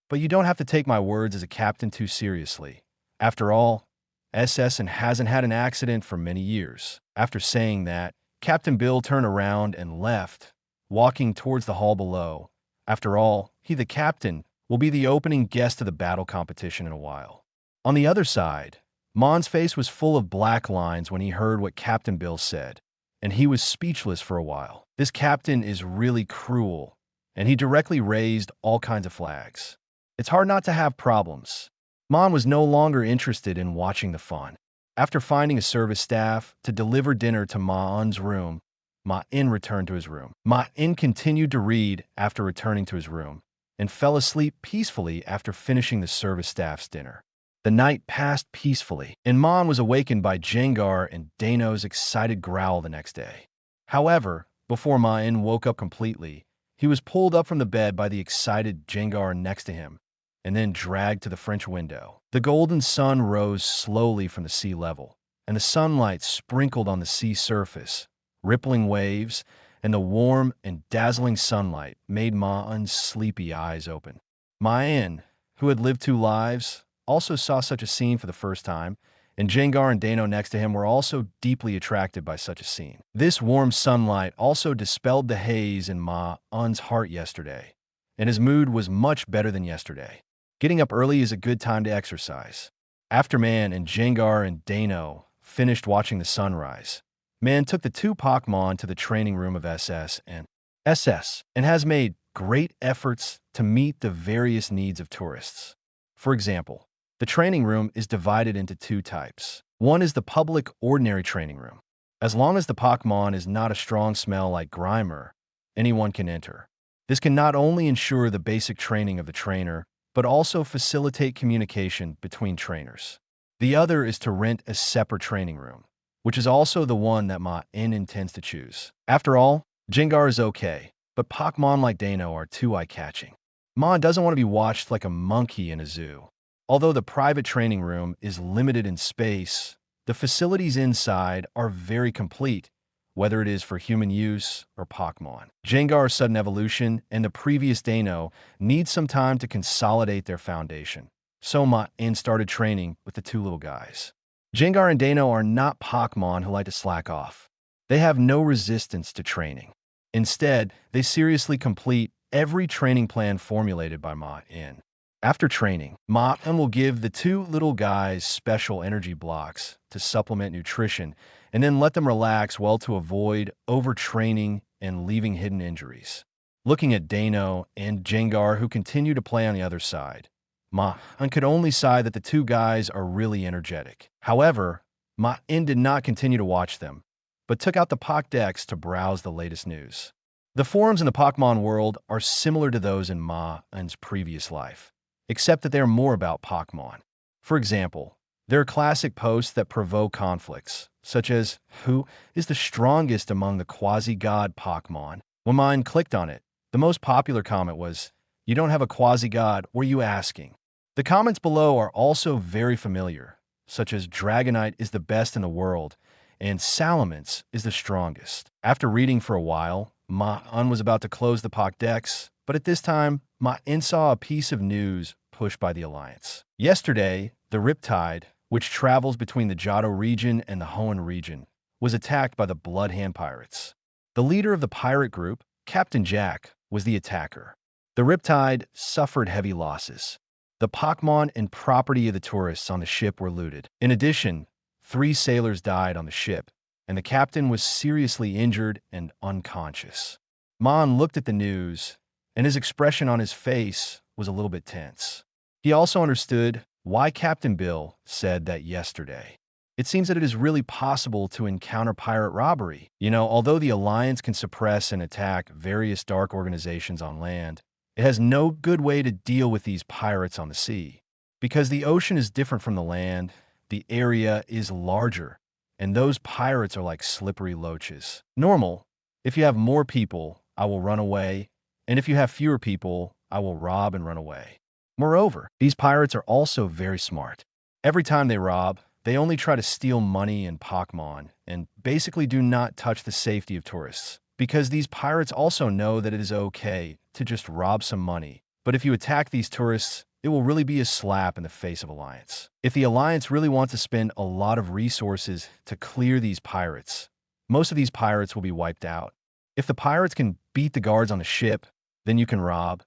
But you don't have to take my words as a captain too seriously. After all, SS hasn't had an accident for many years." After saying that, Captain Bill turned around and left, walking towards the hall below. After all, he, the captain, will be the opening guest of the battle competition in a while. On the other side, Maen's face was full of black lines when he heard what Captain Bill said, and he was speechless for a while. This captain is really cruel, and he directly raised all kinds of flags. It's hard not to have problems. Maen was no longer interested in watching the fun. After finding a service staff to deliver dinner to Maen's room, Maen returned to his room. Maen continued to read after returning to his room, and fell asleep peacefully after finishing the service staff's dinner. The night passed peacefully, and Maen was awakened by Jengar and Dano's excited growl the next day. However, before Maen woke up completely, he was pulled up from the bed by the excited Jengar next to him, and then dragged to the French window. The golden sun rose slowly from the sea level, and the sunlight sprinkled on the sea surface. Rippling waves and the warm and dazzling sunlight made Maen's sleepy eyes open. Maen, who had lived 2 lives, also saw such a scene for the first time, and Jengar and Dano next to him were also deeply attracted by such a scene. This warm sunlight also dispelled the haze in Maen's heart yesterday, and his mood was much better than yesterday. Getting up early is a good time to exercise. After Maen and Jengar and Dano finished watching the sunrise, Maen took the 2 Pokemon to the training room of SS and has made great efforts to meet the various needs of tourists. For example, the training room is divided into 2 types. One is the public ordinary training room. As long as the Pokemon is not a strong smell like Grimer, anyone can enter. This can not only ensure the basic training of the trainer, but also facilitate communication between trainers. The other is to rent a separate training room, which is also the one that Maen intends to choose. After all, Jengar is okay, but Pokemon like Dano are too eye-catching. Maen doesn't want to be watched like a monkey in a zoo. Although the private training room is limited in space, The facilities inside are very complete, whether it is for human use or Pokemon. Jengar's sudden evolution and the previous Dano need some time to consolidate their foundation. So Maen started training with the two little guys. Jengar and Dano are not Pokemon who like to slack off. They have no resistance to training. Instead, they seriously complete every training plan formulated by Maen. After training, Maen will give the two little guys special energy blocks to supplement nutrition and then let them relax well to avoid overtraining and leaving hidden injuries. Looking at Dano and Jengar, who continue to play on the other side, Maen could only sigh that the two guys are really energetic. However, Maen did not continue to watch them, but took out the Pokédex to browse the latest news. The forums in the Pokemon world are similar to those in Maen's previous life, except that they are more about Pokemon. For example, there are classic posts that provoke conflicts, such as, who is the strongest among the quasi-god Pokemon? When Maen clicked on it, the most popular comment was, you don't have a quasi-god, what are you asking? The comments below are also very familiar, such as Dragonite is the best in the world, and Salamence is the strongest. After reading for a while, Maen was about to close the Pokédex, but at this time, Maen saw a piece of news pushed by the Alliance. Yesterday, the Riptide, which travels between the Johto region and the Hoenn region, was attacked by the Bloodhand pirates. The leader of the pirate group, Captain Jack, was the attacker. The Riptide suffered heavy losses. The Pokemon and property of the tourists on the ship were looted. In addition, 3 sailors died on the ship, and the captain was seriously injured and unconscious. Maen looked at the news, and his expression on his face was a little bit tense. He also understood why Captain Bill said that yesterday. It seems that it is really possible to encounter pirate robbery. Although the Alliance can suppress and attack various dark organizations on land, it has no good way to deal with these pirates on the sea. Because the ocean is different from the land, the area is larger, and those pirates are like slippery loaches. Normal, if you have more people, I will run away, and if you have fewer people, I will rob and run away. Moreover, these pirates are also very smart. Every time they rob, they only try to steal money and Pokemon, and basically do not touch the safety of tourists. Because these pirates also know that it is okay to just rob some money, but if you attack these tourists, it will really be a slap in the face of Alliance. If the Alliance really wants to spend a lot of resources to clear these pirates, most of these pirates will be wiped out. If the pirates can beat the guards on the ship, then you can rob,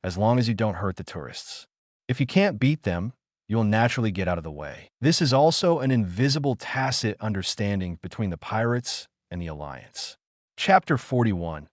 as long as you don't hurt the tourists. If you can't beat them, you will naturally get out of the way. This is also an invisible tacit understanding between the pirates and the Alliance. Chapter 41.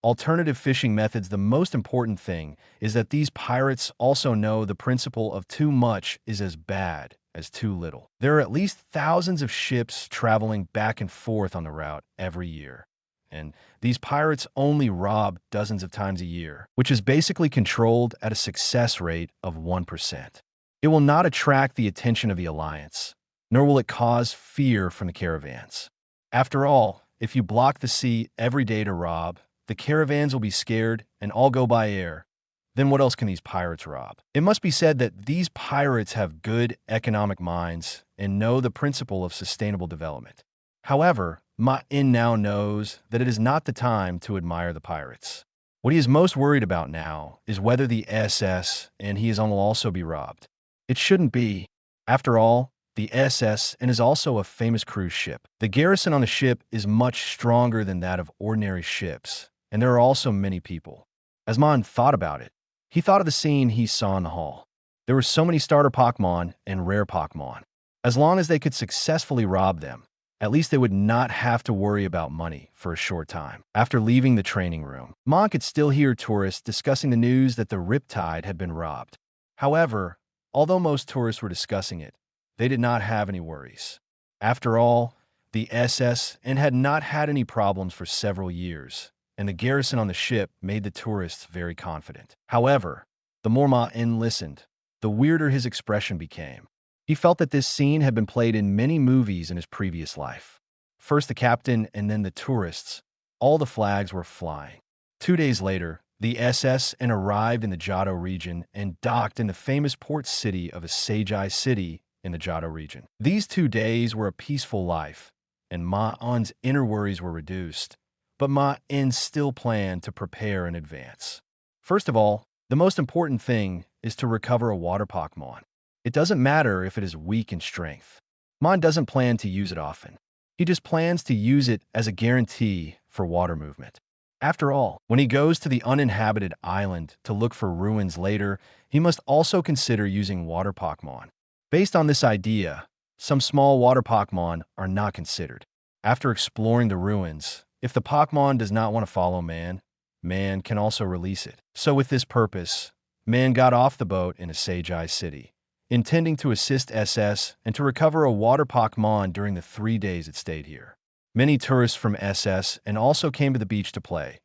Alternative fishing methods. The most important thing is that these pirates also know the principle of too much is as bad as too little. There are at least thousands of ships traveling back and forth on the route every year. And these pirates only rob dozens of times a year, which is basically controlled at a success rate of 1%. It will not attract the attention of the Alliance, nor will it cause fear from the caravans. After all, if you block the sea every day to rob, the caravans will be scared and all go by air. Then what else can these pirates rob? It must be said that these pirates have good economic minds and know the principle of sustainable development. However, Maen now knows that it is not the time to admire the pirates. What he is most worried about now is whether the SS and he will also be robbed. It shouldn't be. After all, the SS and is also a famous cruise ship. The garrison on the ship is much stronger than that of ordinary ships, and there are also many people. As Maen thought about it, he thought of the scene he saw in the hall. There were so many starter Pokemon and rare Pokemon. As long as they could successfully rob them, at least they would not have to worry about money for a short time. After leaving the training room, Maen could still hear tourists discussing the news that the Riptide had been robbed. However, although most tourists were discussing it, they did not have any worries. After all, the SS and had not had any problems for several years, and the garrison on the ship made the tourists very confident. However, the more Maen listened, the weirder his expression became. He felt that this scene had been played in many movies in his previous life. First the captain and then the tourists. All the flags were flying. 2 days later, the SS and arrived in the Johto region and docked in the famous port city of Asagi City in the Johto region. These 2 days were a peaceful life, and Maen's inner worries were reduced, but Maen still planned to prepare in advance. First of all, the most important thing is to recover a water Pokemon. It doesn't matter if it is weak in strength. Maen doesn't plan to use it often. He just plans to use it as a guarantee for water movement. After all, when he goes to the uninhabited island to look for ruins later, he must also consider using water Pokemon. Based on this idea, some small water Pokemon are not considered. After exploring the ruins, if the Pokemon does not want to follow Maen can also release it. So with this purpose, Maen got off the boat in Asagi City, intending to assist SS and to recover a water Pokemon during the 3 days it stayed here. Many tourists from SS and also came to the beach to play.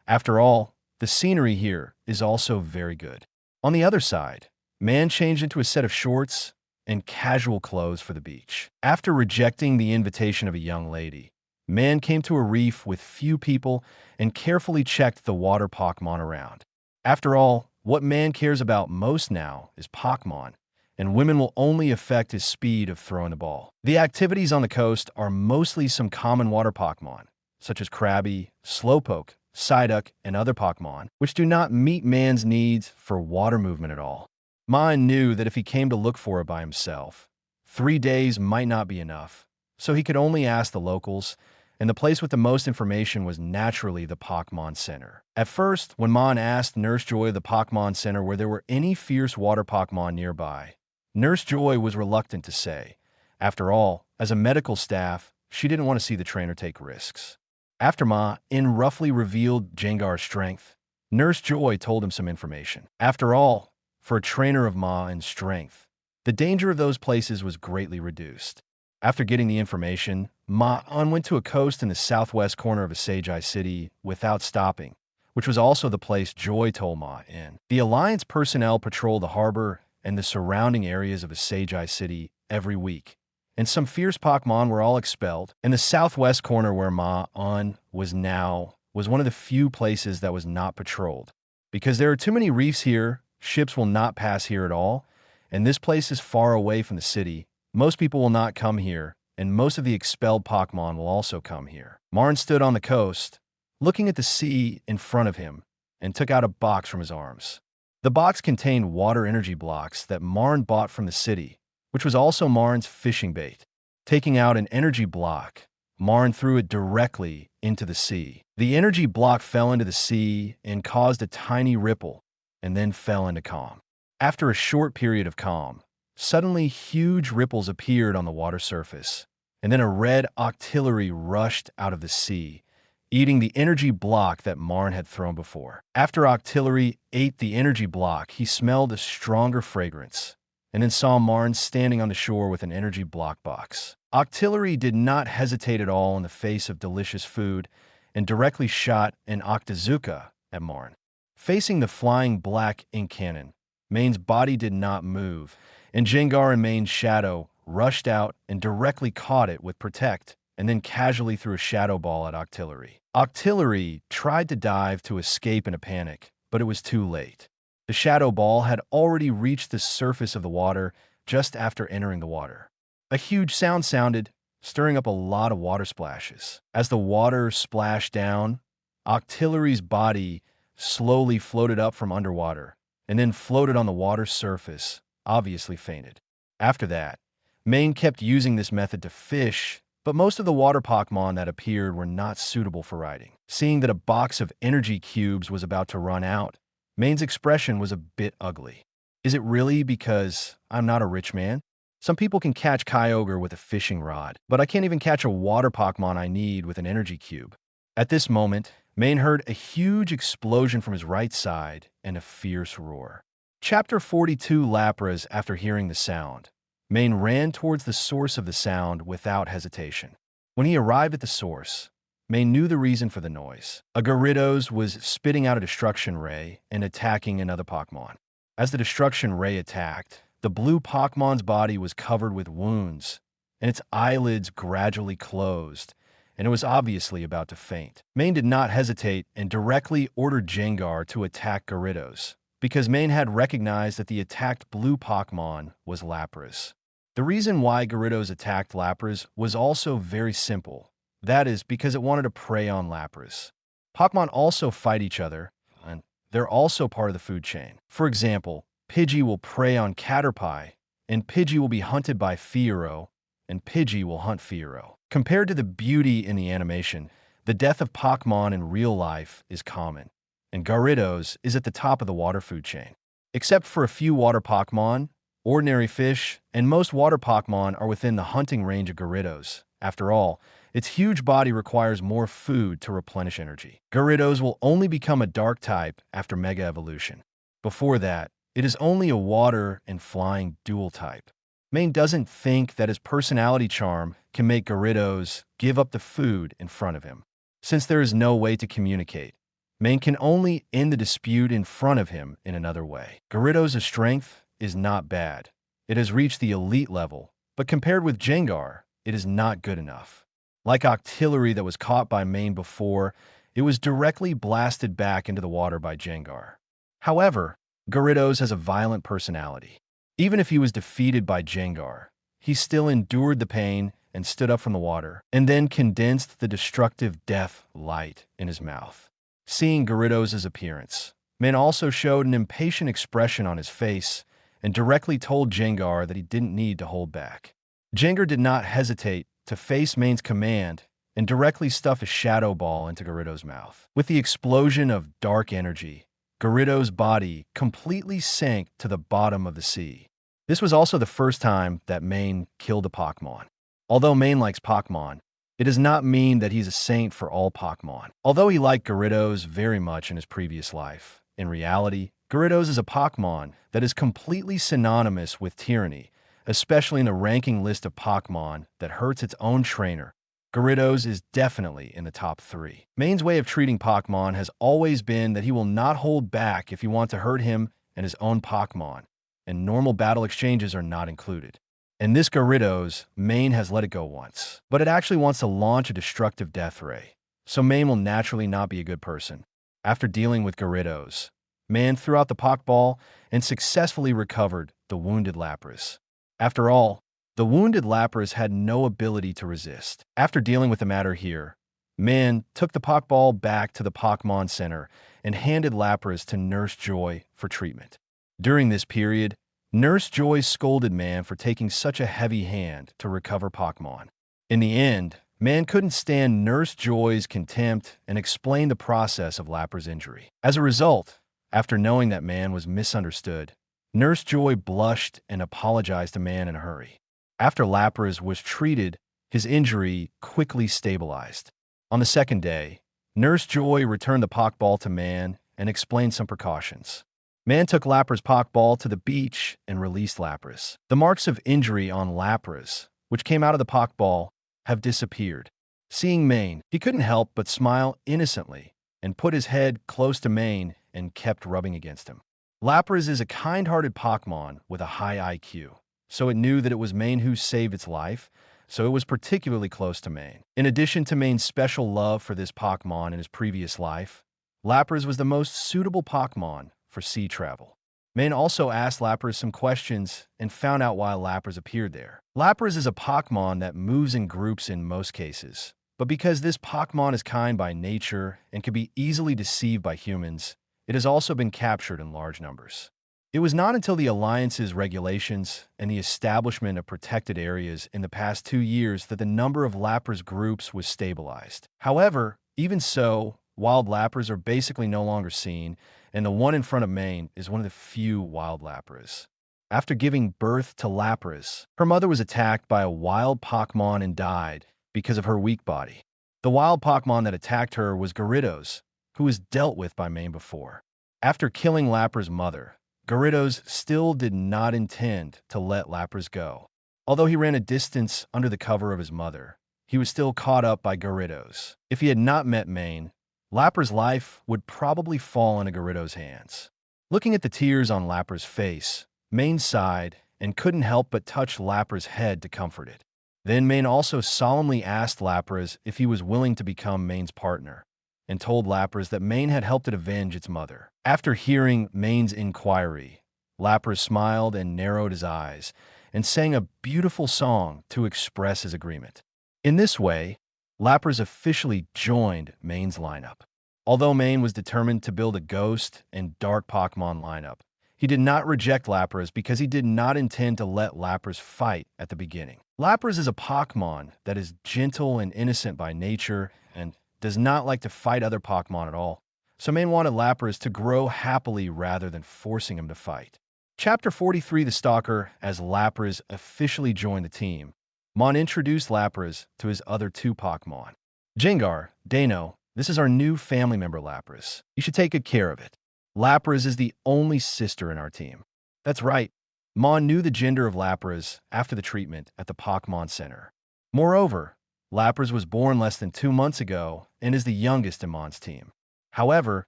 After all, the scenery here is also very good. On the other side, Maen changed into a set of shorts and casual clothes for the beach. After rejecting the invitation of a young lady, Maen came to a reef with few people and carefully checked the water Pokemon around. After all, what Maen cares about most now is Pokemon, and women will only affect his speed of throwing the ball. The activities on the coast are mostly some common water Pokemon, such as Krabby, Slowpoke, Psyduck, and other Pokemon, which do not meet Maen's needs for water movement at all. Maen knew that if he came to look for it by himself, 3 days might not be enough, so he could only ask the locals, and the place with the most information was naturally the Pokemon Center. At first, when Maen asked Nurse Joy of the Pokemon Center where there were any fierce water Pokemon nearby, Nurse Joy was reluctant to say. After all, as a medical staff, she didn't want to see the trainer take risks. After Maen roughly revealed Jengar's strength, Nurse Joy told him some information. After all, for a trainer of Maen's strength, the danger of those places was greatly reduced. After getting the information, Maen went to a coast in the southwest corner of Asagi City without stopping, which was also the place Joy told Maen. The Alliance personnel patrol the harbor and the surrounding areas of Asagi City every week, and some fierce Pokemon were all expelled, and the southwest corner where Maen was now was one of the few places that was not patrolled. Because there are too many reefs here, ships will not pass here at all, and this place is far away from the city. Most people will not come here, and most of the expelled Pokemon will also come here. Maen stood on the coast, looking at the sea in front of him, and took out a box from his arms. The box contained water energy blocks that Maen bought from the city, which was also Maen's fishing bait. Taking out an energy block, Maen threw it directly into the sea. The energy block fell into the sea and caused a tiny ripple, and then fell into calm. After a short period of calm, suddenly huge ripples appeared on the water surface, and then a red octillery rushed out of the sea, eating the energy block that Maen had thrown before. After Octillery ate the energy block, he smelled a stronger fragrance, and then saw Maen standing on the shore with an energy block box. Octillery did not hesitate at all in the face of delicious food, and directly shot an Octazooka at Maen. Facing the flying black ink cannon, Maen's body did not move, and Jengar and Maen's shadow rushed out and directly caught it with Protect, and then casually threw a shadow ball at Octillery. Octillery tried to dive to escape in a panic, but it was too late. The shadow ball had already reached the surface of the water just after entering the water. A huge sound sounded, stirring up a lot of water splashes. As the water splashed down, Octillery's body slowly floated up from underwater, and then floated on the water's surface, obviously fainted. After that, Maen kept using this method to fish, but most of the water Pokemon that appeared were not suitable for riding. Seeing that a box of energy cubes was about to run out, Maen's expression was a bit ugly. Is it really because I'm not a rich man? Some people can catch Kyogre with a fishing rod, but I can't even catch a water Pokemon I need with an energy cube. At this moment, Maen heard a huge explosion from his right side and a fierce roar. Chapter 42 Lapras. After hearing the sound, Maen ran towards the source of the sound without hesitation. When he arrived at the source, Maen knew the reason for the noise. A Gyarados was spitting out a Destruction Ray and attacking another Pokemon. As the Destruction Ray attacked, the blue Pokemon's body was covered with wounds, and its eyelids gradually closed, and it was obviously about to faint. Maen did not hesitate and directly ordered Jengar to attack Gyarados, because Maen had recognized that the attacked blue Pokemon was Lapras. The reason why Gyarados attacked Lapras was also very simple. That is because it wanted to prey on Lapras. Pokemon also fight each other, and they're also part of the food chain. For example, Pidgey will prey on Caterpie, and Pidgey will be hunted by Fiero, and Pidgey will hunt Fiero. Compared to the beauty in the animation, the death of Pokemon in real life is common, and Gyarados is at the top of the water food chain. Except for a few water Pokemon, ordinary fish, and most water Pokemon are within the hunting range of Gyarados. After all, its huge body requires more food to replenish energy. Gyarados will only become a dark type after Mega Evolution. Before that, it is only a water and flying dual type. Maen doesn't think that his personality charm can make Gyarados give up the food in front of him. Since there is no way to communicate, Maen can only end the dispute in front of him in another way. Gyarados' strength is not bad. It has reached the elite level, but compared with Gengar, it is not good enough. Like Octillery that was caught by Maen before, it was directly blasted back into the water by Gengar. However, Gyarados has a violent personality. Even if he was defeated by Gengar, he still endured the pain and stood up from the water, and then condensed the destructive death light in his mouth. Seeing Gyarados' appearance, Maen also showed an impatient expression on his face and directly told Gengar that he didn't need to hold back. Gengar did not hesitate to face Maen's command and directly stuff a Shadow Ball into Gyarados' mouth. With the explosion of dark energy, Gyarados' body completely sank to the bottom of the sea. This was also the first time that Maen killed a Pokemon. Although Maen likes Pokemon, it does not mean that he's a saint for all Pokemon. Although he liked Gyarados very much in his previous life, in reality, Gyarados is a Pokemon that is completely synonymous with tyranny, especially in the ranking list of Pokemon that hurts its own trainer. Gyarados is definitely in the top 3. Maen's way of treating Pokemon has always been that he will not hold back if you want to hurt him and his own Pokemon, and normal battle exchanges are not included. In this Gyarados, Maen has let it go once, but it actually wants to launch a destructive death ray, so Maen will naturally not be a good person. After dealing with Gyarados, Maen threw out the Pokeball and successfully recovered the wounded Lapras. After all, the wounded Lapras had no ability to resist. After dealing with the matter here, Maen took the Pokeball back to the Pokemon Center and handed Lapras to Nurse Joy for treatment. During this period, Nurse Joy scolded Maen for taking such a heavy hand to recover Pokemon. In the end, Maen couldn't stand Nurse Joy's contempt and explained the process of Lapras' injury. As a result, after knowing that Maen was misunderstood, Nurse Joy blushed and apologized to Maen in a hurry. After Lapras was treated, his injury quickly stabilized. On the second day, Nurse Joy returned the Pokeball to Maen and explained some precautions. Maen took Lapras' Pokeball to the beach and released Lapras. The marks of injury on Lapras, which came out of the Pokeball, have disappeared. Seeing Maen, he couldn't help but smile innocently and put his head close to Maen and kept rubbing against him. Lapras is a kind-hearted Pokemon with a high IQ, so it knew that it was Maen who saved its life, so it was particularly close to Maen. In addition to Maen's special love for this Pokemon in his previous life, Lapras was the most suitable Pokemon for sea travel. Maen also asked Lapras some questions and found out why Lapras appeared there. Lapras is a Pokemon that moves in groups in most cases, but because this Pokemon is kind by nature and can be easily deceived by humans, it has also been captured in large numbers. It was not until the Alliance's regulations and the establishment of protected areas in the past 2 years that the number of Lapras groups was stabilized. However, even so, wild Lapras are basically no longer seen, and the one in front of Maen is one of the few wild Lapras. After giving birth to Lapras, her mother was attacked by a wild Pokemon and died because of her weak body. The wild Pokemon that attacked her was Gyarados, who was dealt with by Maen before. After killing Lapras' mother, Gyarados still did not intend to let Lapras go. Although he ran a distance under the cover of his mother, he was still caught up by Gyarados. If he had not met Maen, Lapras' life would probably fall into Gyarados' hands. Looking at the tears on Lapras' face, Maen sighed and couldn't help but touch Lapras' head to comfort it. Then Maen also solemnly asked Lapras if he was willing to become Maen's partner, and told Lapras that Maen had helped it avenge its mother. After hearing Maen's inquiry, Lapras smiled and narrowed his eyes, and sang a beautiful song to express his agreement. In this way, Lapras officially joined Maen's lineup. Although Maen was determined to build a Ghost and Dark Pokemon lineup, he did not reject Lapras because he did not intend to let Lapras fight at the beginning. Lapras is a Pokemon that is gentle and innocent by nature and does not like to fight other Pokemon at all, so Maen wanted Lapras to grow happily rather than forcing him to fight. Chapter 43, The Stalker. As Lapras officially joined the team, Maen introduced Lapras to his other two Pokemon. Gengar, Dano, this is our new family member Lapras. You should take good care of it. Lapras is the only sister in our team. That's right. Maen knew the gender of Lapras after the treatment at the Pokemon Center. Moreover, Lapras was born less than 2 months ago and is the youngest in Maen's team. However,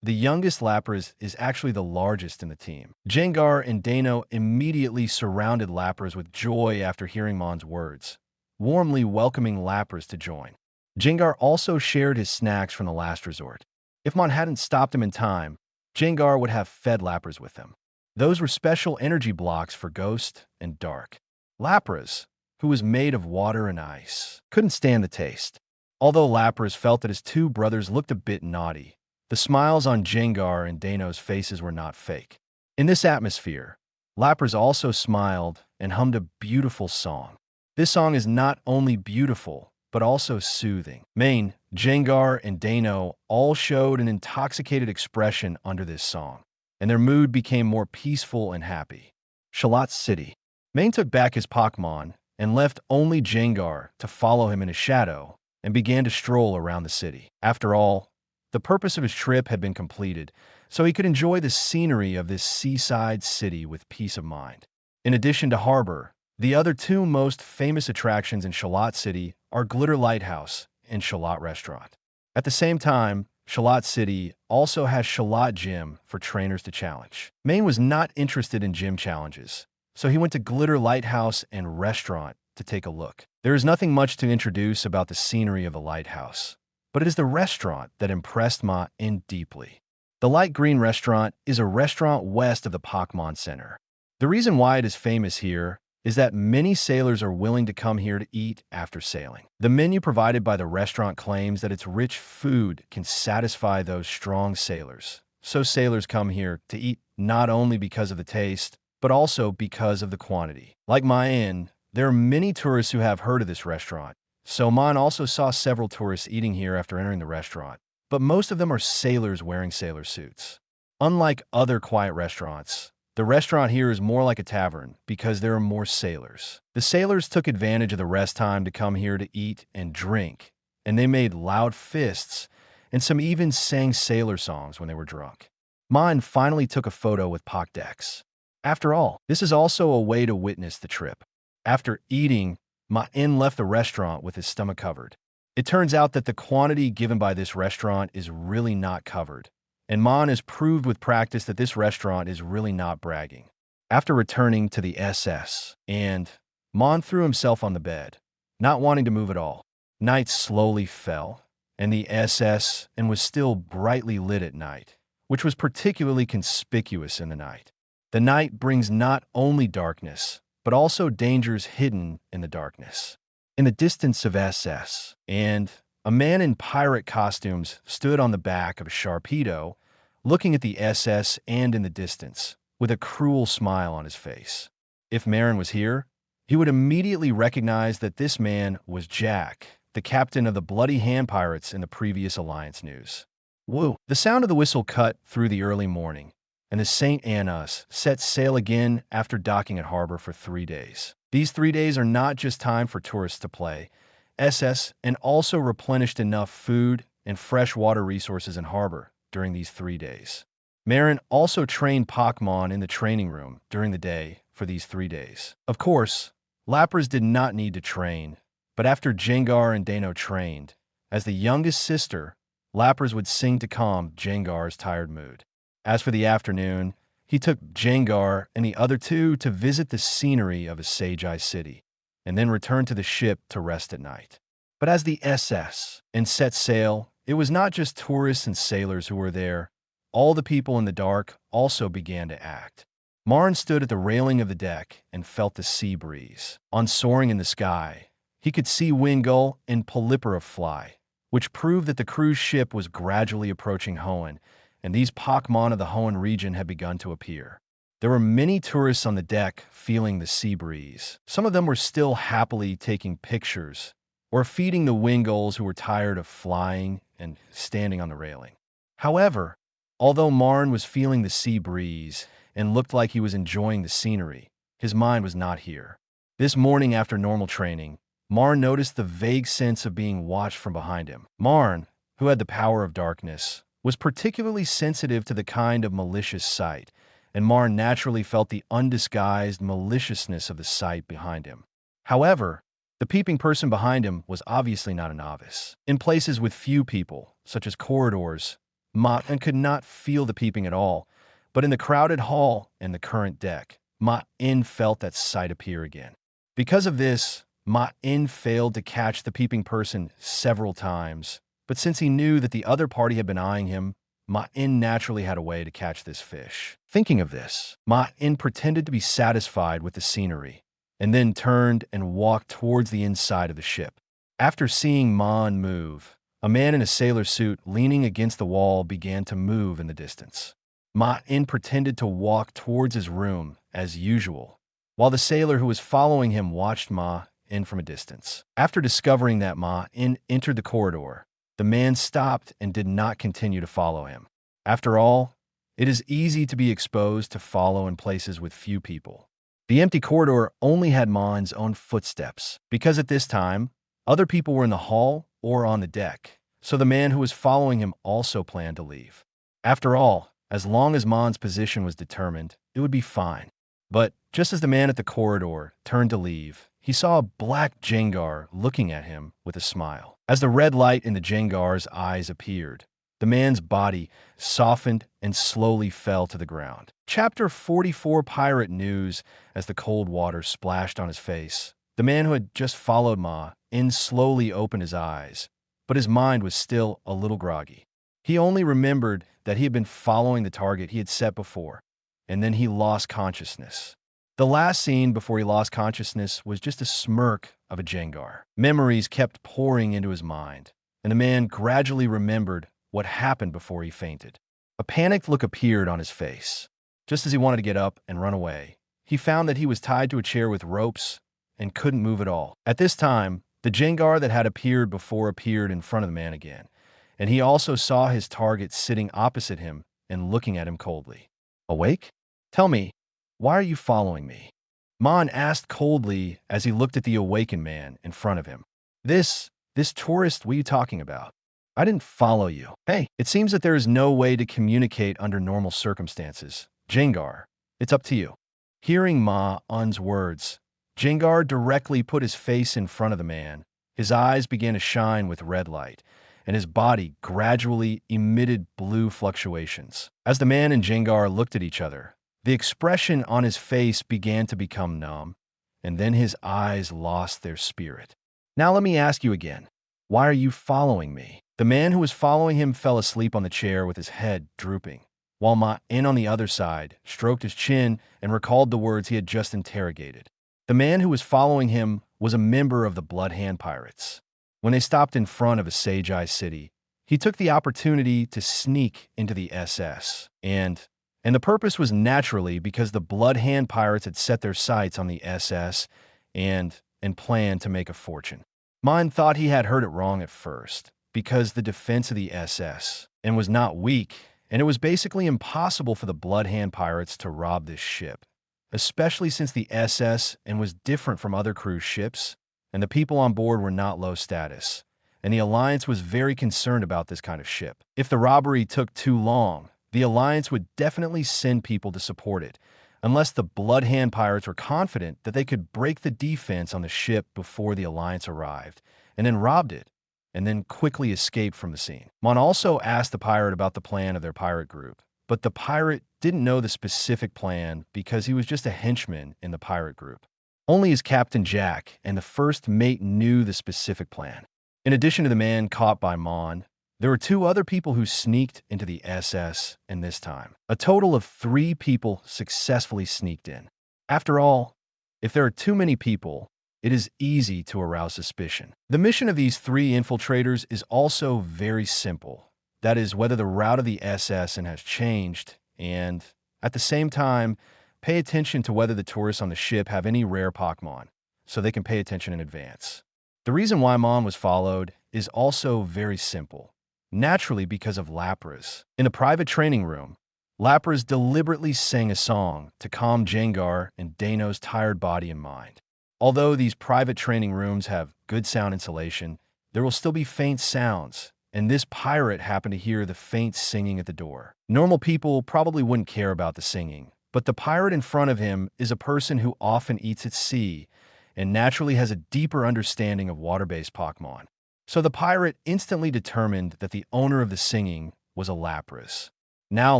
the youngest Lapras is actually the largest in the team. Gengar and Dano immediately surrounded Lapras with joy after hearing Maen's words, warmly welcoming Lapras to join. Gengar also shared his snacks from the last resort. If Maen hadn't stopped him in time, Gengar would have fed Lapras with them. Those were special energy blocks for Ghost and Dark. Lapras, who was made of water and ice, couldn't stand the taste. Although Lapras felt that his two brothers looked a bit naughty, the smiles on Gengar and Dano's faces were not fake. In this atmosphere, Lapras also smiled and hummed a beautiful song. This song is not only beautiful, but also soothing. Maen, Gengar, and Dano all showed an intoxicated expression under this song, and their mood became more peaceful and happy. Shalott City. Maen took back his Pokemon and left only Gengar to follow him in his shadow and began to stroll around the city. After all, the purpose of his trip had been completed, so he could enjoy the scenery of this seaside city with peace of mind. In addition to Harbor, the other two most famous attractions in Shalott City are Glitter Lighthouse and Shalott Restaurant. At the same time, Shalott City also has Shalott Gym for trainers to challenge. Maen was not interested in gym challenges, so he went to Glitter Lighthouse and Restaurant to take a look. There is nothing much to introduce about the scenery of the lighthouse, but it is the restaurant that impressed Maen deeply. The Light Green Restaurant is a restaurant west of the Pokemon Center. The reason why it is famous here is that many sailors are willing to come here to eat after sailing. The menu provided by the restaurant claims that its rich food can satisfy those strong sailors. So sailors come here to eat not only because of the taste, but also because of the quantity. Like Maen, there are many tourists who have heard of this restaurant. So Maen also saw several tourists eating here after entering the restaurant, but most of them are sailors wearing sailor suits. Unlike other quiet restaurants, the restaurant here is more like a tavern because there are more sailors. The sailors took advantage of the rest time to come here to eat and drink, and they made loud fists, and some even sang sailor songs when they were drunk. Maen finally took a photo with Pokédex. After all, this is also a way to witness the trip. After eating, Maen left the restaurant with his stomach covered. It turns out that the quantity given by this restaurant is really not covered, and Maen has proved with practice that this restaurant is really not bragging. After returning to the SS, Maen threw himself on the bed, not wanting to move at all. Night slowly fell, and the SS was still brightly lit at night, which was particularly conspicuous in the night. The night brings not only darkness, but also dangers hidden in the darkness. In the distance of SS, a man in pirate costumes stood on the back of a Sharpedo, looking at the SS and in the distance, with a cruel smile on his face. If Maen was here, he would immediately recognize that this man was Jack, the captain of the Bloody Hand Pirates in the previous Alliance news. Woo! The sound of the whistle cut through the early morning, and the St. Annas set sail again after docking at harbor for 3 days. These 3 days are not just time for tourists to play. SS also replenished enough food and fresh water resources in harbor during these 3 days. Maen also trained Pokemon in the training room during the day for these 3 days. Of course, Lapras did not need to train, but after Gengar and Dano trained, as the youngest sister, Lapras would sing to calm Gengar's tired mood. As for the afternoon, he took Gengar and the other two to visit the scenery of a Sagei city, and then returned to the ship to rest at night. But as the SS set sail, it was not just tourists and sailors who were there. All the people in the dark also began to act. Maen stood at the railing of the deck and felt the sea breeze. On soaring in the sky, he could see Wingull and Polypora fly, which proved that the cruise ship was gradually approaching Hoenn, and these Pakmon of the Hoenn region had begun to appear. There were many tourists on the deck feeling the sea breeze. Some of them were still happily taking pictures or feeding the Wingulls who were tired of flying and standing on the railing. However, although Maen was feeling the sea breeze and looked like he was enjoying the scenery, his mind was not here. This morning after normal training, Maen noticed the vague sense of being watched from behind him. Maen, who had the power of darkness, was particularly sensitive to the kind of malicious sight, and Maen naturally felt the undisguised maliciousness of the sight behind him. However, the peeping person behind him was obviously not a novice. In places with few people, such as corridors, Maen could not feel the peeping at all, but in the crowded hall and the current deck, Maen felt that sight appear again. Because of this, Maen failed to catch the peeping person several times, but since he knew that the other party had been eyeing him, Maen naturally had a way to catch this fish. Thinking of this, Maen pretended to be satisfied with the scenery, and then turned and walked towards the inside of the ship. After seeing Maen move, a man in a sailor suit leaning against the wall began to move in the distance. Maen pretended to walk towards his room as usual, while the sailor who was following him watched Maen from a distance. After discovering that Maen entered the corridor, the man stopped and did not continue to follow him. After all, it is easy to be exposed to follow in places with few people. The empty corridor only had Maen's own footsteps, because at this time, other people were in the hall or on the deck, so the man who was following him also planned to leave. After all, as long as Maen's position was determined, it would be fine. But just as the man at the corridor turned to leave, he saw a black Jengar looking at him with a smile. As the red light in the Jengar's eyes appeared, the man's body softened and slowly fell to the ground. Chapter 44 Pirate News. As the cold water splashed on his face, the man who had just followed Maen slowly opened his eyes, but his mind was still a little groggy. He only remembered that he had been following the target he had set before, and then he lost consciousness. The last scene before he lost consciousness was just a smirk of a Jengar. Memories kept pouring into his mind, and the man gradually remembered what happened before he fainted. A panicked look appeared on his face. Just as he wanted to get up and run away, he found that he was tied to a chair with ropes and couldn't move at all. At this time, the Jengar that had appeared before appeared in front of the man again, and he also saw his target sitting opposite him and looking at him coldly. Awake? Tell me, why are you following me? Maen asked coldly as he looked at the awakened man in front of him. This tourist, what are you talking about? I didn't follow you. Hey, it seems that there is no way to communicate under normal circumstances. Jengar, it's up to you. Hearing Maen's words, Jengar directly put his face in front of the man. His eyes began to shine with red light, and his body gradually emitted blue fluctuations. As the man and Jengar looked at each other, the expression on his face began to become numb, and then his eyes lost their spirit. Now let me ask you again, why are you following me? The man who was following him fell asleep on the chair with his head drooping, while Maen on the other side stroked his chin and recalled the words he had just interrogated. The man who was following him was a member of the Blood Hand Pirates. When they stopped in front of a Sagei city, he took the opportunity to sneak into the SS, and the purpose was naturally because the Blood Hand Pirates had set their sights on the SS and planned to make a fortune. Maen thought he had heard it wrong at first, because the defense of the SS was not weak, and it was basically impossible for the Blood Hand Pirates to rob this ship, especially since the SS was different from other cruise ships, and the people on board were not low status, and the Alliance was very concerned about this kind of ship. If the robbery took too long, the Alliance would definitely send people to support it, unless the Blood Hand Pirates were confident that they could break the defense on the ship before the Alliance arrived, and then robbed it, and then quickly escaped from the scene. Maen also asked the pirate about the plan of their pirate group, but the pirate didn't know the specific plan because he was just a henchman in the pirate group. Only his Captain Jack and the first mate knew the specific plan. In addition to the man caught by Maen, There were two other people who sneaked into the SS in this time. A total of 3 people successfully sneaked in. After all, if there are too many people, it is easy to arouse suspicion. The mission of these 3 infiltrators is also very simple. That is, whether the route of the SS has changed, and, at the same time, pay attention to whether the tourists on the ship have any rare Pokemon, so they can pay attention in advance. The reason why Maen was followed is also very simple. Naturally, because of Lapras. In a private training room, Lapras deliberately sang a song to calm Jengar and Dano's tired body and mind. Although these private training rooms have good sound insulation, there will still be faint sounds, and this pirate happened to hear the faint singing at the door. Normal people probably wouldn't care about the singing, but the pirate in front of him is a person who often eats at sea and naturally has a deeper understanding of water-based Pokemon. So the pirate instantly determined that the owner of the singing was a Lapras. Now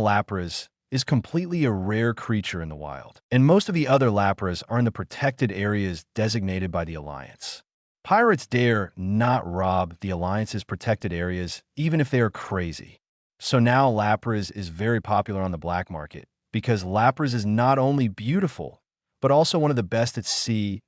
Lapras is completely a rare creature in the wild, and most of the other Lapras are in the protected areas designated by the Alliance. Pirates dare not rob the Alliance's protected areas even if they are crazy. So now Lapras is very popular on the black market because Lapras is not only beautiful, but also one of the best at sea,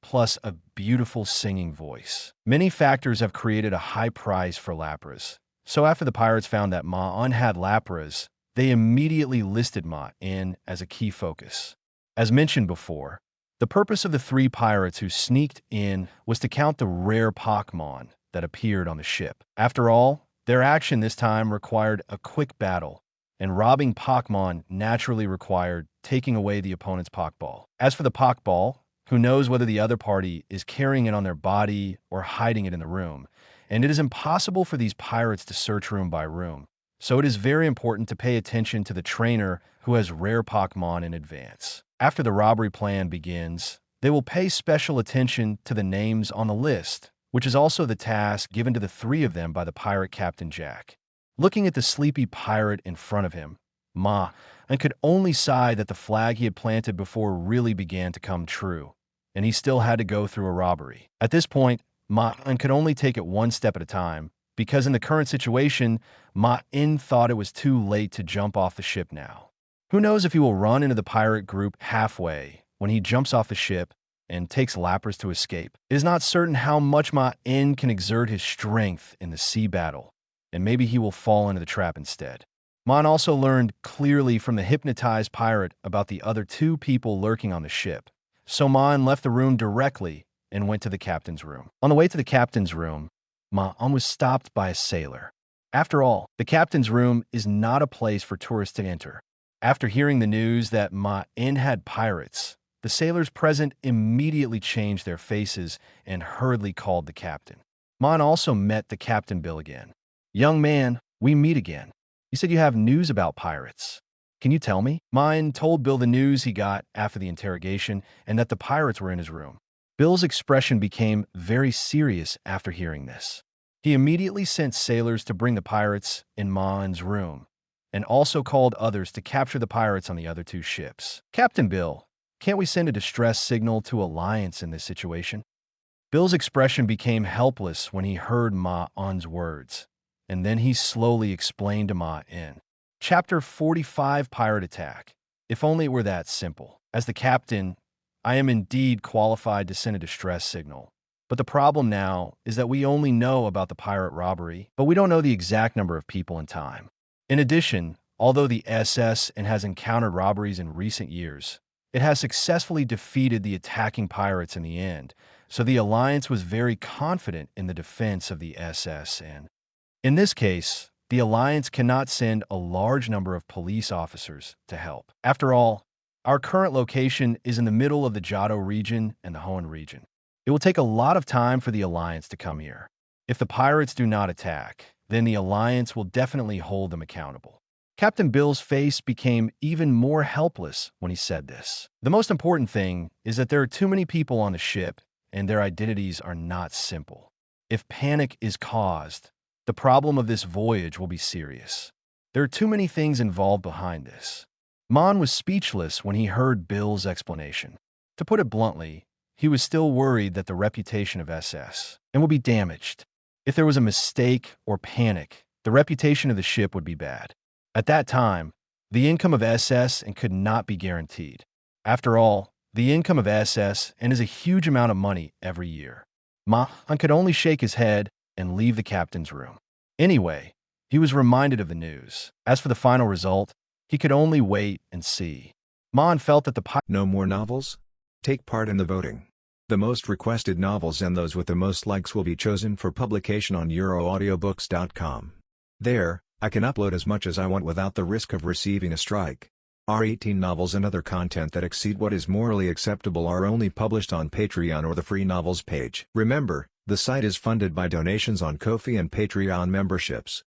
plus a beautiful singing voice. Many factors have created a high price for Lapras. So after the pirates found that Maen had Lapras, they immediately listed Maen as a key focus. As mentioned before, the purpose of the 3 pirates who sneaked in was to count the rare Pokemon that appeared on the ship. After all, their action this time required a quick battle, and robbing Pokemon naturally required taking away the opponent's Pokeball. As for the Pokeball, who knows whether the other party is carrying it on their body or hiding it in the room, and it is impossible for these pirates to search room by room. So it is very important to pay attention to the trainer who has rare Pokemon in advance. After the robbery plan begins, they will pay special attention to the names on the list, which is also the task given to the 3 of them by the pirate Captain Jack. Looking at the sleepy pirate in front of him, Maen could only sigh that the flag he had planted before really began to come true, and he still had to go through a robbery. At this point, Maen could only take it one step at a time, because in the current situation, Maen thought it was too late to jump off the ship now. Who knows if he will run into the pirate group halfway when he jumps off the ship and takes Lapras to escape. It is not certain how much Maen can exert his strength in the sea battle, and maybe he will fall into the trap instead. Maen also learned clearly from the hypnotized pirate about the other 2 people lurking on the ship. So Maen left the room directly and went to the captain's room. On the way to the captain's room, Maen was stopped by a sailor. After all, the captain's room is not a place for tourists to enter. After hearing the news that Maen had pirates, the sailors present immediately changed their faces and hurriedly called the captain. Maen also met the Captain Bill again. "Young man, we meet again. You said you have news about pirates. Can you tell me?" Maen told Bill the news he got after the interrogation and that the pirates were in his room. Bill's expression became very serious after hearing this. He immediately sent sailors to bring the pirates in Maen's room, and also called others to capture the pirates on the other 2 ships. "Captain Bill, can't we send a distress signal to Alliance in this situation?" Bill's expression became helpless when he heard Maen's words, and then he slowly explained to Maen. Chapter 45, Pirate Attack. If only it were that simple. As the captain, I am indeed qualified to send a distress signal. But the problem now is that we only know about the pirate robbery, but we don't know the exact number of people and time. In addition, although the SS has encountered robberies in recent years, it has successfully defeated the attacking pirates in the end, so the Alliance was very confident in the defense of the SS. And in this case, the Alliance cannot send a large number of police officers to help. After all, our current location is in the middle of the Johto region and the Hoenn region. It will take a lot of time for the Alliance to come here. If the pirates do not attack, then the Alliance will definitely hold them accountable. Captain Bill's face became even more helpless when he said this. The most important thing is that there are too many people on the ship, and their identities are not simple. If panic is caused, the problem of this voyage will be serious. There are too many things involved behind this. Maen was speechless when he heard Bill's explanation. To put it bluntly, he was still worried that the reputation of SS will be damaged. If there was a mistake or panic, the reputation of the ship would be bad. At that time, the income of SS and could not be guaranteed. After all, the income of SS and is a huge amount of money every year. Maen could only shake his head and leave the captain's room. Anyway, he was reminded of the news. As for the final result, he could only wait and see. Maen felt that the No more novels? Take part in the voting. The most requested novels and those with the most likes will be chosen for publication on euroaudiobooks.com. There, I can upload as much as I want without the risk of receiving a strike. Our 18 novels and other content that exceed what is morally acceptable are only published on Patreon or the free novels page. Remember, the site is funded by donations on Ko-fi and Patreon memberships.